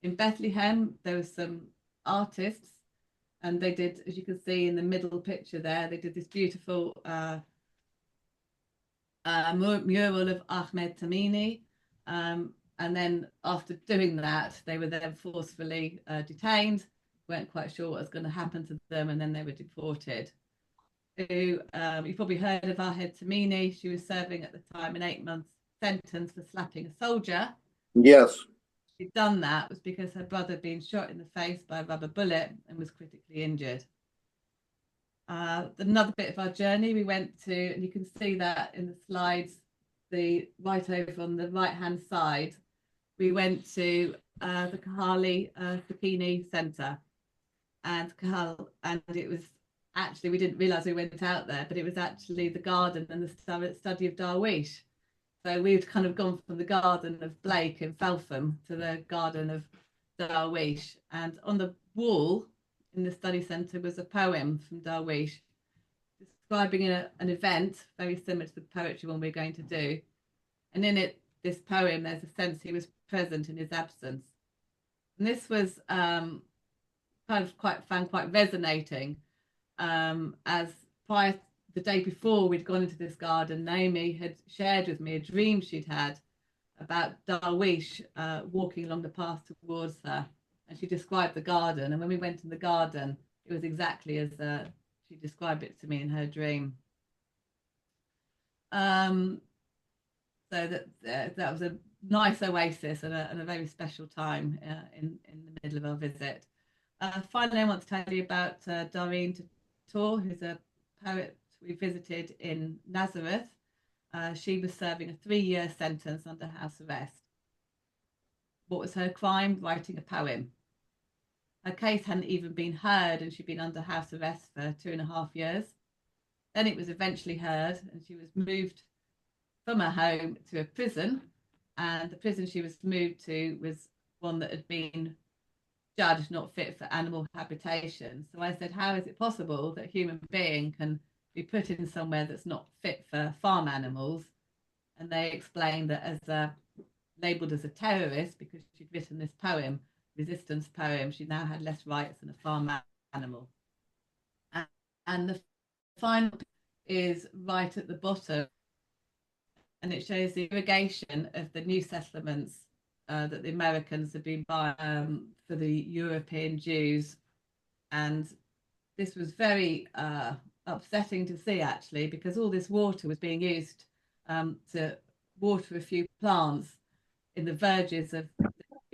In Bethlehem, there was some artists, and they did, as you can see in the middle picture there, they did this beautiful mural of Ahmed Tamimi, and then after doing that, they were then forcefully detained, weren't quite sure what was going to happen to them, and then they were deported. You probably heard of Ahmed Tamimi. She was serving at the time an 8-month sentence for slapping a soldier. Yes. She'd done that was because her brother had been shot in the face by a rubber bullet and was critically injured. Another bit of our journey, we went to, and you can see that in the slides, the right over on the right-hand side, we went to the Kahali Bikini Centre, and it was actually, we didn't realise we went out there, but it was actually the garden and the study of Darwish. So we'd kind of gone from the garden of Blake in Feltham to the garden of Darwish, and on the wall in the study centre was a poem from Darwish describing an event very similar to the poetry one we're going to do. And in this poem, there's a sense he was present in his absence. And this was found quite resonating, as prior the day before we'd gone into this garden, Naomi had shared with me a dream she'd had about Darwish walking along the path towards her, and she described the garden. And when we went in the garden, it was exactly as she described it to me in her dream. So that was a nice oasis and a very special time in the middle of our visit. Finally, I want to tell you about Doreen Tor, who's a poet we visited in Nazareth. She was serving a 3-year sentence under house arrest. What was her crime? Writing a poem. Her case hadn't even been heard, and she'd been under house arrest for 2.5 years. Then it was eventually heard, and she was moved from her home to a prison, and the prison she was moved to was one that had been judged not fit for animal habitation. So I said, how is it possible that a human being can be put in somewhere that's not fit for farm animals? And they explained that as labelled as a terrorist, because she'd written this poem, resistance poem, she now had less rights than a farm animal. And the final is right at the bottom, and it shows the irrigation of the new settlements that the Americans have been buying for the European Jews. And this was very upsetting to see, actually, because all this water was being used to water a few plants in the verges of the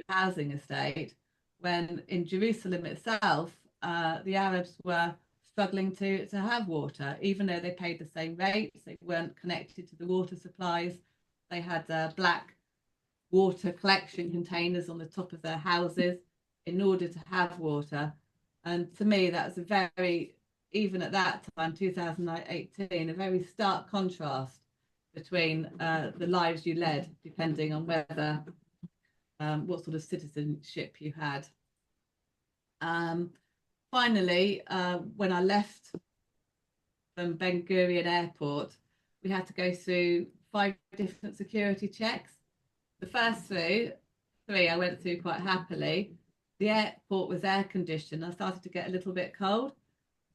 housing estate, when in Jerusalem itself, the Arabs were struggling to have water, even though they paid the same rates. They weren't connected to the water supplies. They had black water collection containers on the top of their houses in order to have water. And to me, that was a very, even at that time, 2018, a very stark contrast between the lives you led, depending on whether what sort of citizenship you had. Finally, when I left from Ben Gurion Airport, we had to go through 5 different security checks. The first 3 I went through quite happily. The airport was air conditioned. I started to get a little bit cold.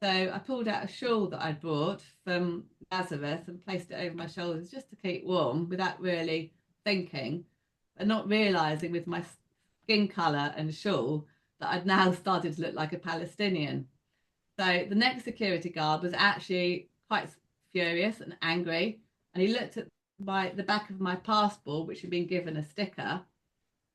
So I pulled out a shawl that I'd brought from Nazareth and placed it over my shoulders just to keep warm, without really thinking, and not realizing with my skin color and shawl that I'd now started to look like a Palestinian. So the next security guard was actually quite furious and angry, and he looked at the back of my passport, which had been given a sticker,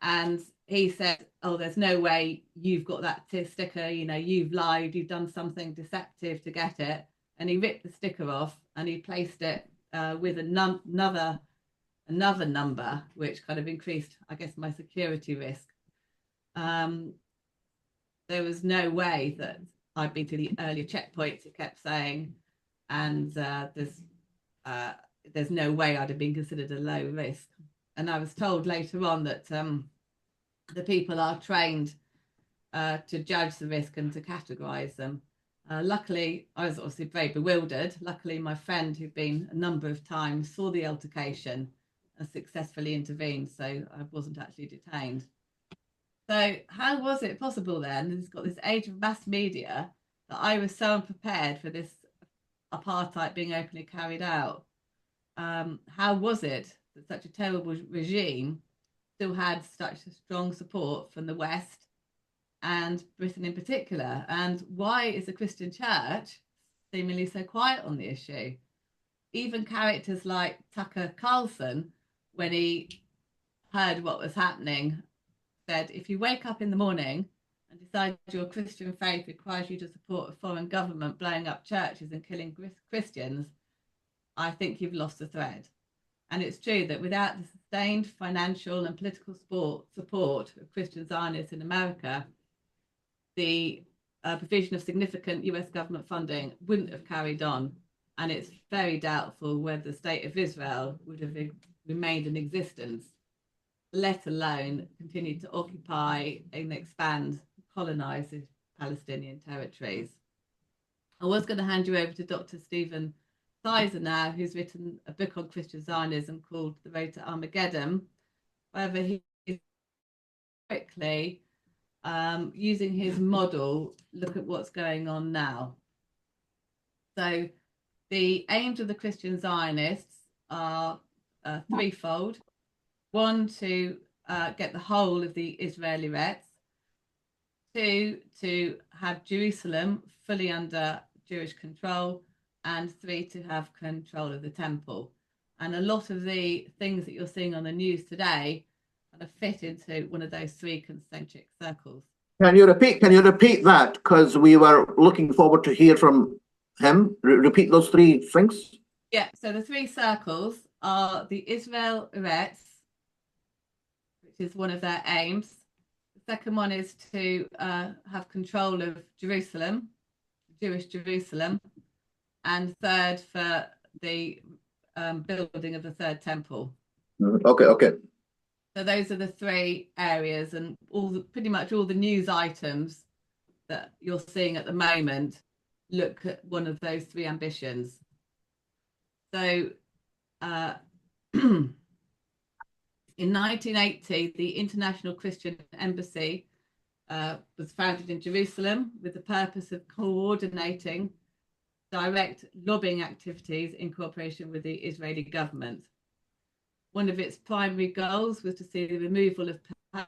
and he said, oh, there's no way you've got that sticker, you know, you've lied, you've done something deceptive to get it. And he ripped the sticker off and he placed it with another number, which kind of increased, I guess, my security risk. There was no way that I'd been to the earlier checkpoints, he kept saying, and there's no way I'd have been considered a low risk. And I was told later on that the people are trained to judge the risk and to categorize them. Luckily, I was obviously very bewildered. Luckily, my friend, who'd been a number of times, saw the altercation and successfully intervened, so I wasn't actually detained. So how was it possible then, it's got this age of mass media, that I was so unprepared for this apartheid being openly carried out? How was it that such a terrible regime still had such a strong support from the West and Britain in particular? And why is the Christian church seemingly so quiet on the issue? Even characters like Tucker Carlson, when he heard what was happening, said, if you wake up in the morning and decide your Christian faith requires you to support a foreign government blowing up churches and killing Christians, I think you've lost the thread. And it's true that without the sustained financial and political support of Christian Zionists in America, the provision of significant US government funding wouldn't have carried on. And it's very doubtful whether the state of Israel would have remained in existence, let alone continued to occupy and expand, colonize the Palestinian territories. I was going to hand you over to Dr. Stephen Sizer now, who's written a book on Christian Zionism called The Road to Armageddon. However, he's quickly, using his model, look at what's going on now. So the aims of the Christian Zionists are threefold. One, to get the whole of the Israeli Reds. 2, to have Jerusalem fully under Jewish control, and 3 to have control of the temple. And a lot of the things that you're seeing on the news today kind of fit into one of those 3 concentric circles. Can you repeat that? Because we were looking forward to hear from him. Repeat those 3 things. Yeah, so the 3 circles are the Israel Eretz, which is one of their aims. The second one is to have control of Jerusalem, Jewish Jerusalem, and third for the building of the third temple. Okay. So those are the 3 areas, and pretty much all the news items that you're seeing at the moment look at one of those 3 ambitions. So in 1980, the International Christian Embassy was founded in Jerusalem with the purpose of coordinating direct lobbying activities in cooperation with the Israeli government. One of its primary goals was to see the removal of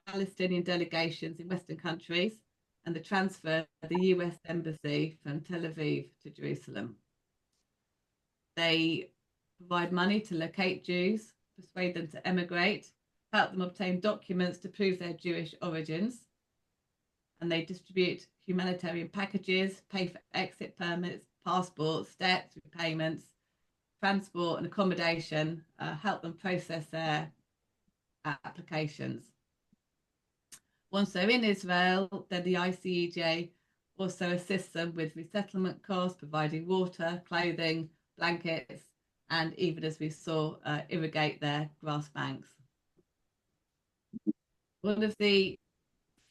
Palestinian delegations in Western countries and the transfer of the US Embassy from Tel Aviv to Jerusalem. They provide money to locate Jews, persuade them to emigrate, help them obtain documents to prove their Jewish origins, and they distribute humanitarian packages, pay for exit permits, passports, debts, repayments, transport and accommodation, help them process their applications. Once they're in Israel, then the ICEJ also assists them with resettlement costs, providing water, clothing, blankets, and even, as we saw, irrigate their grass banks. One of the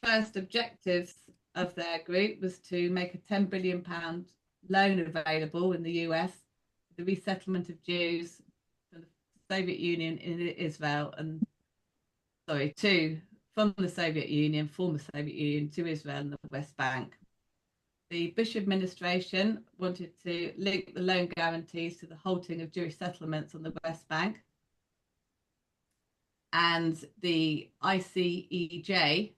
first objectives of their group was to make a £10 billion loan available in the US, the resettlement of Jews from the Soviet Union in Israel, and from the Soviet Union, former Soviet Union, to Israel and the West Bank. The Bush administration wanted to link the loan guarantees to the halting of Jewish settlements on the West Bank. And the ICEJ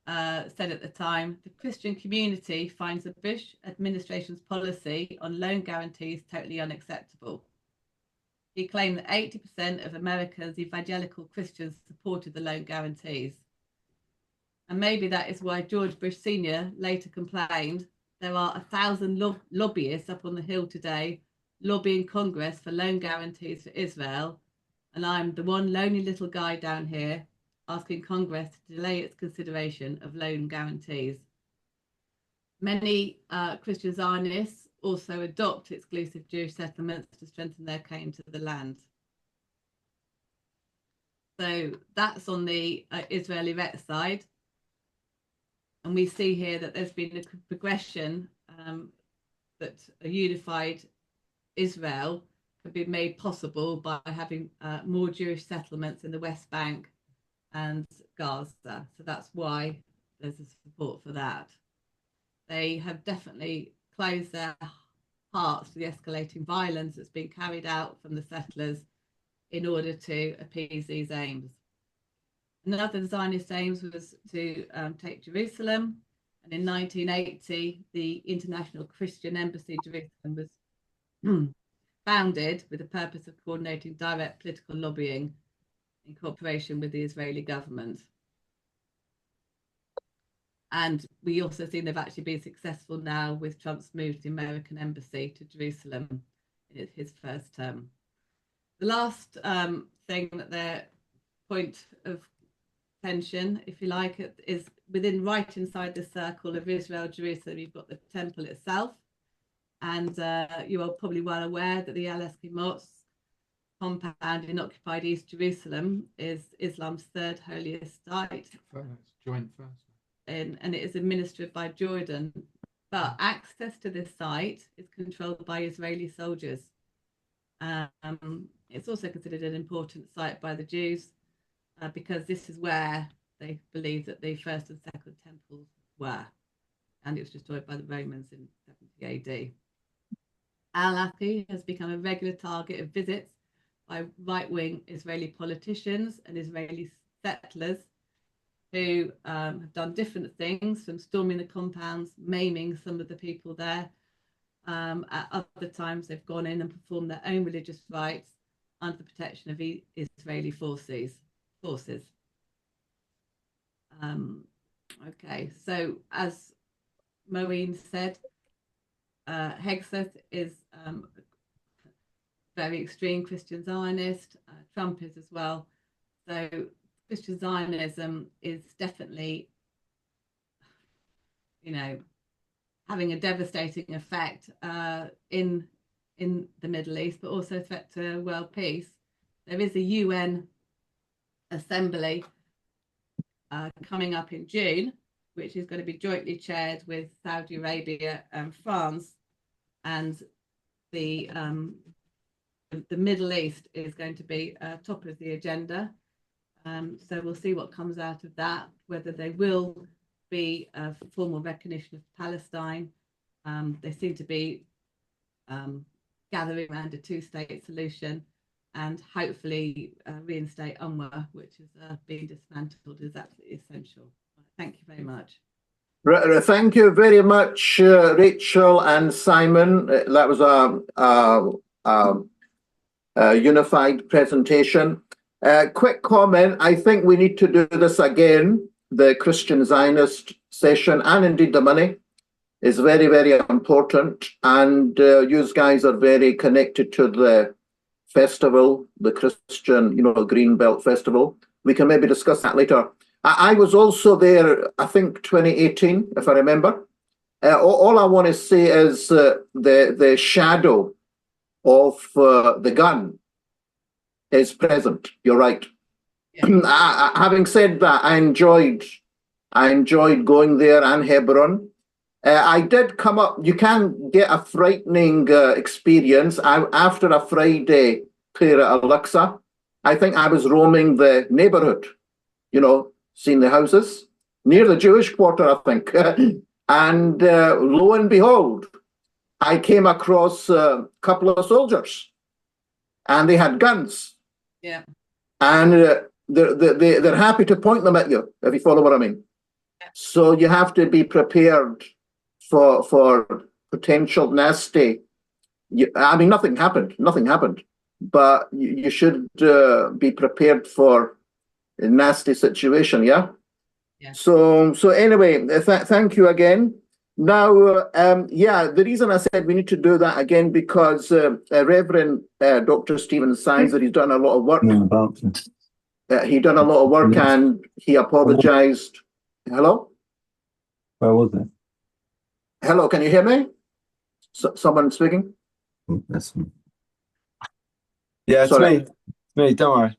said at the time, the Christian community finds the Bush administration's policy on loan guarantees totally unacceptable. He claimed that 80% of America's evangelical Christians supported the loan guarantees. And maybe that is why George Bush Sr. later complained, there are 1,000 lobbyists up on the Hill today lobbying Congress for loan guarantees for Israel, and I'm the one lonely little guy down here asking Congress to delay its consideration of loan guarantees. Many Christian Zionists also adopt exclusive Jewish settlements to strengthen their claim to the land. So that's on the Israeli Eretz side. And we see here that there's been a progression that a unified Israel can be made possible by having more Jewish settlements in the West Bank and Gaza. So that's why there's a support for that. They have definitely closed their hearts to the escalating violence that's being carried out from the settlers in order to appease these aims. Another of the Zionist aims was to take Jerusalem, and in 1980 the International Christian Embassy Jerusalem was founded with the purpose of coordinating direct political lobbying in cooperation with the Israeli government. And we also see they've actually been successful now with Trump's move to the American embassy to Jerusalem in his first term. The last thing that their point of tension, if you like, is within right inside the circle of Israel, Jerusalem, you've got the temple itself. And you are probably well aware that the Al-Aqsa Mosque compound in occupied East Jerusalem is Islam's third holiest site. Joint first. And it is administered by Jordan. But access to this site is controlled by Israeli soldiers. It's also considered an important site by the Jews because this is where they believe that the first and second temples were. And it was destroyed by the Romans in 70 AD. Al-Aqsa has become a regular target of visits by right-wing Israeli politicians and Israeli settlers who have done different things, from storming the compounds, maiming some of the people there, At other times, they've gone in and performed their own religious rites under the protection of Israeli forces. Okay, so as Moeen said, Hegseth is very extreme Christian Zionist. Trump is as well. So Christian Zionism is definitely, having a devastating effect in the Middle East, but also a threat to world peace. There is a UN assembly coming up in June, which is going to be jointly chaired with Saudi Arabia and France, and the Middle East is going to be top of the agenda. So we'll see what comes out of that, whether they will be a formal recognition of Palestine. They seem to be gathering around a two-state solution, and hopefully reinstate UNRWA, which is being dismantled, is absolutely essential. Thank you very much. Thank you very much, Rachel and Simon. That was a unified presentation. Quick comment, I think we need to do this again. The Christian Zionist session, and indeed the money, is very, very important. And you guys are very connected to the festival, the Christian, Greenbelt Festival. We can maybe discuss that later. I was also there, I think 2018, if I remember. All I want to say is the shadow of the gun is present. You're right. Yeah. Having said that, I enjoyed going there and Hebron. I did come up. You can get a frightening experience. After a Friday prayer at Al-Aqsa, I think I was roaming the neighborhood, seeing the houses near the Jewish quarter, I think. And lo and behold, I came across a couple of soldiers, and they had guns. Yeah. And they're happy to point them at you, if you follow what I mean. Yeah. So you have to be prepared for potential nasty. Nothing happened, but you should be prepared for a nasty situation. Yeah. Yeah. So anyway, thank you again. Now, the reason I said we need to do that again because Reverend Dr. Stephen Sizer, he's done a lot of work. He done a lot of work, and he apologized. Hello? Where was it? Hello, can you hear me? Someone speaking? That's me. Yeah, it's Sorry. me. It's me, don't worry.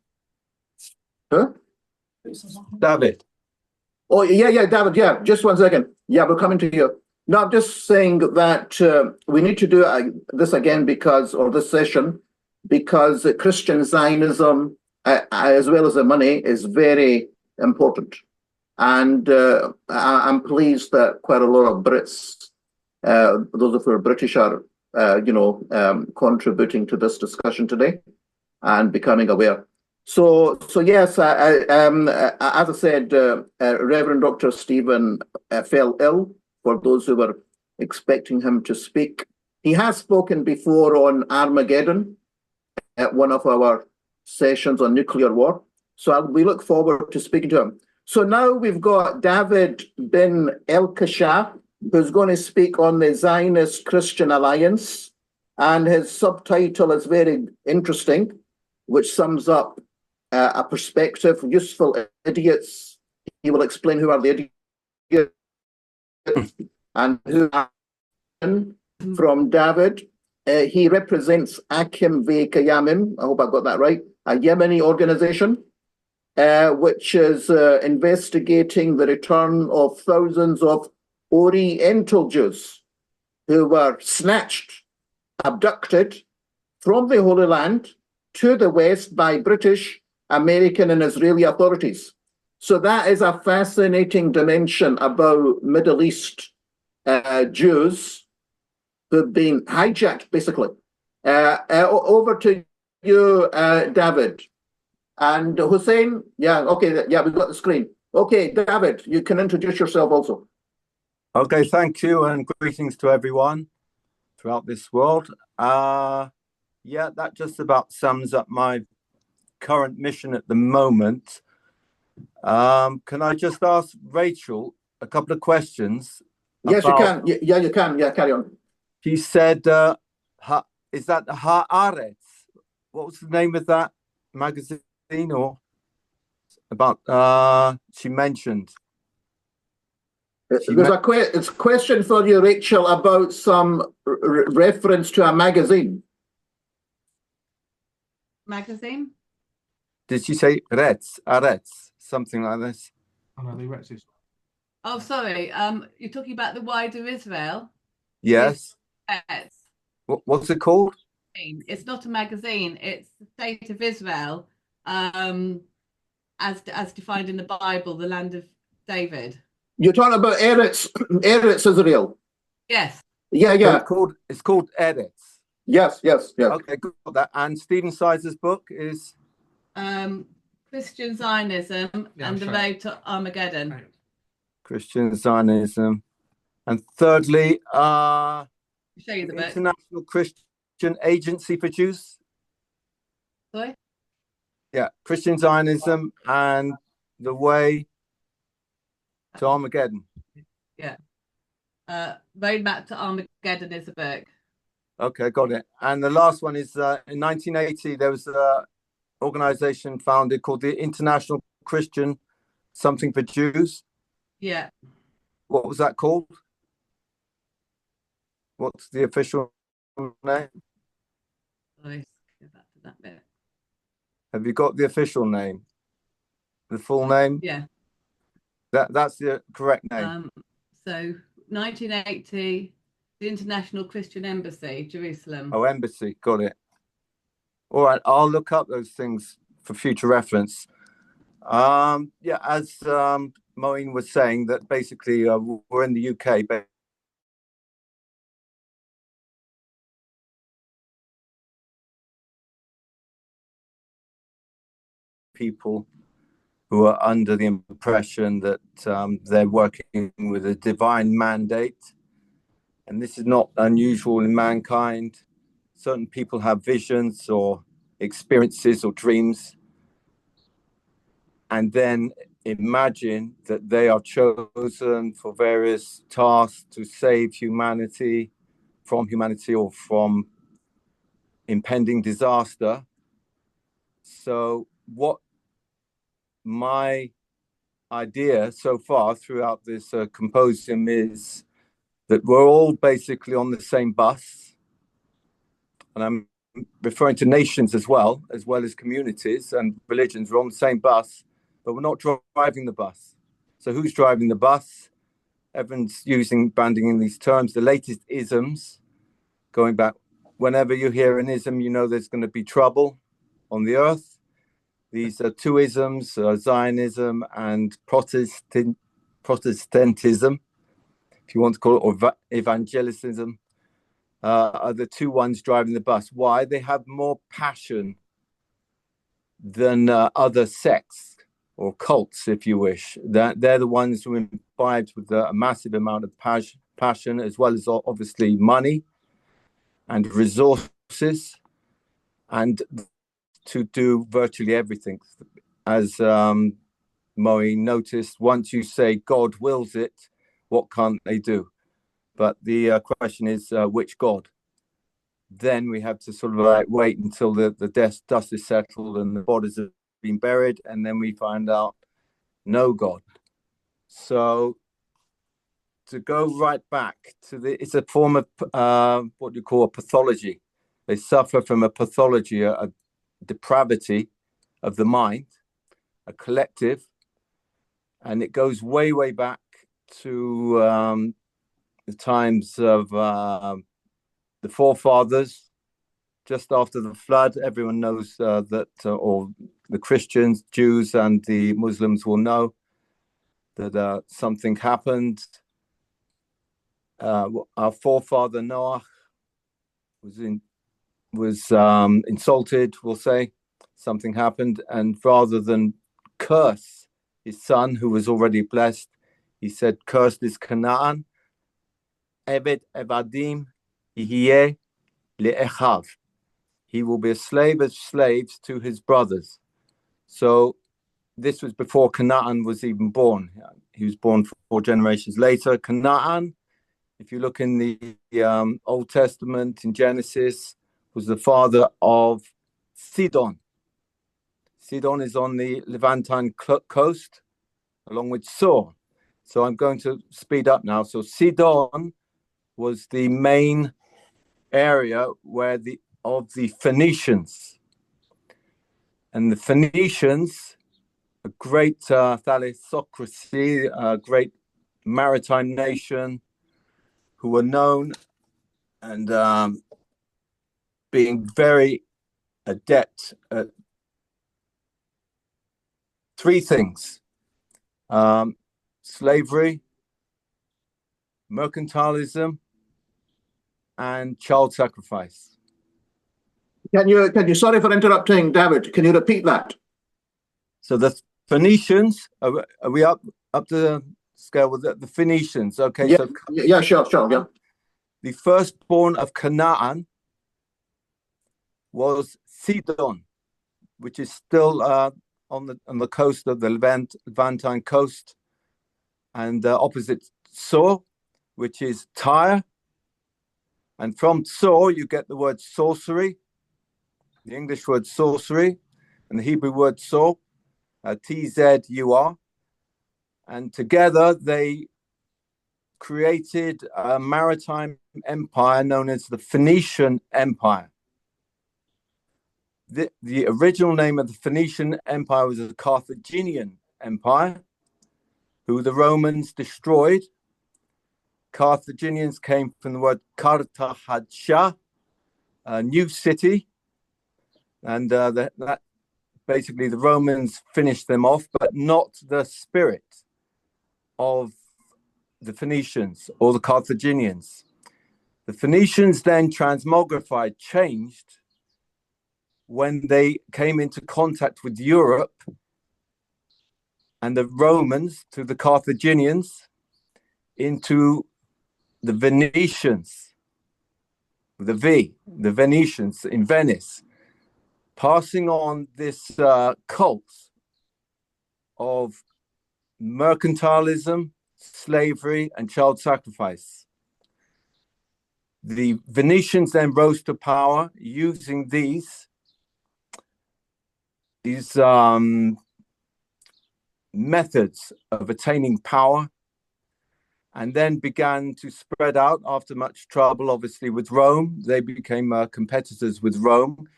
Huh? David. Oh, yeah, David, yeah. Just 1 second. Yeah, we're coming to you. No, I'm just saying that we need to do this again this session, because Christian Zionism, as well as the money, is very important. And I'm pleased that quite a lot of Brits, those of who are British, are, contributing to this discussion today and becoming aware. So yes, as I said, Reverend Dr. Stephen fell ill, for those who were expecting him to speak. He has spoken before on Armageddon at one of our sessions on nuclear war. So we look forward to speaking to him. So now we've got David bin El-Kashaf, who's going to speak on the Zionist Christian Alliance. And his subtitle is very interesting, which sums up a perspective, useful idiots. He will explain who are the idiots and who are from David. He represents Akim V. Kayamim, I hope I got that right, a Yemeni organization, which is investigating the return of thousands of Oriental Jews who were snatched, abducted from the Holy Land to the West by British, American, and Israeli authorities. So that is a fascinating dimension about Middle East Jews who've been hijacked, basically. Over to you, David. And Hussein, yeah, okay, yeah, we've got the screen. Okay, David, you can introduce yourself also. Okay, thank you, and greetings to everyone. throughout this world. Yeah, that just about sums up my current mission at the moment. Can I just ask Rachel a couple of questions? Yes, you can. Yeah, you can. Yeah, carry on. She said, is that Haaretz? What was the name of that magazine or about she mentioned? There's a question for you, Rachel, about some reference to a magazine. Magazine? Did she say Aretz, something like this? Oh, no, the Retz is. Oh, sorry. You're talking about the wider Israel? Yes. Yes. What's it called? It's not a magazine. It's the state of Israel, as defined in the Bible, the land of David. You're talking about Eretz Israel. Yes. Yeah. So it's called Eretz. Yes. Okay, got that. And Stephen Sizer's book is Christian Zionism and the Road to Armageddon. Christian Zionism. And thirdly, I'll show you the book. International Christian Agency for Jews. Sorry? Yeah, Christian Zionism and the Way to Armageddon. Yeah. Roadmap to Armageddon is a book. Okay, got it. And the last one is in 1980, there was an organization founded called the International Christian Something for Jews. Yeah. What was that called? What's the official name? Sorry, go back to that bit. Have you got the official name? The full name? Yeah. That's the correct name. So 1980, the International Christian Embassy, Jerusalem. Oh, Embassy, got it. All right, I'll look up those things for future reference. Yeah, as Moeen was saying, that basically we're in the UK, but people who are under the impression that they're working with a divine mandate. And this is not unusual in mankind. Certain people have visions or experiences or dreams, and then imagine that they are chosen for various tasks to save humanity or from impending disaster. So what my idea so far throughout this symposium is that we're all basically on the same bus, and I'm referring to nations as well as communities and religions. We're on the same bus, but we're not driving the bus. So who's driving the bus? Everyone's banding in these terms, the latest isms, going back. Whenever you hear an ism, you know there's going to be trouble on the earth. These are two isms, Zionism and Protestantism, if you want to call it, or evangelicism, are the two ones driving the bus. Why? They have more passion than other sects or cults, if you wish. They're the ones who are imbibed with a massive amount of passion, as well as obviously money and resources, and to do virtually everything. As Moeen noticed, once you say God wills it, what can't they do? But the question is, which God? Then we have to sort of like wait until the dust is settled and the bodies have been buried, and then we find out no God. So to go right back to it's a form of what you call a pathology. They suffer from a pathology, a depravity of the mind, a collective, and it goes way, way back to the times of the forefathers, just after the flood. Everyone knows that, or the Christians, Jews, and the Muslims will know that something happened. Our forefather Noah was insulted, we'll say. Something happened, and rather than curse his son, who was already blessed, he said, "Cursed is Canaan, Eved Evadim, יהיה לאחיו. He will be a slave of slaves to his brothers. So this was before Canaan was even born. He was born 4 generations later. Canaan, if you look in the Old Testament, in Genesis, was the father of Sidon. Sidon is on the Levantine coast, along with Sor. So I'm going to speed up now. So Sidon was the main area where of the Phoenicians. And the Phoenicians, a great thalassocracy, a great maritime nation, who were known and being very adept at 3 things: slavery, mercantilism, and child sacrifice. Can you, sorry for interrupting, David, can you repeat that? So the Phoenicians, are we up to scale with the Phoenicians? Okay, yeah, so yeah, sure, yeah. The firstborn of Canaan was Sidon, which is still on the coast of the Levantine coast, and opposite Sor, which is Tyre. And from Sor, you get the word sorcery, the English word sorcery, and the Hebrew word Sor, Tzur. And together they created a maritime empire known as the Phoenician Empire. The original name of the Phoenician Empire was the Carthaginian Empire, who the Romans destroyed. Carthaginians came from the word Kartahadsha, a new city, and that basically the Romans finished them off, but not the spirit of the Phoenicians or the Carthaginians. The Phoenicians then transmogrified, changed, when they came into contact with Europe, and the Romans to the Carthaginians into the Venetians, the Venetians in Venice, passing on this cult of mercantilism, slavery, and child sacrifice. The Venetians then rose to power using these methods of attaining power, and then began to spread out after much trouble, obviously, with Rome. They became competitors with Rome.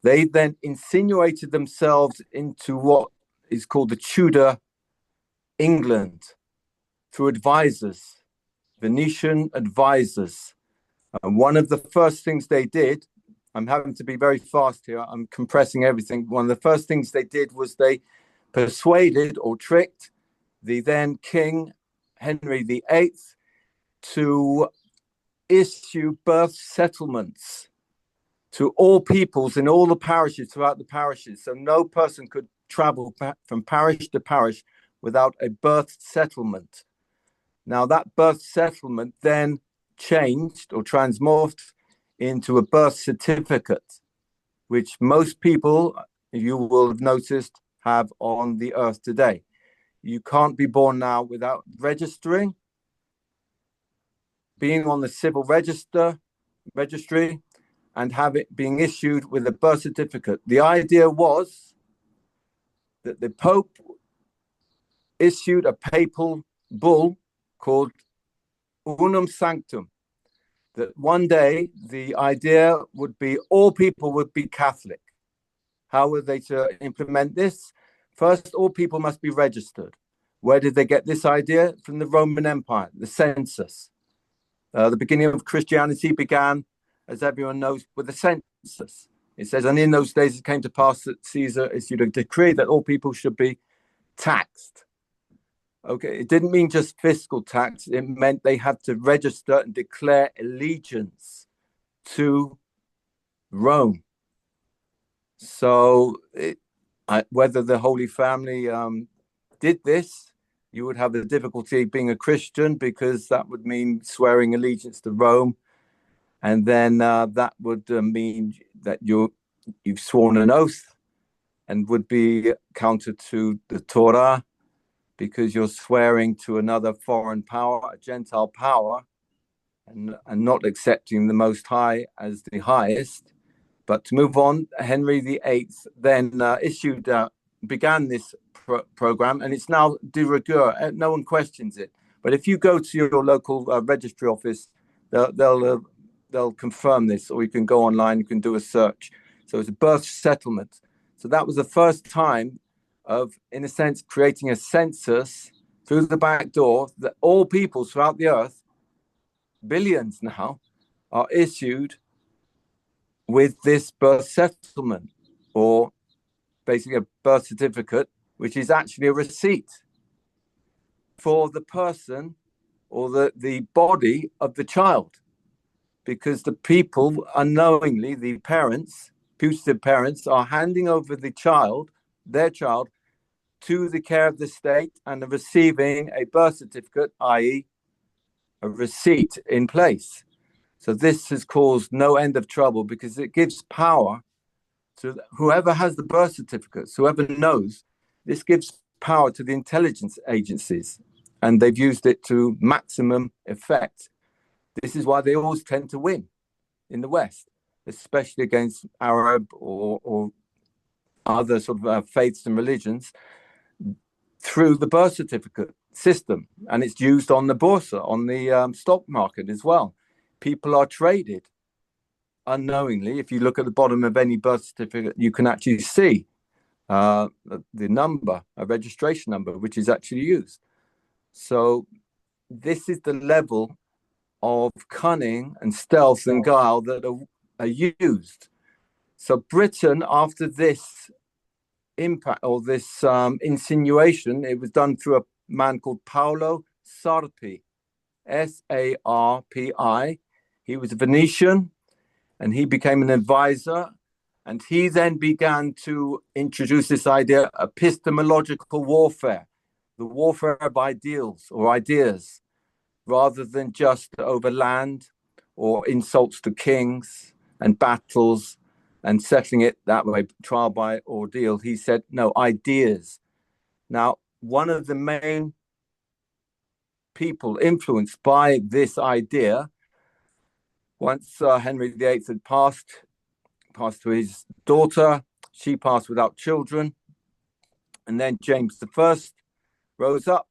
They then insinuated themselves into what is called the Tudor England through advisors, Venetian advisors. And one of the first things they did, I'm having to be very fast here, I'm compressing everything. One of the first things they did was they persuaded or tricked the then King Henry VIII to issue birth settlements to all peoples in all the parishes, throughout the parishes. So no person could travel from parish to parish without a birth settlement. Now that birth settlement then changed or transmorphed into a birth certificate, which most people, you will have noticed, have on the earth today. You can't be born now without registering, being on the civil registry, and have it being issued with a birth certificate. The idea was that the Pope issued a papal bull called Unum Sanctum, that one day the idea would be all people would be Catholic. How were they to implement this? First, all people must be registered. Where did they get this idea? From the Roman Empire, the census. The beginning of Christianity began, as everyone knows, with the census. It says, and in those days it came to pass that Caesar issued a decree that all people should be taxed. Okay, it didn't mean just fiscal tax. It meant they had to register and declare allegiance to Rome. So whether the Holy Family did this, you would have the difficulty being a Christian, because that would mean swearing allegiance to Rome. and then that would mean that you've sworn an oath and would be counted to the Torah, because you're swearing to another foreign power, a Gentile power, and not accepting the Most High as the highest. But to move on, Henry VIII then began this program, and it's now de rigueur. No one questions it. But if you go to your local registry office, they'll confirm this, or you can go online, you can do a search. So it's a birth settlement. So that was the first time of, in a sense, creating a census through the back door that all people throughout the earth, billions now, are issued with this birth settlement, or basically a birth certificate, which is actually a receipt for the person or the body of the child, because the people unknowingly, the parents, putative parents, are handing over the child, their child, to the care of the state and are receiving a birth certificate, i.e. a receipt in place. So this has caused no end of trouble, because it gives power to whoever has the birth certificates, whoever knows. This gives power to the intelligence agencies, and they've used it to maximum effect. This is why they always tend to win in the West, especially against Arab or other sort of faiths and religions, through the birth certificate system. And it's used on the Boursa, on the stock market as well. People are traded unknowingly. If you look at the bottom of any birth certificate, you can actually see the number, a registration number, which is actually used. So this is the level of cunning and stealth and guile that are used. So Britain, after this impact or this insinuation, it was done through a man called Paolo Sarpi, Sarpi. He was a Venetian, and he became an advisor, and he then began to introduce this idea of epistemological warfare, the warfare of ideals or ideas, rather than just over land or insults to kings and battles and settling it that way, trial by ordeal. He said, no, ideas. Now, one of the main people influenced by this idea, once Henry VIII had passed to his daughter, she passed without children, and then James I rose up,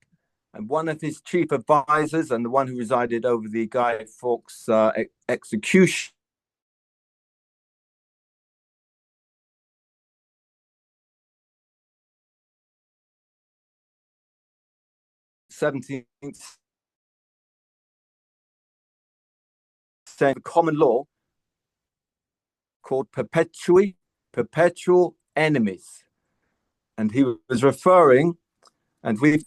and one of his chief advisors, and the one who resided over the Guy Fawkes execution, '17th common law called perpetual enemies. And he was referring, and we've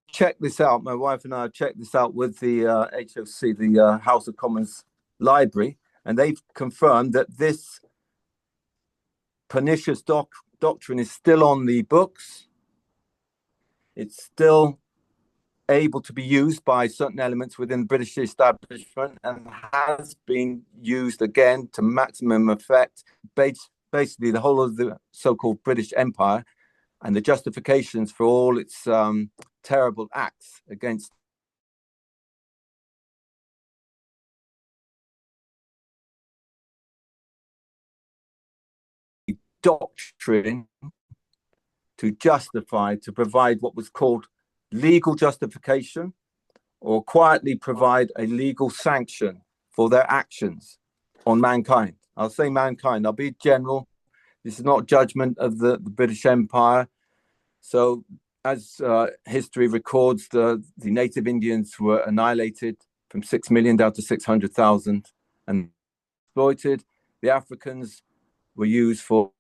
checked this out, my wife and I have checked this out with the HOC, the House of Commons Library, and they've confirmed that this pernicious doctrine is still on the books. It's still able to be used by certain elements within the British establishment, and has been used again to maximum effect. Basically, the whole of the so-called British Empire and the justifications for all its terrible acts against doctrine to justify, to provide what was called legal justification, or quietly provide a legal sanction for their actions on mankind. I'll say mankind, I'll be general. This is not judgment of the British Empire. So as history records, the native Indians were annihilated from 6 million down to 600,000 and exploited. The Africans were used for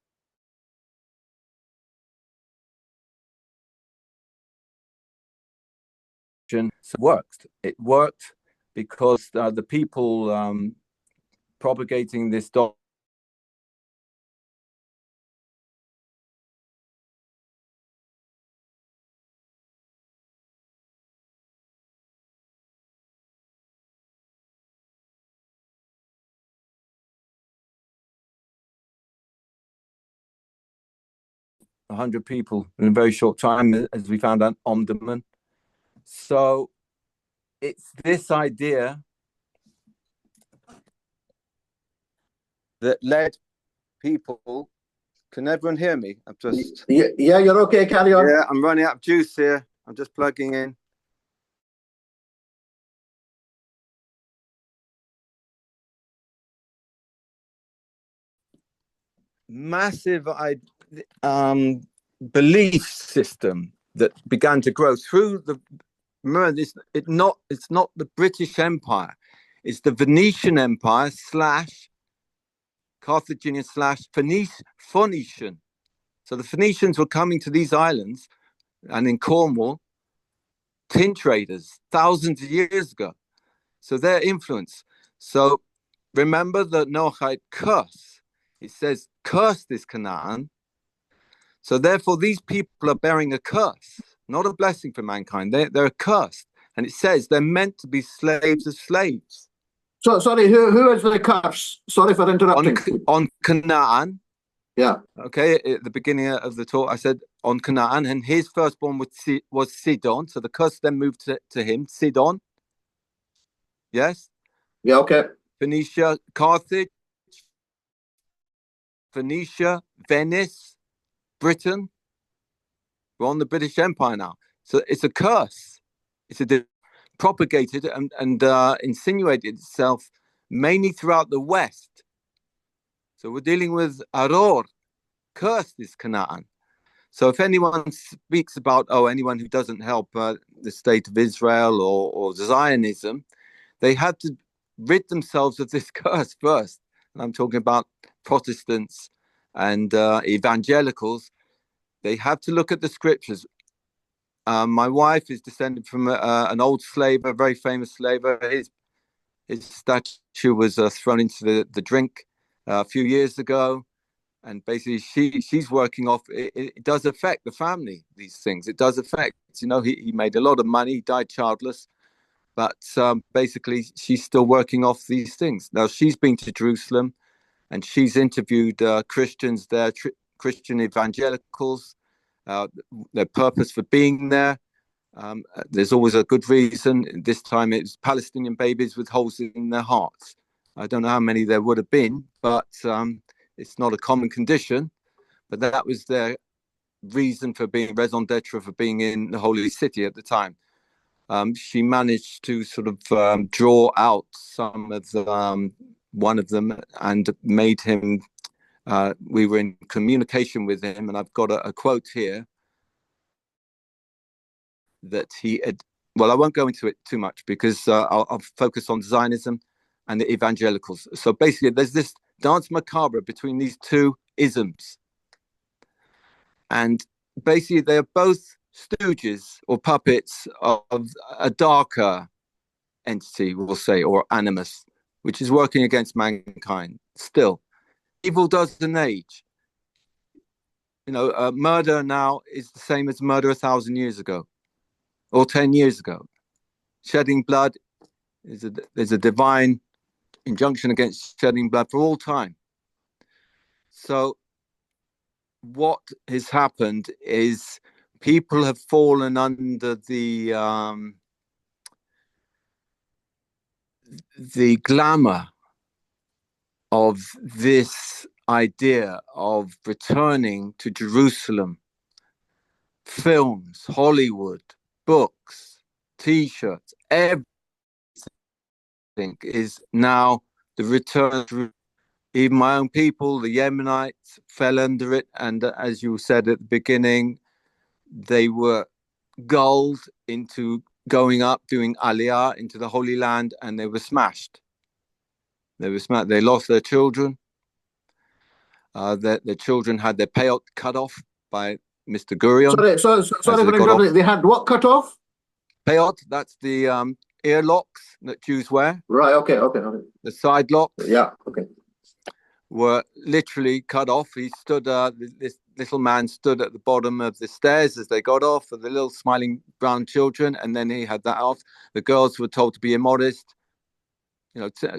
it worked because the people propagating this doctrine 100 people in a very short time, as we found out, Omdurman. So it's this idea that led people. Can everyone hear me? I'm just... Yeah, you're okay, carry on. Yeah, I'm running out of juice here. I'm just plugging in. Massive belief system that began to grow through the... Remember, it's not the British Empire. It's the Venetian Empire / Carthaginian / Phoenician. So the Phoenicians were coming to these islands, and in Cornwall, tin traders thousands of years ago. So their influence. So remember the Noahide curse. It says, curse this Canaan. So therefore, these people are bearing a curse, not a blessing for mankind. They're cursed. And it says they're meant to be slaves of slaves. So sorry, who is the curse? Sorry for interrupting. On Canaan. Yeah. Okay, at the beginning of the talk, I said on Canaan, and his firstborn was Sidon. So the curse then moved to him, Sidon. Yes? Yeah, okay. Phoenicia, Carthage, Phoenicia, Venice, Britain. We're on the British Empire now. So it's a curse. It's propagated and insinuated itself mainly throughout the West. So we're dealing with Aror, cursed is Canaan. So if anyone speaks about, anyone who doesn't help the state of Israel or Zionism, they had to rid themselves of this curse first. And I'm talking about Protestants and evangelicals. They have to look at the scriptures. My wife is descended from an old slaver, a very famous slaver. His statue was thrown into the drink a few years ago. And basically, she's working off. It does affect the family, these things. It does affect, he made a lot of money, he died childless. But basically, she's still working off these things. Now, she's been to Jerusalem and she's interviewed Christians there, Christian evangelicals, their purpose for being there. There's always a good reason. This time it's Palestinian babies with holes in their hearts. I don't know how many there would have been, but it's not a common condition. But that was their reason for being raison d'etre, for being in the Holy City at the time. She managed to sort of draw out some of the, one of them and made him, we were in communication with him, and I've got a quote here that he had, well, I won't go into it too much because I'll focus on Zionism and the evangelicals. So basically, there's this dance macabre between these two isms. And basically, they're both stooges or puppets of a darker entity, we'll say, or animus, which is working against mankind still. Evil doesn't age. Murder now is the same as murder 1,000 years ago or 10 years ago. Shedding blood there's a divine injunction against shedding blood for all time. So what has happened is people have fallen under the glamour of this idea of returning to Jerusalem. Films, Hollywood, books, T-shirts, everything is now the return. Even my own people, the Yemenites, fell under it. And as you said at the beginning, they were gulled into going up, doing aliyah into the Holy Land, and they were smashed. They lost their children. Their children had their payot cut off by Mr. Gurion. Sorry for interrupting. They had what cut off? Payot, that's the ear locks that Jews wear. Right, okay. The side locks. Yeah, okay. Were literally cut off. He stood, this little man stood at the bottom of the stairs as they got off, for the little smiling brown children, and then he had that off. The girls were told to be immodest,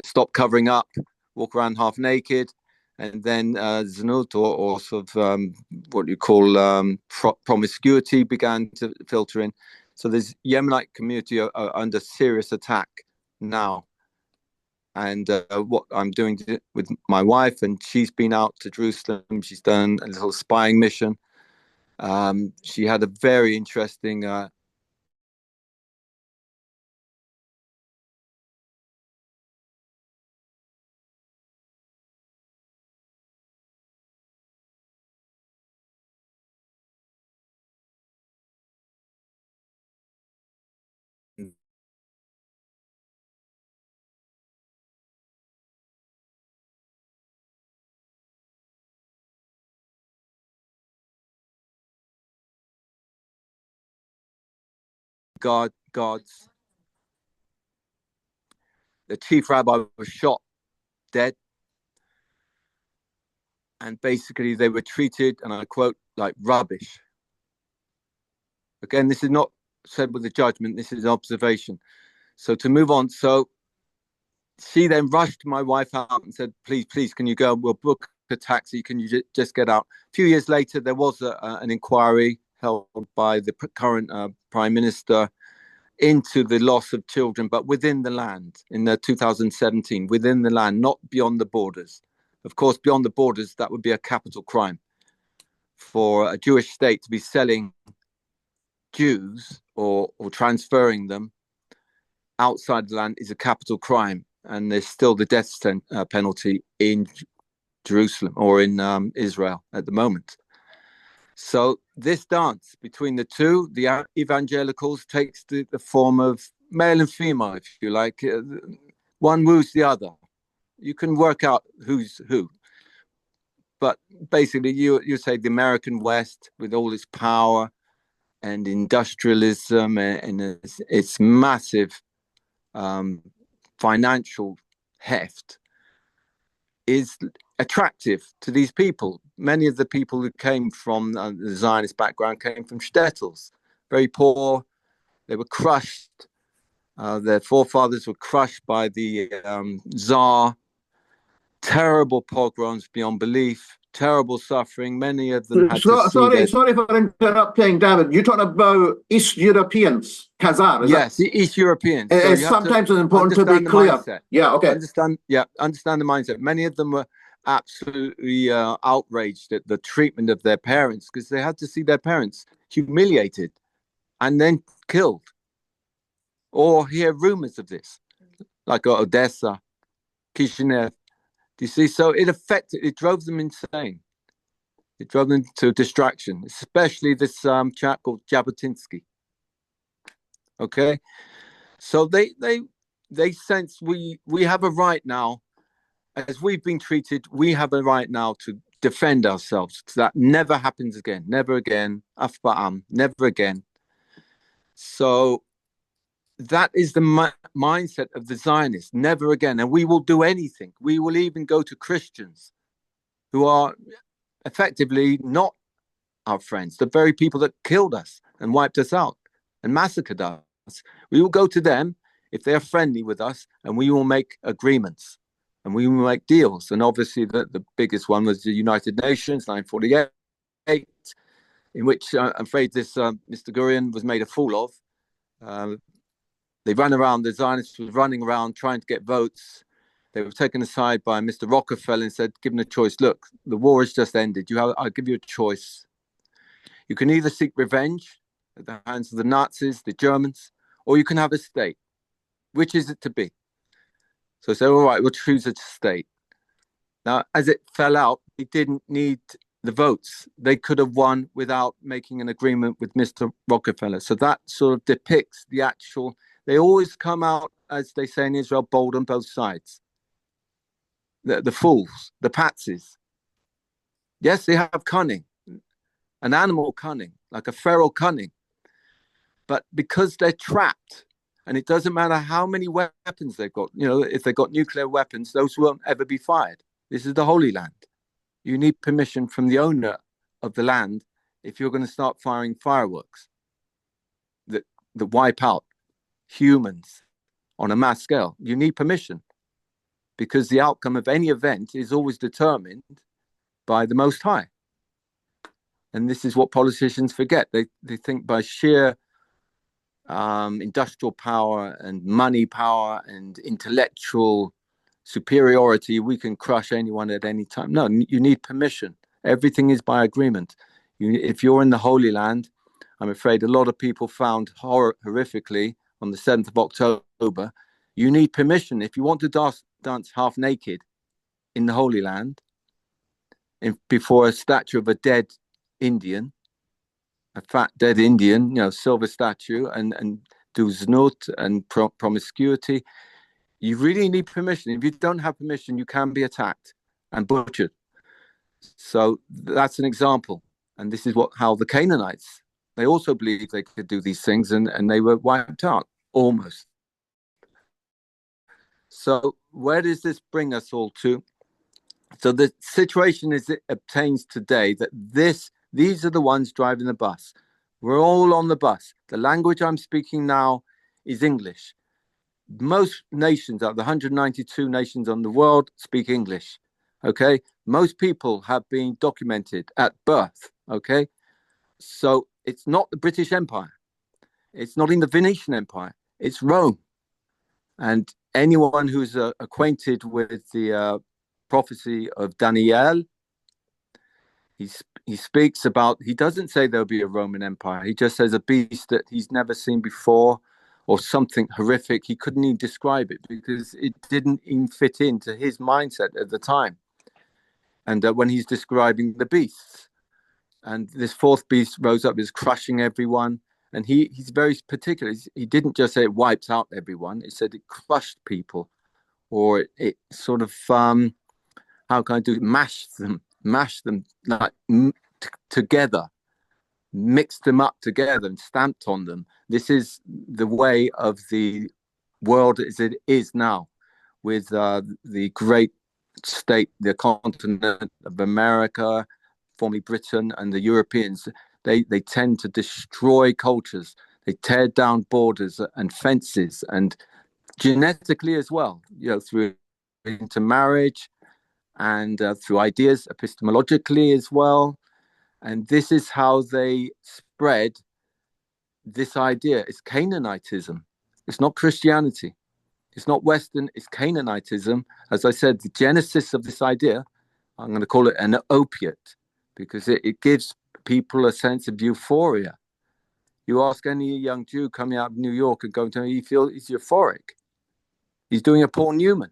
stop covering up, walk around half naked. and then Znut, or sort of what you call promiscuity, began to filter in. So this Yemenite community are under serious attack now. And what I'm doing with my wife, and she's been out to Jerusalem. She's done a little spying mission. She had a very interesting guards. The chief rabbi was shot dead, and basically they were treated, and I quote, like rubbish. Again, this is not said with a judgment, this is an observation. So to move on, so she then rushed my wife out and said, please, can you go? We'll book a taxi. Can you just get out? A few years later, there was an inquiry held by the current Prime Minister into the loss of children, but within the land in 2017, within the land, not beyond the borders. Of course, beyond the borders, that would be a capital crime for a Jewish state to be selling Jews or transferring them outside the land is a capital crime. And there's still the death penalty in Jerusalem or in Israel at the moment. So this dance between the two, the evangelicals, takes the form of male and female, if you like. One woos the other. You can work out who's who. But basically, you say the American West, with all its power and industrialism and its massive financial heft, is attractive to these people. Many of the people who came from the Zionist background came from shtetls, very poor. They were crushed. Their forefathers were crushed by the Tsar. Terrible pogroms beyond belief. Terrible suffering. Many of them had to see sorry for interrupting, David. You're talking about East Europeans, Khazar, yes, the East Europeans. So sometimes it's important to be clear. Mindset. Yeah, okay. Understand the mindset. Many of them were absolutely outraged at the treatment of their parents, because they had to see their parents humiliated and then killed, or hear rumors of this, like Odessa, Kishinev. Do you see? So it drove them insane. It drove them to distraction, especially this chap called Jabotinsky. Okay, so they sense we have a right now, as we've been treated. We have a right now to defend ourselves. So that never happens again. Never again. Af ba'am. Never again. So that is the mindset of the Zionists. Never again. And we will do anything. We will even go to Christians who are effectively not our friends, the very people that killed us and wiped us out and massacred us. We will go to them if they are friendly with us, and we will make agreements and we will make deals. And obviously the biggest one was the United Nations, 1948, in which I'm afraid this Mr. Gurion was made a fool of. They ran around, the Zionists were running around trying to get votes. They were taken aside by Mr. Rockefeller and said, given a choice, look, the war has just ended. I'll give you a choice. You can either seek revenge at the hands of the Nazis, the Germans, or you can have a state. Which is it to be? So I said, all right, we'll choose a state. Now, as it fell out, they didn't need the votes. They could have won without making an agreement with Mr. Rockefeller. So that sort of depicts the actual. They always come out, as they say in Israel, bold on both sides. The fools, the patsies. Yes, they have cunning, an animal cunning, like a feral cunning. But because they're trapped, and it doesn't matter how many weapons they've got, if they've got nuclear weapons, those won't ever be fired. This is the Holy Land. You need permission from the owner of the land if you're going to start firing fireworks that wipe out humans on a mass scale. You need permission. because the outcome of any event is always determined by the Most High. And this is what politicians forget. They think by sheer industrial power and money power and intellectual superiority, we can crush anyone at any time. No, you need permission. Everything is by agreement. If you're in the Holy Land, I'm afraid a lot of people found horrifically on the 7th of October, you need permission. If you want to dance half naked in the Holy Land, before a statue of a dead Indian, a fat dead Indian, silver statue, and do znut and promiscuity, you really need permission. If you don't have permission, you can be attacked and butchered. So that's an example. And this is how the Canaanites, they also believed they could do these things, and they were wiped out, almost. So where does this bring us all to? So the situation is, it obtains today that these are the ones driving the bus. We're all on the bus. The language I'm speaking now is English. Most nations, out of the 192 nations on the world, speak English. Okay? Most people have been documented at birth. Okay? So it's not the British Empire. It's not in the Venetian Empire. It's Rome. And anyone who's acquainted with the prophecy of Daniel, he speaks about, he doesn't say there'll be a Roman Empire. He just says a beast that he's never seen before, or something horrific. He couldn't even describe it because it didn't even fit into his mindset at the time. And when he's describing the beasts, and this fourth beast rose up, is crushing everyone. And he's very particular. He didn't just say it wipes out everyone. He said it crushed people, or it sort of, how can I do it? Mash them like together, mixed them up together and stamped on them. This is the way of the world as it is now, with the great state, the continent of America, formerly Britain, and the Europeans. They tend to destroy cultures. They tear down borders and fences, and genetically as well, through intermarriage and through ideas epistemologically as well. And this is how they spread this idea. It's Canaanitism. It's not Christianity. It's not Western. It's Canaanitism. As I said, the genesis of this idea, I'm going to call it an opiate, because it gives people a sense of euphoria. You ask any young Jew coming out of New York and going to him, he feels he's euphoric. He's doing a Paul Newman.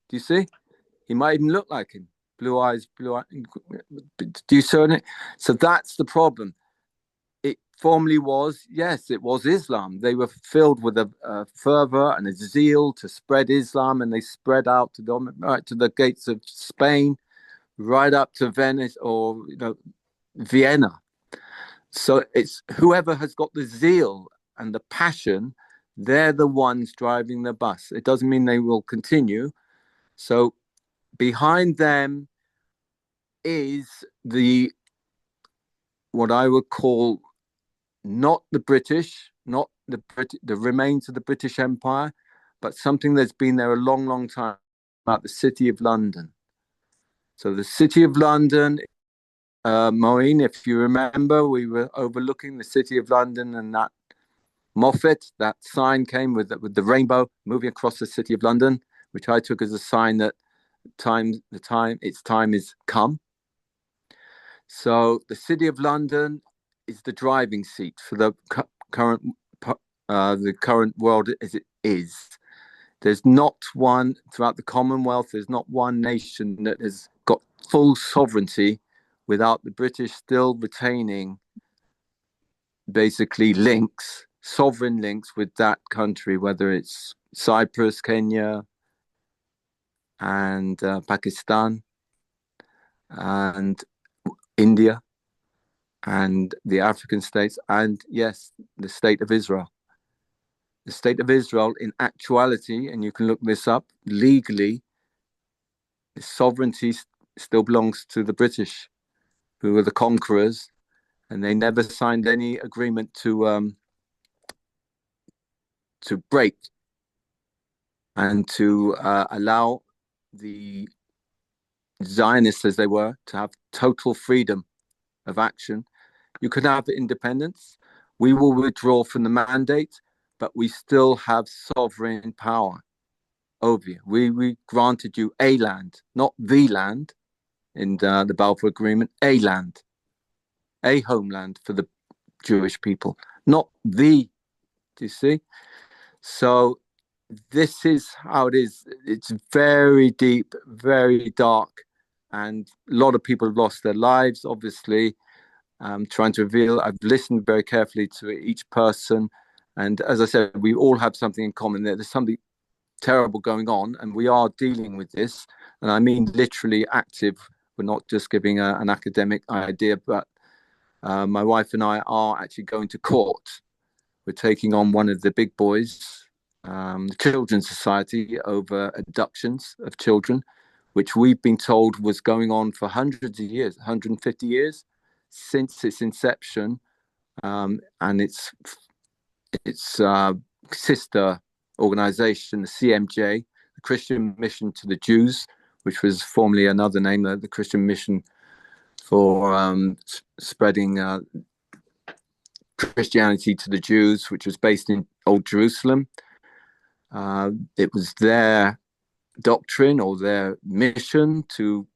Do you see? He might even look like him. Blue eyes. Do you see it? So that's the problem. It formerly was, yes, it was Islam. They were filled with a fervor and a zeal to spread Islam, and they spread out to the gates of Spain, right up to Venice or Vienna. So it's whoever has got the zeal and the passion, they're the ones driving the bus. It doesn't mean they will continue. So behind them is what I would call not the British, not the remains of the British Empire, but something that's been there a long, long time, about the City of London. So the City of London, Maureen, if you remember, we were overlooking the City of London, and that Moffat, that sign came with the rainbow moving across the City of London, which I took as a sign that its time is come. So the City of London is the driving seat for the current world as it is. There's not one throughout the Commonwealth. There's not one nation that has got full sovereignty without the British still retaining basically sovereign links with that country, whether it's Cyprus, Kenya, and Pakistan, and India, and the African states, and yes, the state of Israel. The state of Israel, in actuality, and you can look this up, legally, the sovereignty still belongs to the British, who were the conquerors, and they never signed any agreement to break and to allow the Zionists, as they were, to have total freedom of action. You can have independence. We will withdraw from the mandate, but we still have sovereign power over you. We granted you a land, not the land in the Balfour Agreement, a land, a homeland for the Jewish people, not the, do you see? So this is how it is. It's very deep, very dark, and a lot of people have lost their lives, obviously. Trying to reveal, I've listened very carefully to each person, and as I said, we all have something in common. There's something terrible going on, and we are dealing with this, and I mean literally active. We're not just giving an academic idea, but my wife and I are actually going to court. We're taking on one of the big boys, the Children's Society, over abductions of children, which we've been told was going on for hundreds of years, 150 years since its inception, and its sister organization, the CMJ, the Christian Mission to the Jews, which was formerly another name, the Christian Mission for spreading Christianity to the Jews, which was based in Old Jerusalem. It was their doctrine or their mission to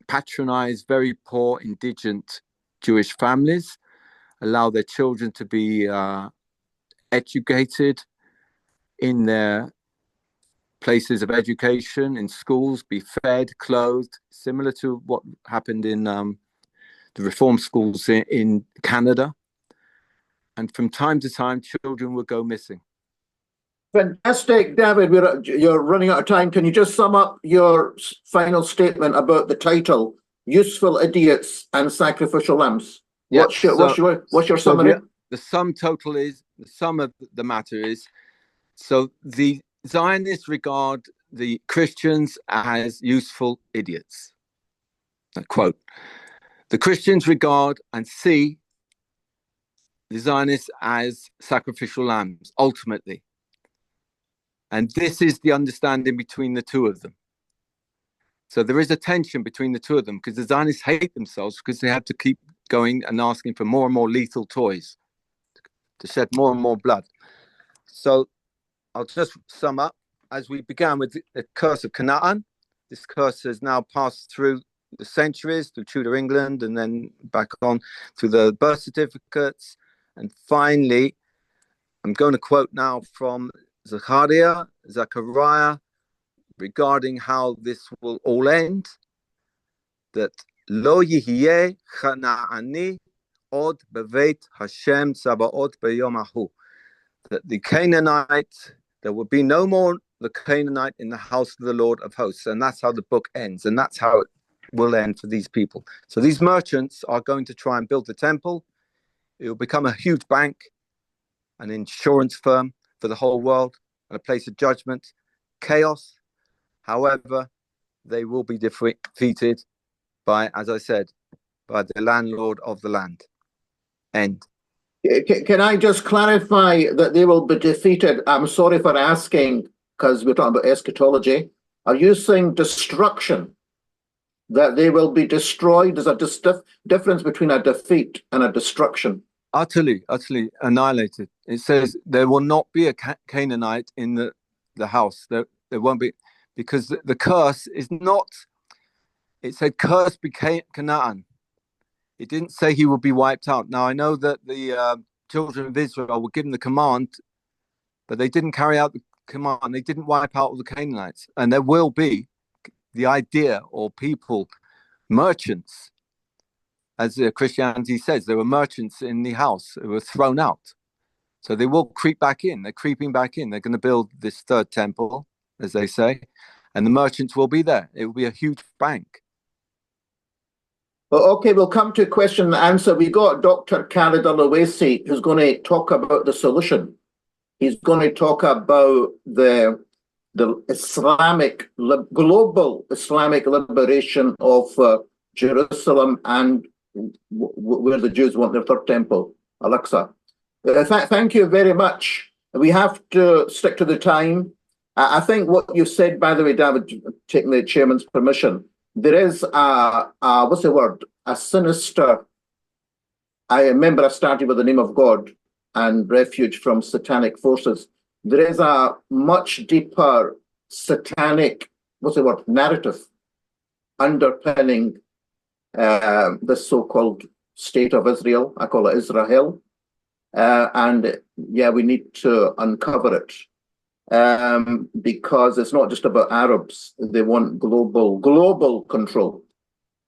patronize very poor indigent Jewish families, allow their children to be educated in their places of education, in schools, be fed, clothed, similar to what happened in the reform schools in Canada. And from time to time, children would go missing. Fantastic, David. You're running out of time. Can you just sum up your final statement about the title, Useful Idiots and Sacrificial Lambs? Yeah, what's your summary? The sum total is, the sum of the matter is, so the Zionists regard the Christians as useful idiots. I quote, the Christians regard and see the Zionists as sacrificial lambs, ultimately. And this is the understanding between the two of them. So there is a tension between the two of them, because the Zionists hate themselves because they have to keep going and asking for more and more lethal toys to shed more and more blood. So I'll just sum up. As we began with the curse of Canaan, this curse has now passed through the centuries, through Tudor England, and then back on through the birth certificates. And finally, I'm going to quote now from Zechariah, regarding how this will all end, that Lo yihyeh Chana'ani od beveit Hashem Sabaot b'yom hahu, that the Canaanite, there will be no more the Canaanite in the house of the Lord of hosts. And that's how the book ends, and that's how it will end for these people. So these merchants are going to try and build the temple. It will become a huge bank, an insurance firm for the whole world, and a place of judgment, chaos. However, they will be defeated by, as I said, by the landlord of the land. End. Can I just clarify that they will be defeated? I'm sorry for asking, because we're talking about eschatology. Are you saying destruction? That they will be destroyed? There's a difference between a defeat and a destruction. Utterly annihilated. It says there will not be a Canaanite in the house. There won't be, because the curse is not, it said curse became Canaan. It didn't say he will be wiped out. Now, I know that the children of Israel were given the command, but they didn't carry out the command. They didn't wipe out all the Canaanites. And there will be the idea, or people, merchants, as Christianity says, there were merchants in the house who were thrown out. So they will creep back in. They're creeping back in. They're going to build this third temple, as they say, and the merchants will be there. It will be a huge bank. Well, okay, we'll come to question and answer. We got Dr. Khalid Al-Owaiси, who's going to talk about the solution. He's going to talk about the Islamic, global Islamic liberation of Jerusalem and where the Jews want their third temple, Al-Aqsa. Thank you very much. We have to stick to the time. I think what you said, by the way, David, taking the chairman's permission, there is what's the word? A sinister. I remember I started with the name of God and refuge from satanic forces. There is a much deeper satanic, what's the word, narrative underpinning this so-called state of Israel. I call it Israel. And yeah, we need to uncover it. Because it's not just about Arabs. They want global control.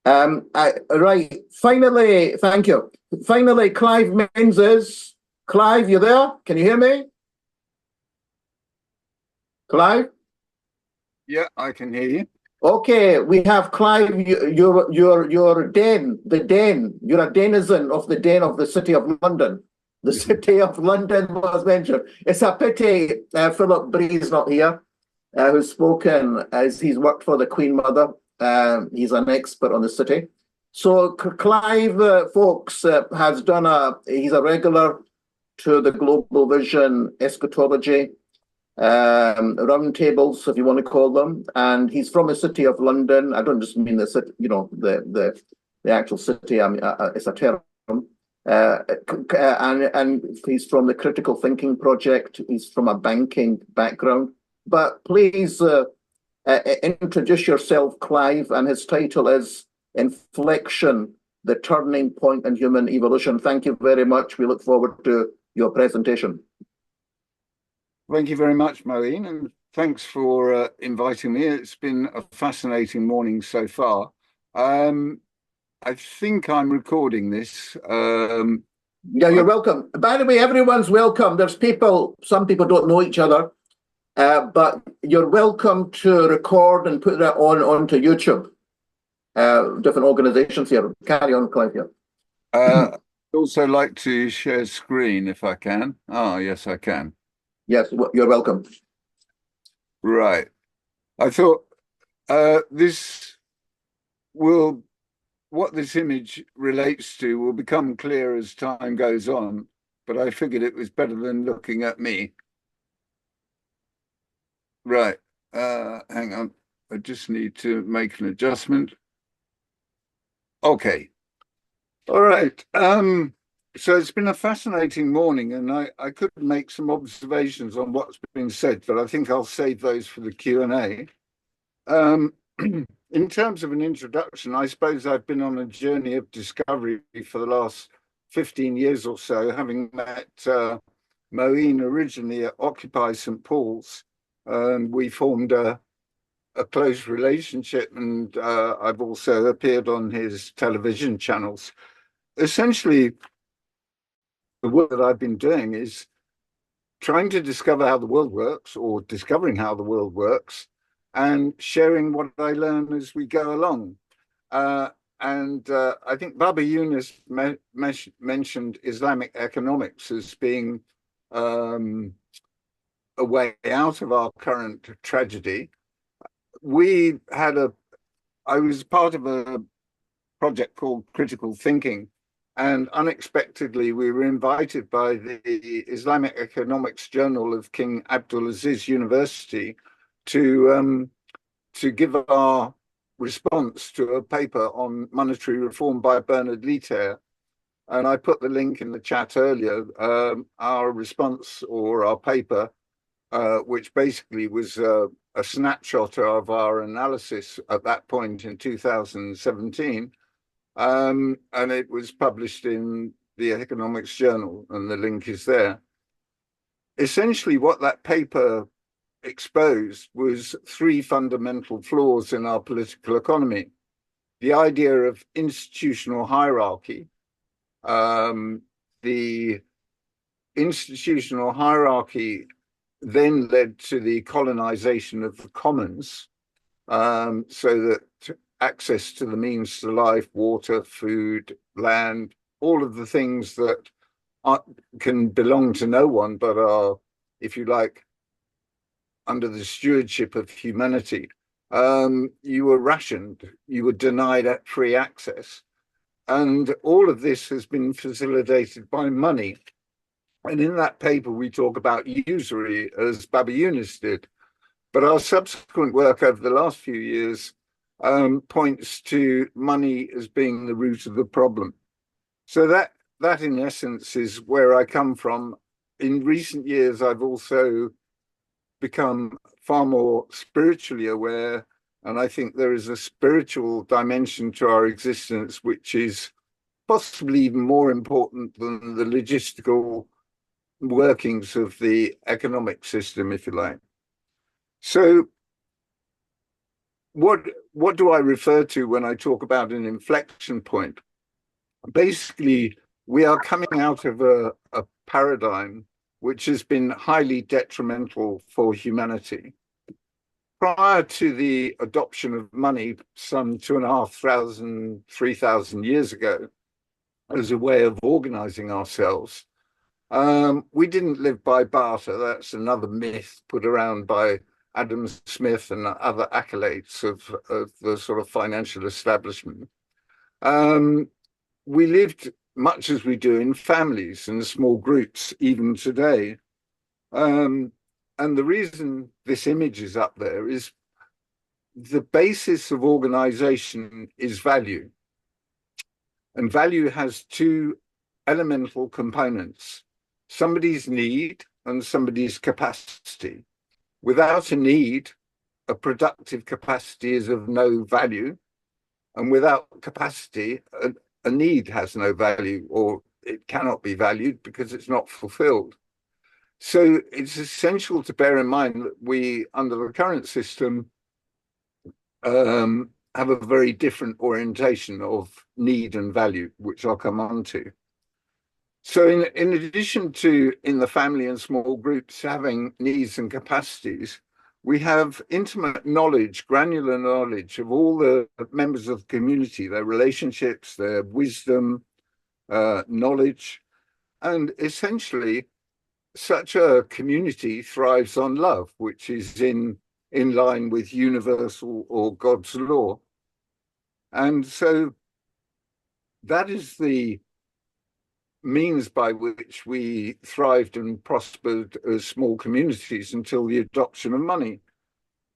Right, finally, thank you. Finally, Clive Menzies. Clive, you there? Can you hear me? Clive? Yeah, I can hear you. Okay, we have Clive, you're Den, the Den. You're a denizen of the Den of the City of London. The City of London was mentioned. It's a pity Philip Bree's not here, who's spoken as he's worked for the Queen Mother. He's an expert on the city. So Clive, folks, has done he's a regular to the Global Vision Eschatology roundtables, if you want to call them. And he's from the City of London. I don't just mean the city, you know, the actual city. I mean, it's a term. And he's from the Critical Thinking Project. He's from a banking background. But please introduce yourself, Clive, and his title is Inflection, the Turning Point in Human Evolution. Thank you very much. We look forward to your presentation. Thank you very much, Moeen, and thanks for inviting me. It's been a fascinating morning so far. I think I'm recording this. Yeah, you're welcome. By the way, everyone's welcome. There's people, some people don't know each other, but you're welcome to record and put that onto YouTube. Different organizations here. Carry on, Clive. Here. I'd also like to share screen if I can. Oh, yes, I can. Yes, you're welcome. Right. I thought this will, what this image relates to will become clear as time goes on, but I figured it was better than looking at me. Right. Hang on. I just need to make an adjustment. Okay. All right. So it's been a fascinating morning, and I could make some observations on what's been said, but I think I'll save those for the Q&A. In terms of an introduction, I suppose I've been on a journey of discovery for the last 15 years or so, having met Moeen originally at Occupy St. Paul's. We formed a close relationship, and I've also appeared on his television channels. Essentially, the work that I've been doing is trying to discover how the world works, or discovering how the world works, and sharing what I learn as we go along. I think Baba Yunus mentioned Islamic economics as being a way out of our current tragedy. I was part of a project called Critical Thinking, and unexpectedly we were invited by the Islamic Economics Journal of King Abdulaziz University to give our response to a paper on monetary reform by Bernard Lietaer. And I put the link in the chat earlier. Our response, or our paper, which basically was a snapshot of our analysis at that point in 2017, and it was published in the Economics Journal, and the link is there. Essentially, what that paper exposed was three fundamental flaws in our political economy. The idea of institutional hierarchy. The institutional hierarchy then led to the colonization of the commons, so that access to the means to life, water, food, land, all of the things that can belong to no one but are, if you like, under the stewardship of humanity. You were rationed, you were denied free access. And all of this has been facilitated by money. And in that paper, we talk about usury, as Baba Yunus did. But our subsequent work over the last few years points to money as being the root of the problem. So that in essence is where I come from. In recent years, I've also become far more spiritually aware, and I think there is a spiritual dimension to our existence which is possibly even more important than the logistical workings of the economic system, if you like. So what do I refer to when I talk about an inflection point? Basically, we are coming out of a paradigm which has been highly detrimental for humanity. Prior to the adoption of money some 2,500, 3,000 years ago, as a way of organizing ourselves, we didn't live by barter. That's another myth put around by Adam Smith and other acolytes of the sort of financial establishment. We lived much as we do in families and small groups, even today. And the reason this image is up there is the basis of organization is value. And value has two elemental components: somebody's need and somebody's capacity. Without a need, a productive capacity is of no value. And without capacity, a need has no value, or it cannot be valued because it's not fulfilled. So it's essential to bear in mind that we, under the current system, have a very different orientation of need and value, which I'll come on to. So in addition to in the family and small groups having needs and capacities, we have intimate knowledge, granular knowledge of all the members of the community, their relationships, their wisdom, knowledge. And essentially, such a community thrives on love, which is in line with universal or God's law. And so that is the means by which we thrived and prospered as small communities until the adoption of money.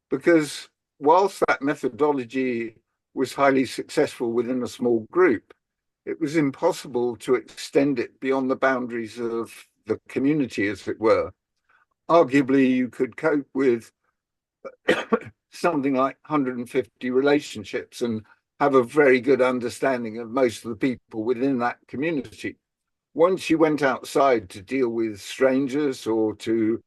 Because whilst that methodology was highly successful within a small group, it was impossible to extend it beyond the boundaries of the community, as it were. Arguably, you could cope with something like 150 relationships and have a very good understanding of most of the people within that community. Once you went outside to deal with strangers or to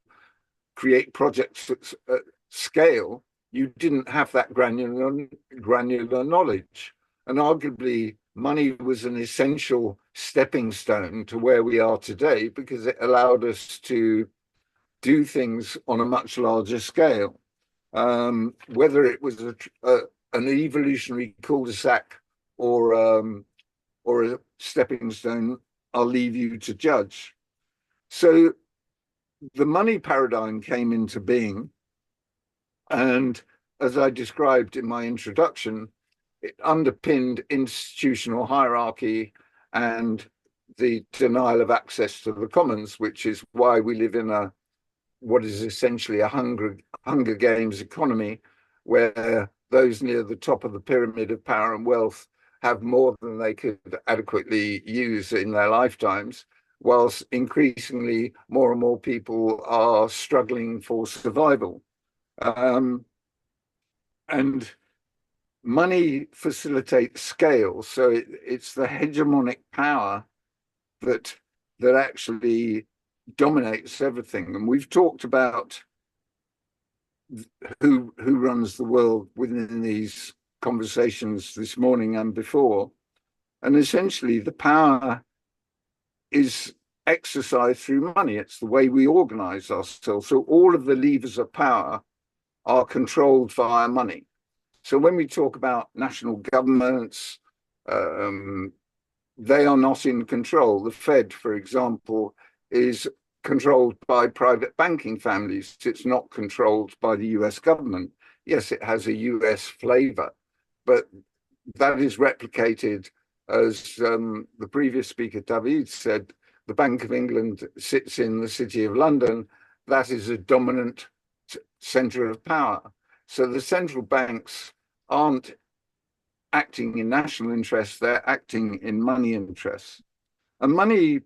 create projects at scale, you didn't have that granular knowledge. And arguably, money was an essential stepping stone to where we are today because it allowed us to do things on a much larger scale. Whether it was an evolutionary cul-de-sac or a stepping stone, I'll leave you to judge. So the money paradigm came into being, and as I described in my introduction, it underpinned institutional hierarchy and the denial of access to the commons, which is why we live in what is essentially a Hunger Games economy, where those near the top of the pyramid of power and wealth have more than they could adequately use in their lifetimes, whilst increasingly more and more people are struggling for survival. And money facilitates scale, so it's the hegemonic power that actually dominates everything. And we've talked about who runs the world within these conversations this morning and before. And essentially the power is exercised through money. It's the way we organize ourselves. So all of the levers of power are controlled via money. So when we talk about national governments, they are not in control. The Fed, for example, is controlled by private banking families. It's not controlled by the US government. Yes, it has a US flavor, but that is replicated, as the previous speaker, David, said. The Bank of England sits in the City of London. That is a dominant center of power. So the central banks aren't acting in national interests, they're acting in money interests. And money,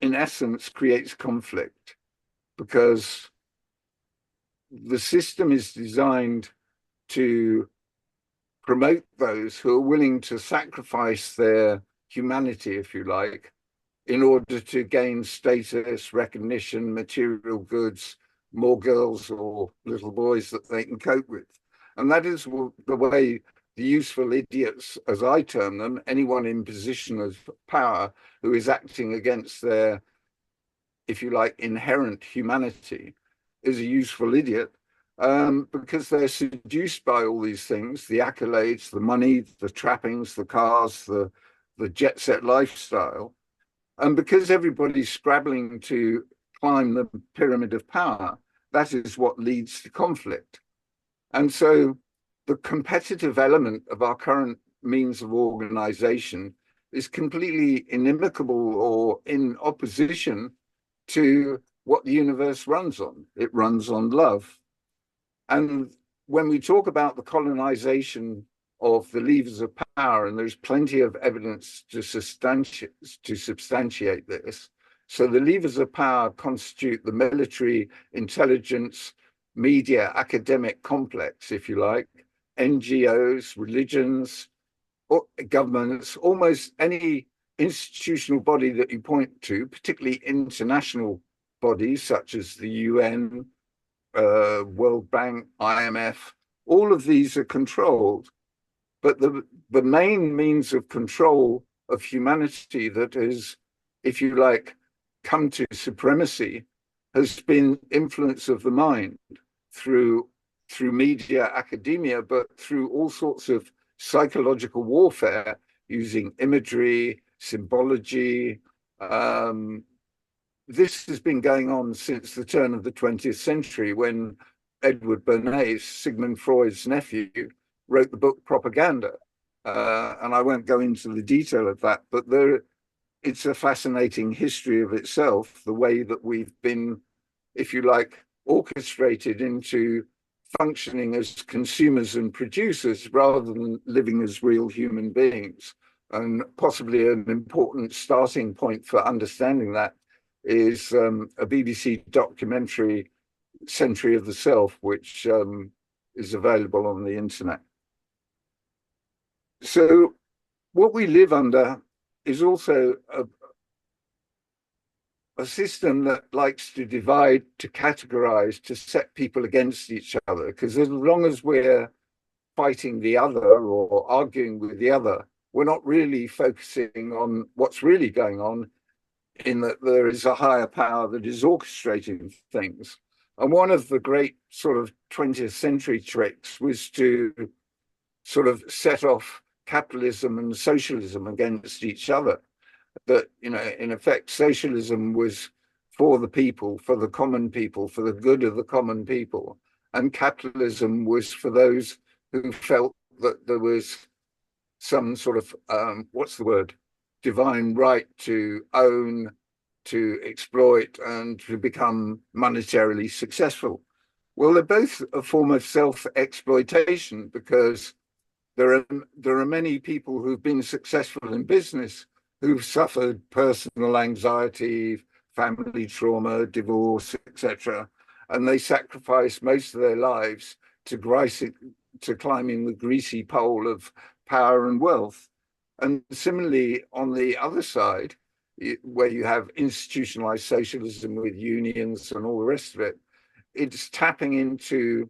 in essence, creates conflict because the system is designed to promote those who are willing to sacrifice their humanity, if you like, in order to gain status, recognition, material goods, more girls or little boys that they can cope with. And that is the way the useful idiots, as I term them, anyone in position of power who is acting against their, if you like, inherent humanity, is a useful idiot, because they're seduced by all these things, the accolades, the money, the trappings, the cars, the jet set lifestyle. And because everybody's scrabbling to climb the pyramid of power, that is what leads to conflict. And so the competitive element of our current means of organization is completely inimical or in opposition to what the universe runs on. It runs on love. And when we talk about the colonization of the levers of power, and there's plenty of evidence to substantiate this. So the levers of power constitute the military, intelligence, media, academic complex, if you like, NGOs, religions, governments, almost any institutional body that you point to, particularly international bodies such as the UN, World Bank, IMF, all of these are controlled. But the main means of control of humanity that has, if you like, come to supremacy has been influence of the mind through media, academia, but through all sorts of psychological warfare using imagery, symbology. This has been going on since the turn of the 20th century when Edward Bernays, Sigmund Freud's nephew, wrote the book Propaganda. And I won't go into the detail of that, but it's a fascinating history of itself, the way that we've been, if you like, orchestrated into functioning as consumers and producers rather than living as real human beings. And possibly an important starting point for understanding that is a BBC documentary, Century of the Self, which is available on the internet. So what we live under is also a system that likes to divide, to categorize, to set people against each other, because as long as we're fighting the other or arguing with the other, we're not really focusing on what's really going on, in that there is a higher power that is orchestrating things. And one of the great sort of 20th century tricks was to sort of set off capitalism and socialism against each other. That, you know, in effect, socialism was for the people, for the common people, for the good of the common people. And capitalism was for those who felt that there was some sort of, divine right to own, to exploit, and to become monetarily successful. Well, they're both a form of self-exploitation, because there are many people who've been successful in business who've suffered personal anxiety, family trauma, divorce, etc., and they sacrifice most of their lives to climbing the greasy pole of power and wealth. And similarly, on the other side, where you have institutionalized socialism with unions and all the rest of it, it's tapping into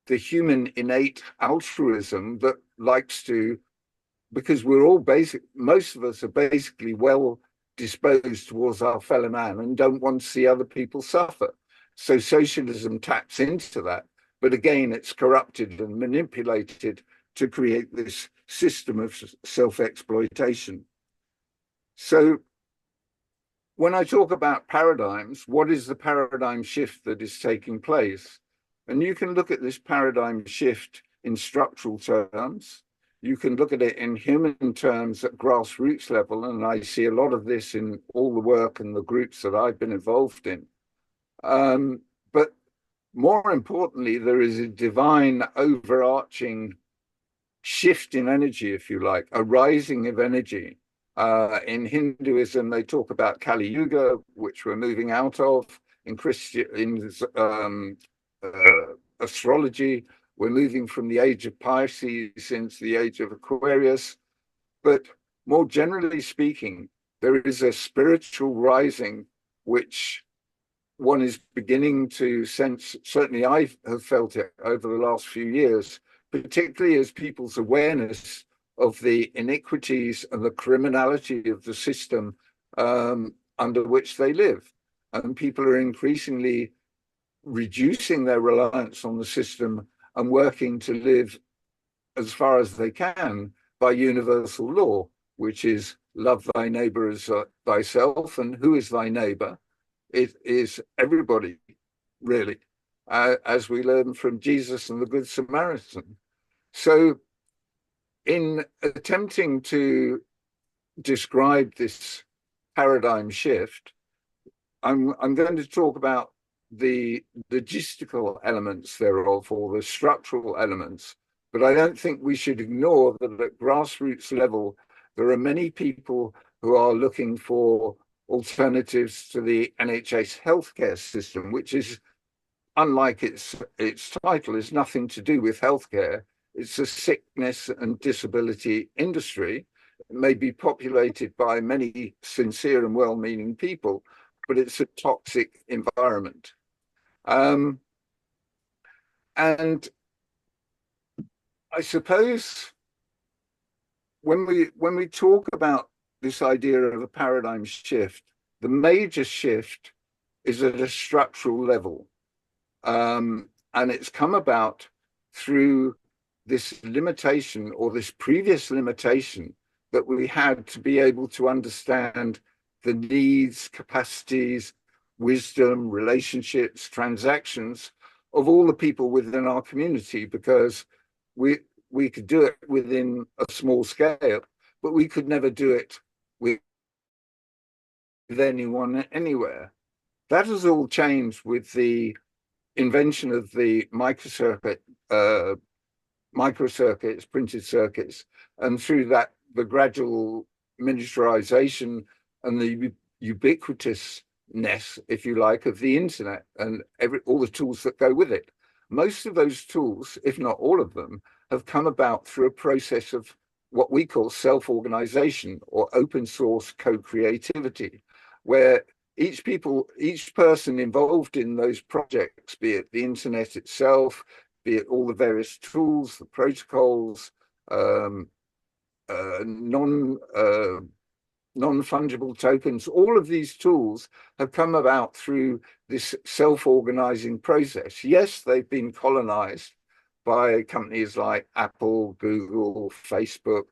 the human innate altruism that likes to, because we're all most of us are basically well disposed towards our fellow man and don't want to see other people suffer. So socialism taps into that, but again, it's corrupted and manipulated to create this system of self-exploitation. So when I talk about paradigms, what is the paradigm shift that is taking place? And you can look at this paradigm shift in structural terms. You can look at it in human terms at grassroots level, and I see a lot of this in all the work and the groups that I've been involved in. But more importantly, there is a divine overarching shift in energy, if you like, a rising of energy. In Hinduism, they talk about Kali Yuga, which we're moving out of. In astrology, we're moving from the age of Pisces into the age of Aquarius. But more generally speaking, there is a spiritual rising, which one is beginning to sense. Certainly I have felt it over the last few years, particularly as people's awareness of the iniquities and the criminality of the system under which they live. And people are increasingly reducing their reliance on the system and working to live as far as they can by universal law, which is love thy neighbor as thyself. And who is thy neighbor? It is everybody, really, as we learn from Jesus and the Good Samaritan. So in attempting to describe this paradigm shift, I'm going to talk about the logistical elements thereof, or the structural elements, but I don't think we should ignore that at grassroots level, there are many people who are looking for alternatives to the NHS healthcare system, which is, unlike its title, is nothing to do with healthcare. It's a sickness and disability industry. It may be populated by many sincere and well-meaning people, but it's a toxic environment. And I suppose when we talk about this idea of a paradigm shift, the major shift is at a structural level. And it's come about through this limitation, or this previous limitation, that we had to be able to understand the needs, capacities, wisdom, relationships, transactions of all the people within our community, because we could do it within a small scale, but we could never do it with anyone anywhere. That has all changed with the invention of the microcircuits, printed circuits, and through that, the gradual miniaturization and the ubiquitousness, if you like, of the internet and all the tools that go with it. Most of those tools, if not all of them, have come about through a process of what we call self-organization, or open source co-creativity, where each person involved in those projects, be it the internet itself, be it all the various tools, the protocols, non-fungible tokens, all of these tools have come about through this self-organizing process. Yes, they've been colonized by companies like Apple, Google, Facebook,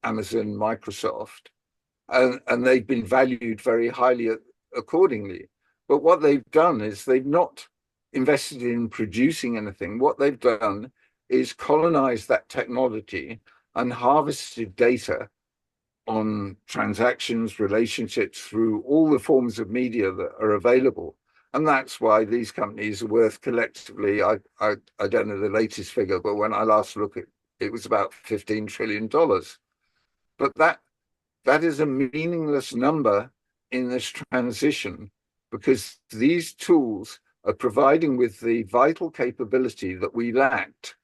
Amazon, Microsoft, and they've been valued very highly accordingly. But what they've done is they've not invested in producing anything. What they've done is colonize that technology and harvested data on transactions, relationships, through all the forms of media that are available. And that's why these companies are worth collectively, I don't know the latest figure, but when I last looked, it was about $15 trillion. But that is a meaningless number in this transition, because these tools are providing with the vital capability that we lacked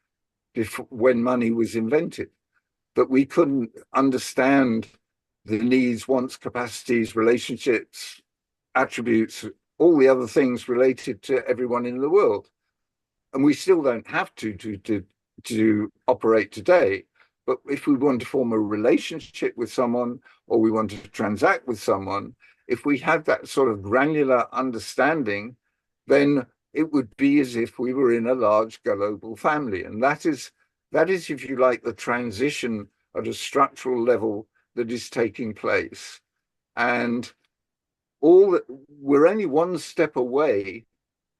before, when money was invented, that we couldn't understand the needs, wants, capacities, relationships, attributes, all the other things related to everyone in the world. And we still don't have to operate today. But if we want to form a relationship with someone, or we want to transact with someone, if we had that sort of granular understanding, then it would be as if we were in a large global family. And that is, if you like, the transition at a structural level that is taking place. And we're only one step away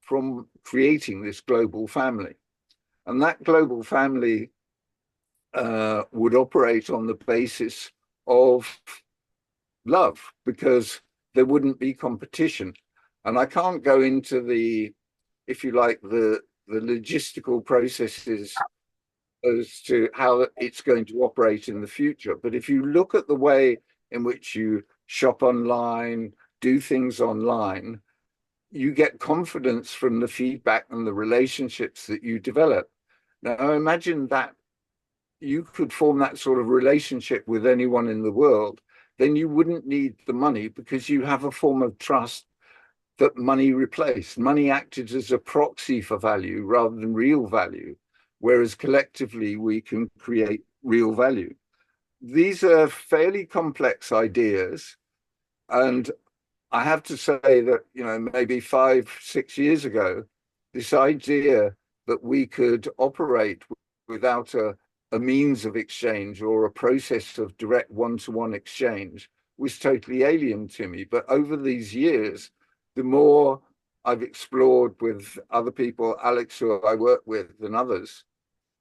from creating this global family. And that global family would operate on the basis of love, because there wouldn't be competition. And I can't go into the if you like, the logistical processes as to how it's going to operate in the future. But if you look at the way in which you shop online, do things online, you get confidence from the feedback and the relationships that you develop. Now, imagine that you could form that sort of relationship with anyone in the world, then you wouldn't need the money because you have a form of trust that money replaced. Money acted as a proxy for value rather than real value, whereas collectively we can create real value. These are fairly complex ideas, and I have to say that, you know, maybe 5-6 years ago, this idea that we could operate without a means of exchange or a process of direct one-to-one exchange was totally alien to me. But over these years, the more I've explored with other people, Alex, who I work with, and others,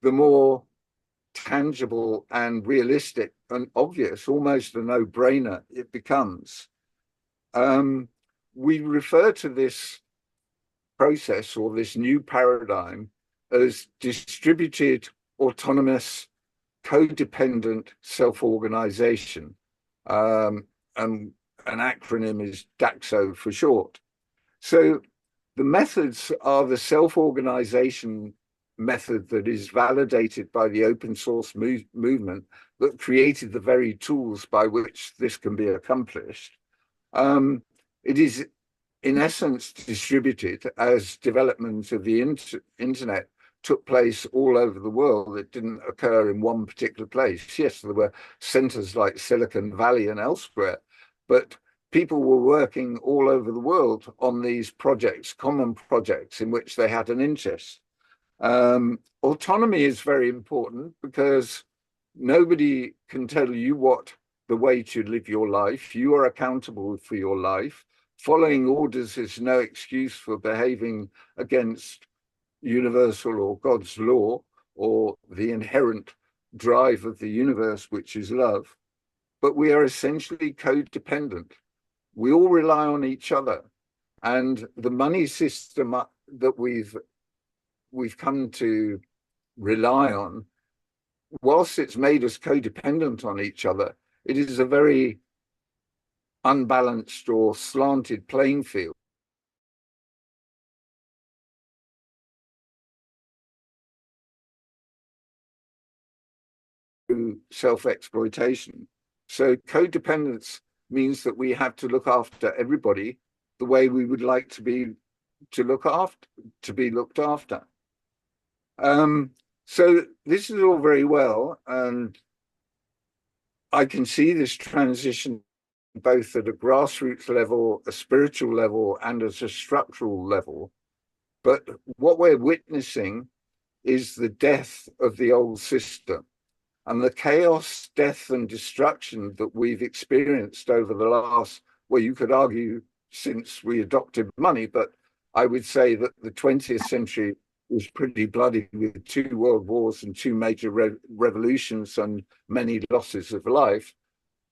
the more tangible and realistic and obvious, almost a no-brainer it becomes. We refer to this process or this new paradigm as distributed, autonomous, codependent self-organization. And an acronym is DAXO for short. So the methods are the self-organization method that is validated by the open source movement that created the very tools by which this can be accomplished. It is in essence distributed as development of the internet took place all over the world. It didn't occur in one particular place. Yes, there were centers like Silicon Valley and elsewhere, but people were working all over the world on these projects, common projects in which they had an interest. Autonomy is very important because nobody can tell you what the way to live your life. You are accountable for your life. Following orders is no excuse for behaving against universal or God's law or the inherent drive of the universe, which is love. But we are essentially codependent. We all rely on each other. And the money system that we've come to rely on, whilst it's made us codependent on each other, it is a very unbalanced or slanted playing field. Self-exploitation. So codependence means that we have to look after everybody the way we would like to be looked after. So this is all very well, and I can see this transition both at a grassroots level, a spiritual level, and at a structural level. But what we're witnessing is the death of the old system. And the chaos, death, and destruction that we've experienced over the last, well, you could argue since we adopted money, but I would say that the 20th century was pretty bloody with 2 world wars and 2 major revolutions and many losses of life.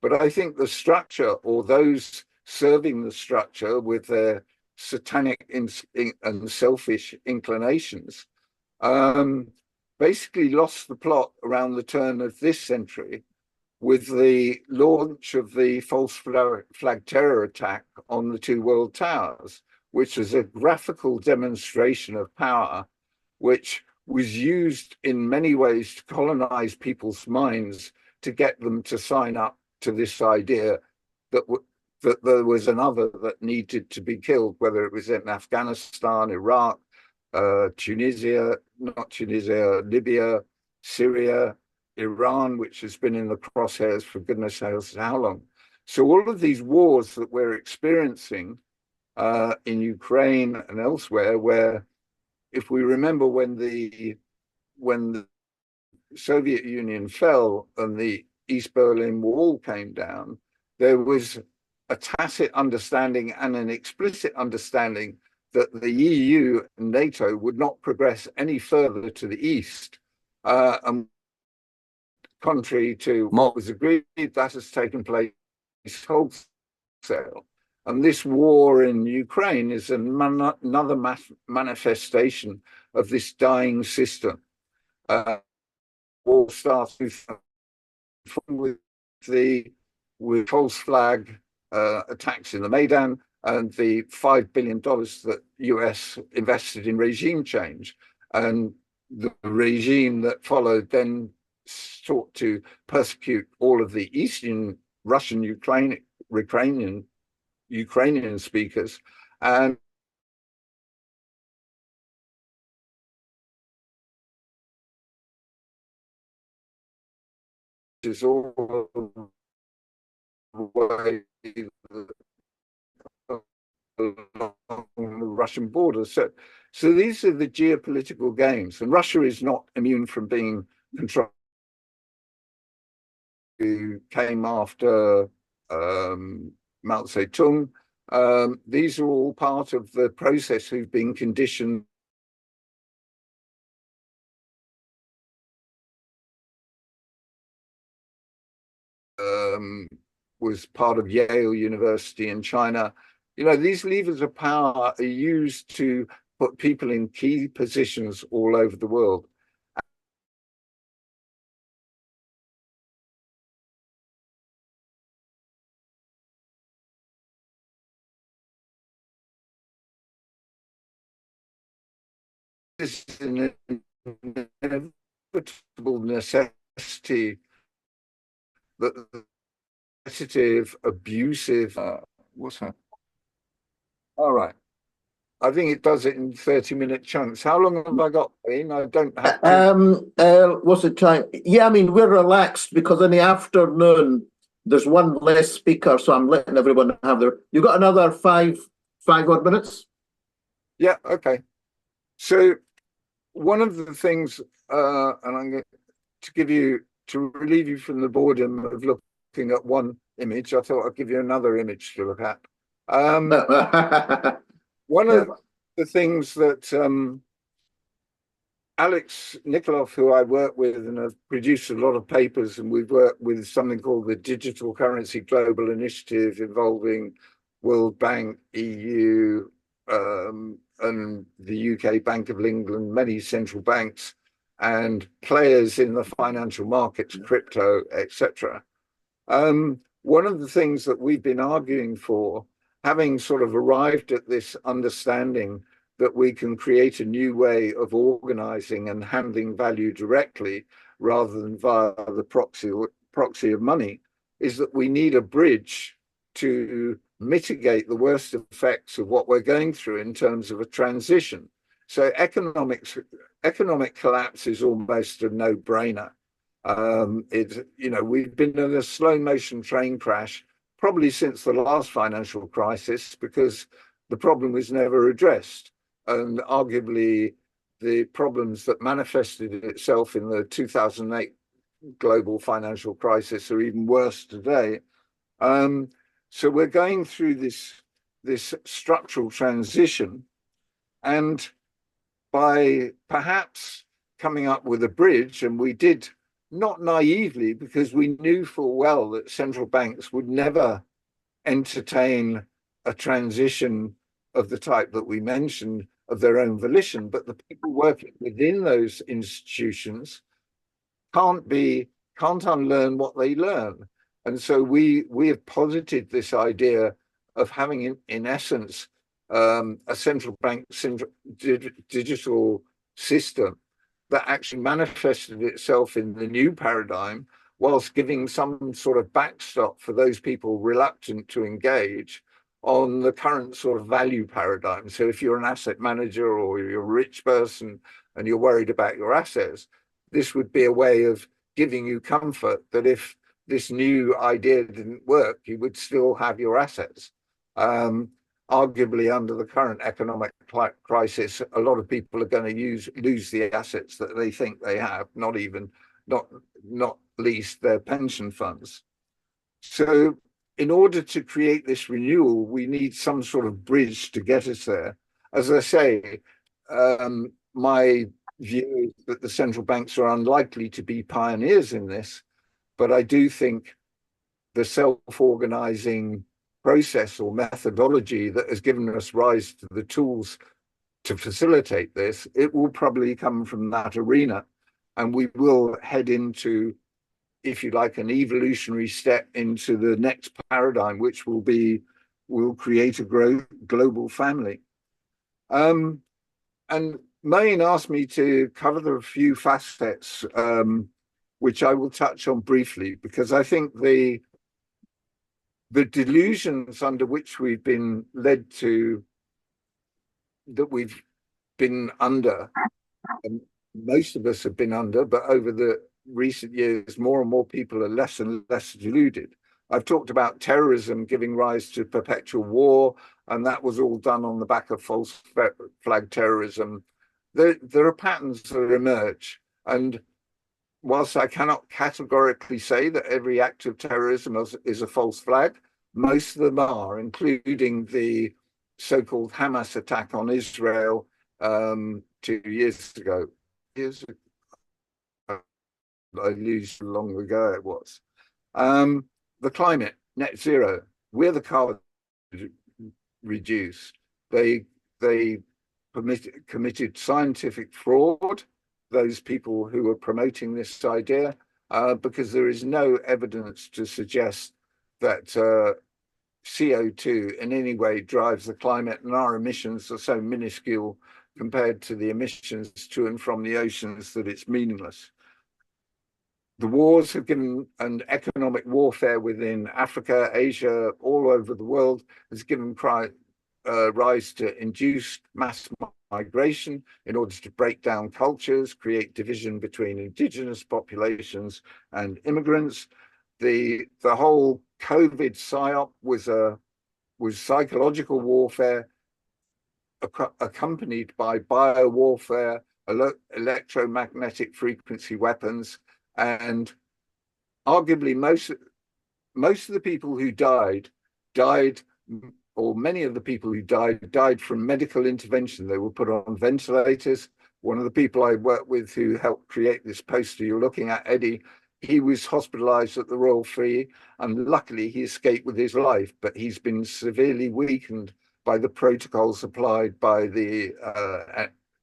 But I think the structure, or those serving the structure with their satanic and selfish inclinations, basically lost the plot around the turn of this century with the launch of the false flag terror attack on the 2 world towers, which is a graphical demonstration of power, which was used in many ways to colonize people's minds to get them to sign up to this idea that there was another that needed to be killed, whether it was in Afghanistan, Iraq, Libya, Syria, Iran, which has been in the crosshairs for goodness knows how long. So all of these wars that we're experiencing in Ukraine and elsewhere, where if we remember when the Soviet Union fell and the East Berlin Wall came down, there was a tacit understanding and an explicit understanding that the EU and NATO would not progress any further to the east. And contrary to what was agreed, that has taken place wholesale. And this war in Ukraine is another manifestation of this dying system. War starts with false flag attacks in the Maidan and the $5 billion that US invested in regime change. And the regime that followed then sought to persecute all of the Eastern Russian, Ukrainian speakers. And is all the way along the Russian border. So these are the geopolitical games, and Russia is not immune from being controlled. Who came after Mao Zedong. These are all part of the process who've been conditioned was part of Yale University in China. You know, these levers of power are used to put people in key positions all over the world. This is an inevitable necessity that the repetitive, abusive, what's that? All right. I think it does it in 30-minute chunks. How long have I got, Ian? I don't have to... What's the time? Yeah, I mean, we're relaxed because in the afternoon, there's one less speaker, so I'm letting everyone have their... You've got another five odd minutes? Yeah, okay. So one of the things, and I'm going to give you, to relieve you from the boredom of looking at one image, I thought I'd give you another image to look at. One of the things that Alex Nikolov, who I work with and have produced a lot of papers, and we've worked with something called the Digital Currency Global Initiative involving World Bank, EU, and the UK Bank of England, many central banks, and players in the financial markets, crypto, etc. One of the things that we've been arguing for, having sort of arrived at this understanding that we can create a new way of organizing and handling value directly rather than via the proxy of money, is that we need a bridge to mitigate the worst effects of what we're going through in terms of a transition. So economic collapse is almost a no-brainer. We've been in a slow motion train crash probably since the last financial crisis because the problem was never addressed. And arguably the problems that manifested itself in the 2008 global financial crisis are even worse today. So we're going through this structural transition, and by perhaps coming up with a bridge, and we did not naively, because we knew full well that central banks would never entertain a transition of the type that we mentioned of their own volition, but the people working within those institutions can't unlearn what they learn. And so we have posited this idea of having, in essence, a central bank digital system that actually manifested itself in the new paradigm, whilst giving some sort of backstop for those people reluctant to engage on the current sort of value paradigm. So if you're an asset manager or you're a rich person and you're worried about your assets, this would be a way of giving you comfort that if this new idea didn't work, you would still have your assets. Arguably, under the current economic crisis, a lot of people are going to lose the assets that they think they have, not least their pension funds. So in order to create this renewal, we need some sort of bridge to get us there. As I say, my view is that the central banks are unlikely to be pioneers in this, but I do think the self-organizing process or methodology that has given us rise to the tools to facilitate this, it will probably come from that arena. And we will head into, if you like, an evolutionary step into the next paradigm, which will create a global family. And Maine asked me to cover the few facets, which I will touch on briefly, because I think the delusions under which we've been led to, that we've been under, and most of us have been under, but over the recent years, more and more people are less and less deluded. I've talked about terrorism giving rise to perpetual war, and that was all done on the back of false flag terrorism. There are patterns that emerge, and whilst I cannot categorically say that every act of terrorism is a false flag, most of them are, including the so-called Hamas attack on Israel 2 years ago. I lose how long ago it was. The climate, net zero, we're the carbon reduce. They committed scientific fraud, those people who were promoting this idea, because there is no evidence to suggest that CO2 in any way drives the climate, and our emissions are so minuscule compared to the emissions to and from the oceans that it's meaningless. The wars have given, and economic warfare within Africa, Asia, all over the world has given rise to induced mass migration in order to break down cultures, create division between indigenous populations and immigrants. The whole COVID psyop was psychological warfare accompanied by biowarfare, electromagnetic frequency weapons, and arguably most of the people who died, or many of the people who died from medical intervention. They were put on ventilators. One of the people I worked with who helped create this poster you're looking at, Eddie, he was hospitalized at the Royal Free, and luckily he escaped with his life, but he's been severely weakened by the protocols applied by the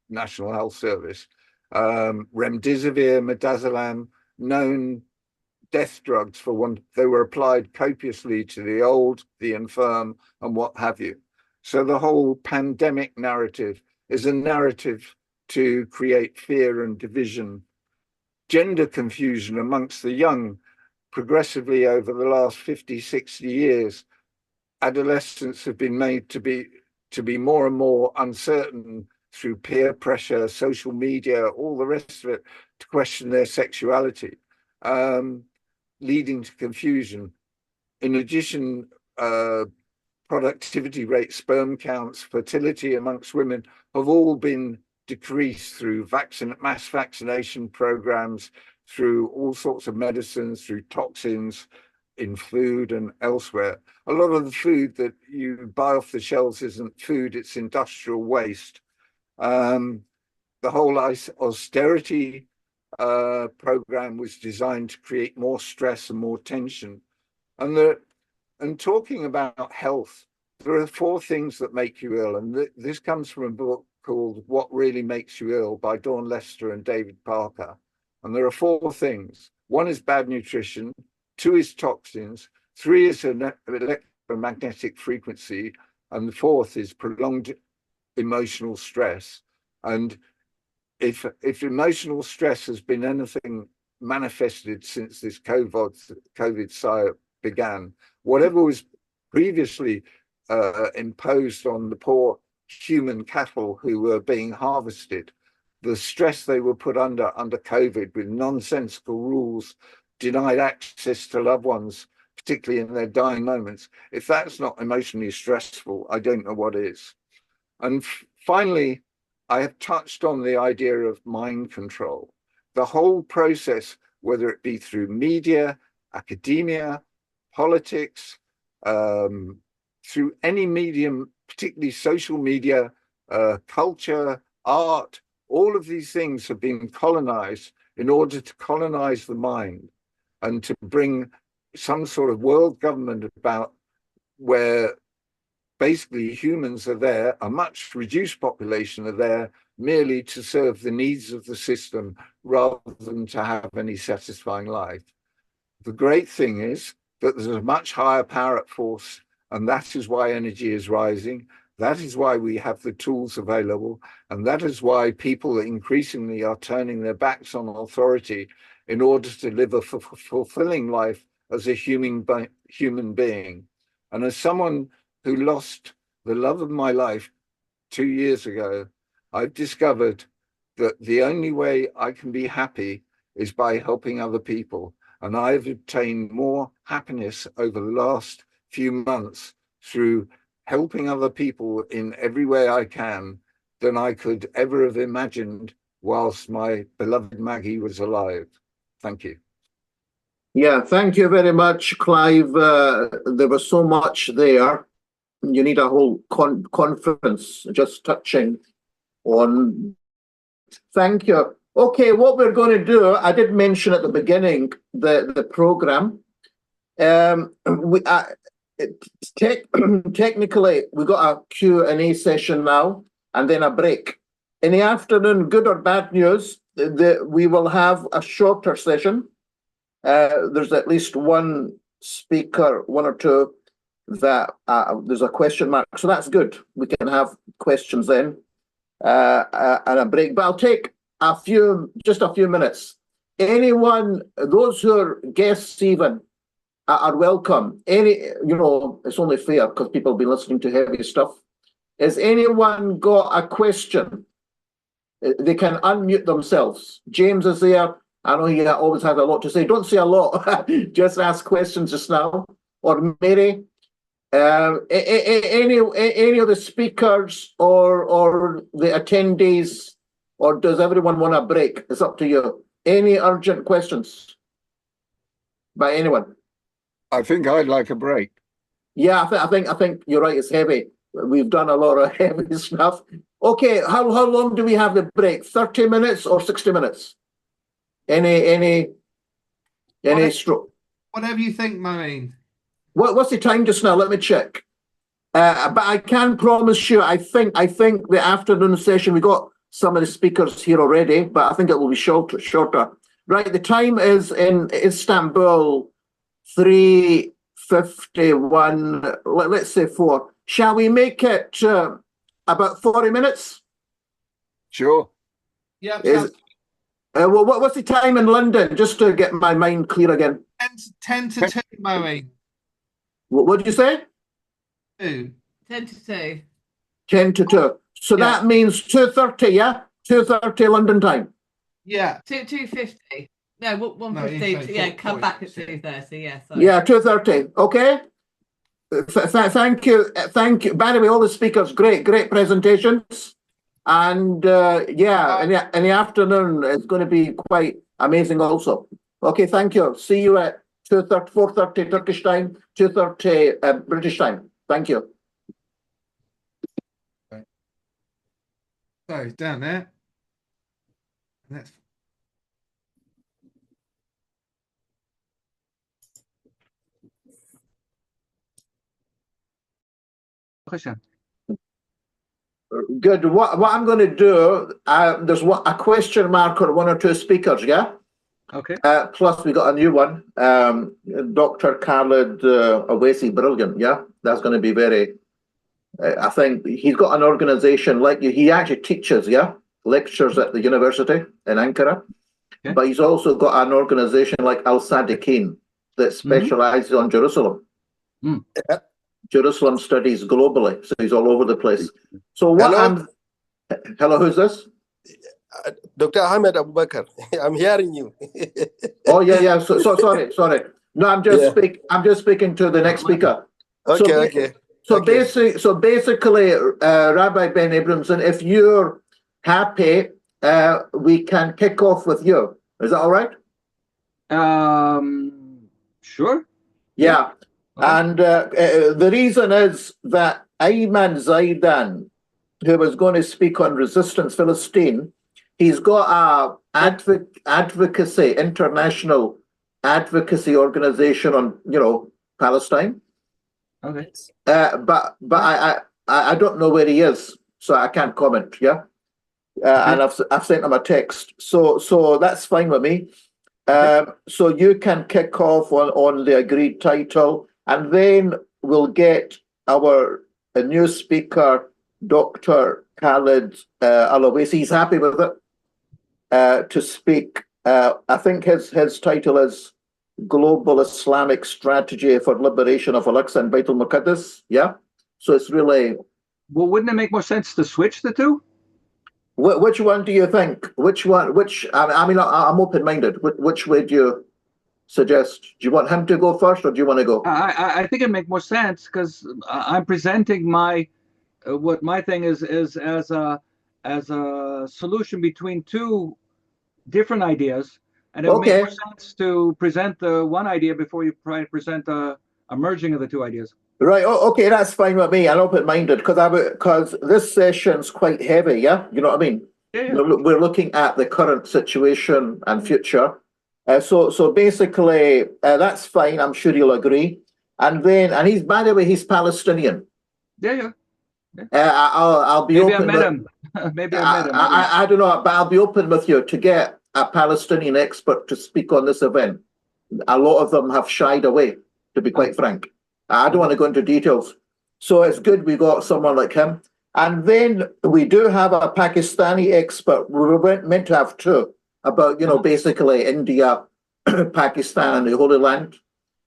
National Health Service. Remdesivir, midazolam, known death drugs for one. They were applied copiously to the old, the infirm, and what have you. So the whole pandemic narrative is a narrative to create fear and division, gender confusion amongst the young. Progressively over the last 50, 60 years, adolescents have been made to be more and more uncertain through peer pressure, social media, all the rest of it, to question their sexuality, leading to confusion. In addition, productivity rates, sperm counts, fertility amongst women have all been decreased through mass vaccination programs, through all sorts of medicines, through toxins in food and elsewhere. A lot of the food that you buy off the shelves isn't food, it's industrial waste. The whole austerity program was designed to create more stress and more tension. And talking about health, there are 4 things that make you ill. And this comes from a book called What Really Makes You Ill by Dawn Lester and David Parker. And there are 4 things. 1 is bad nutrition, 2 is toxins, 3 is electromagnetic frequency, and the 4th is prolonged emotional stress. And if emotional stress has been anything manifested since this COVID psyop began, whatever was previously imposed on the poor human cattle who were being harvested, the stress they were put under COVID with nonsensical rules, denied access to loved ones, particularly in their dying moments, if that's not emotionally stressful, I don't know what is. And finally, I have touched on the idea of mind control. The whole process, whether it be through media, academia, politics, through any medium, particularly social media, culture, art, all of these things have been colonized in order to colonize the mind and to bring some sort of world government about where basically humans are there, a much reduced population are there merely to serve the needs of the system rather than to have any satisfying life. The great thing is that there's a much higher power at force, and that is why energy is rising. That is why we have the tools available, and that is why people increasingly are turning their backs on authority in order to live a fulfilling life as a human being. And as someone who lost the love of my life 2 years ago, I've discovered that the only way I can be happy is by helping other people. And I've obtained more happiness over the last few months through helping other people in every way I can than I could ever have imagined whilst my beloved Maggie was alive. Thank you. Yeah, thank you very much, Clive. There was so much there. You need a whole conference just touching on. Thank you. Okay, what we're going to do, I did mention at the beginning the program. Technically, we got a Q&A session now and then a break. In the afternoon, good or bad news, we will have a shorter session. There's at least one speaker, one or two, that there's a question mark. So that's good. We can have questions then and a break. But I'll take just a few minutes. Anyone, those who are guests even, are welcome. It's only fair because people will be listening to heavy stuff. Has anyone got a question? They can unmute themselves. James is there. I know he always has a lot to say. Don't say a lot. Just ask questions just now. Or Mary. Any of the speakers or the attendees, or does everyone want a break? It's up to you. Any urgent questions by anyone? I think I'd like a break. Yeah, I think you're right. It's heavy. We've done a lot of heavy stuff. Okay, how long do we have the break? 30 minutes or 60 minutes? Any stroke? Whatever you think, Maureen. What's the time just now? Let me check. But I can promise you, I think the afternoon session, we got some of the speakers here already, but I think it will be shorter. Right, the time is in Istanbul 3:51. Let's say 4. Shall we make it about 40 minutes? Sure. Yeah. Well, what's the time in London? Just to get my mind clear again. 10 to 2, Maureen. What did you say? 2. 10 to 2. 10 to 2. So Yeah. that means 2:30, yeah? 2:30 London time. Yeah. 2:50. No, 1:50. No, Yeah, come back at 2:30. Yeah. Sorry. Yeah, 2:30. Okay. Thank you. Thank you. By the way, all the speakers, great presentations. And yeah, in the afternoon, it's going to be quite amazing also. Okay, thank you. See you at 2:30, 4:30 Turkish time, 2:30 British time. Thank you. So down there. That's question. Good. What I'm going to do, there's a question mark on 1 or 2 speakers, yeah? Okay. Plus, we got a new one, Dr. Khaled Awesi, brilliant, yeah? That's going to be very, I think he's got an organization like you. He actually teaches, yeah? Lectures at the university in Ankara. Okay. But he's also got an organization like Al Sadiqeen that specializes on Jerusalem. Jerusalem studies globally, so he's all over the place. So what hello, who's this? Dr. Ahmed Abubakar. I'm hearing you. Oh yeah. So sorry. No, I'm just speaking to the next speaker. Okay. So basically, Rabbi Ben Abramson, if you're happy, we can kick off with you. Is that all right? Sure. Yeah. And the reason is that Ayman Zaidan, who was going to speak on Resistance Philistine, he's got a international advocacy organization on, Palestine. Okay. But I don't know where he is, so I can't comment. Yeah. And I've sent him a text, so that's fine with me. So you can kick off on the agreed title, and then we'll get our new speaker, Dr. Khalid Alawisi. He's happy with it to speak. I think his title is Global Islamic Strategy for Liberation of Al-Aqsa and Baitul Muqaddas. Yeah, so it's really. Well, wouldn't it make more sense to switch the two? Which one do you think? Which one? I mean, I'm open-minded. Which way do you suggest? Do you want him to go first, or do you want to go? I think it make more sense because I'm presenting my what my thing is as a solution between two different ideas, and it would make more sense to present the one idea before you present a merging of the two ideas. Right. Oh, okay, that's fine with me. I'm open-minded because this session's quite heavy. Yeah, you know what I mean. Yeah. We're looking at the current situation and future. So basically, that's fine. I'm sure you'll agree. And he's, by the way, he's Palestinian. Yeah. I'll be Maybe open. I met him. Maybe I met him. I don't know, but I'll be open with you to get a Palestinian expert to speak on this event. A lot of them have shied away, to be quite frank. I don't want to go into details. So it's good we got someone like him. And then we do have a Pakistani expert. We were meant to have two about, basically India, Pakistan, and the Holy Land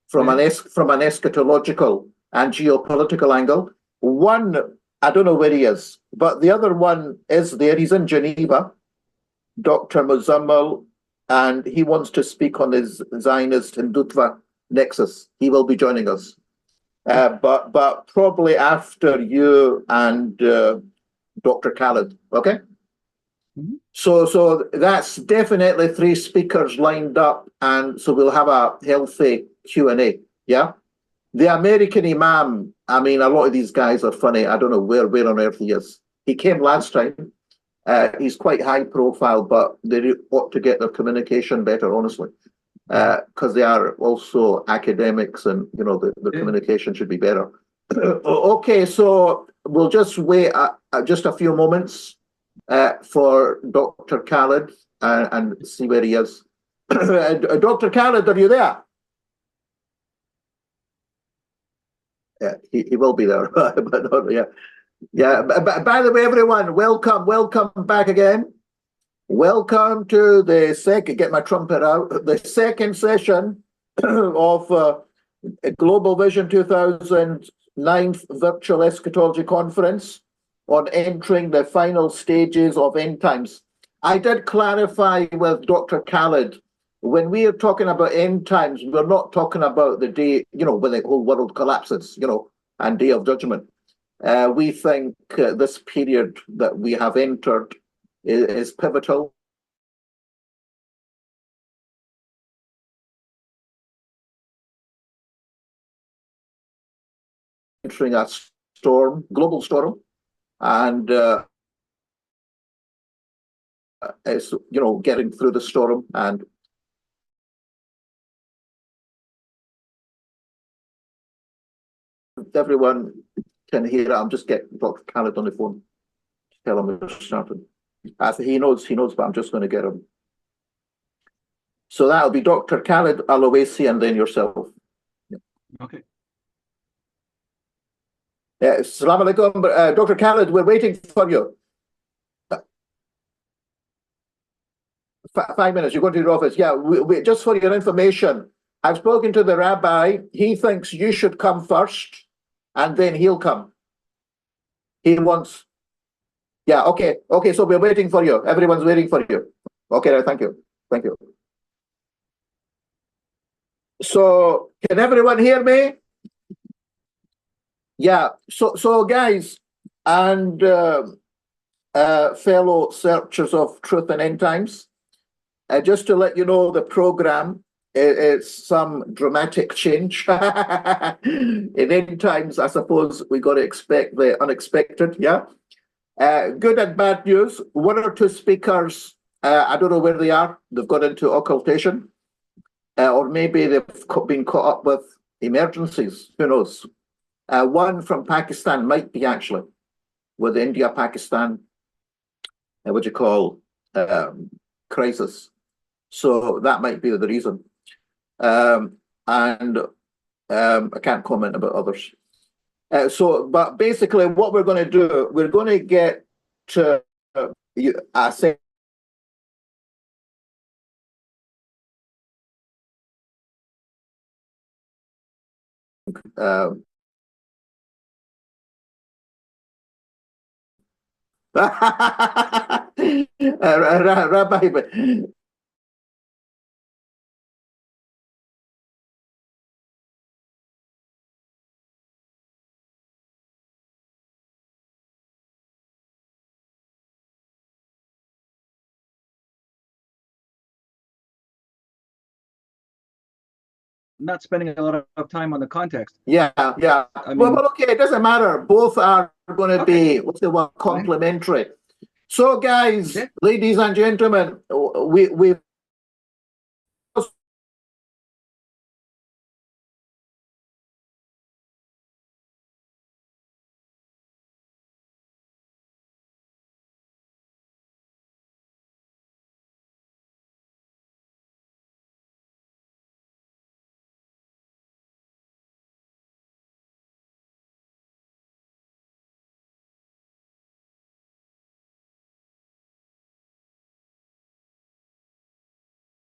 from an eschatological and geopolitical angle. One, I don't know where he is, but the other one is there. He's in Geneva, Dr. Muzammal, and he wants to speak on his Zionist Hindutva nexus. He will be joining us. But probably after you and Dr. Khalid, okay? Mm-hmm. So that's definitely three speakers lined up, and so we'll have a healthy Q&A, yeah? The American Imam, I mean, a lot of these guys are funny. I don't know where on earth he is. He came last time. He's quite high profile, but they ought to get their communication better, honestly. Because they are also academics, and the communication should be better. Okay, so we'll just wait just a few moments for Dr. Khalid and see where he is. Dr. Khalid, are you there? Yeah, he will be there, but not, yeah. But by the way, everyone, welcome back again. Welcome to the second, get my trumpet out, the second session of Global Vision 2009 Virtual Eschatology Conference on entering the final stages of end times. I did clarify with Dr. Khalid, when we are talking about end times, we're not talking about the day, when the whole world collapses, and day of judgment. We think this period that we have entered is pivotal. Entering a storm, global storm, and it's getting through the storm. And everyone can hear it. I'm just getting Dr. Khalid on the phone to tell him we're starting. He knows, but I'm just going to get him. So that'll be Dr. Khalid Alawisi and then yourself. Okay. Assalamu alaikum. Dr. Khalid, we're waiting for you. 5 minutes, you're going to your office. Yeah, we, just for your information, I've spoken to the rabbi. He thinks you should come first, and then he'll come. He wants... Yeah, okay, so we're waiting for you. Everyone's waiting for you. Okay, thank you. So, can everyone hear me? Yeah, so guys, and fellow searchers of truth and end times, just to let you know, the program is some dramatic change. In end times, I suppose we got to expect the unexpected, yeah? Good and bad news. One or two speakers, I don't know where they are. They've got into occultation, or maybe they've been caught up with emergencies. Who knows? One from Pakistan might be actually with the India-Pakistan, what you call, crisis. So that might be the reason. I can't comment about others. But basically what we're going to do, we're going to get to, I think, Rabbi, not spending a lot of time on the context. yeah. I mean, Well, okay, it doesn't matter. Both are going to Okay. be, what's the word, complementary. So, guys, Okay. ladies and gentlemen, we've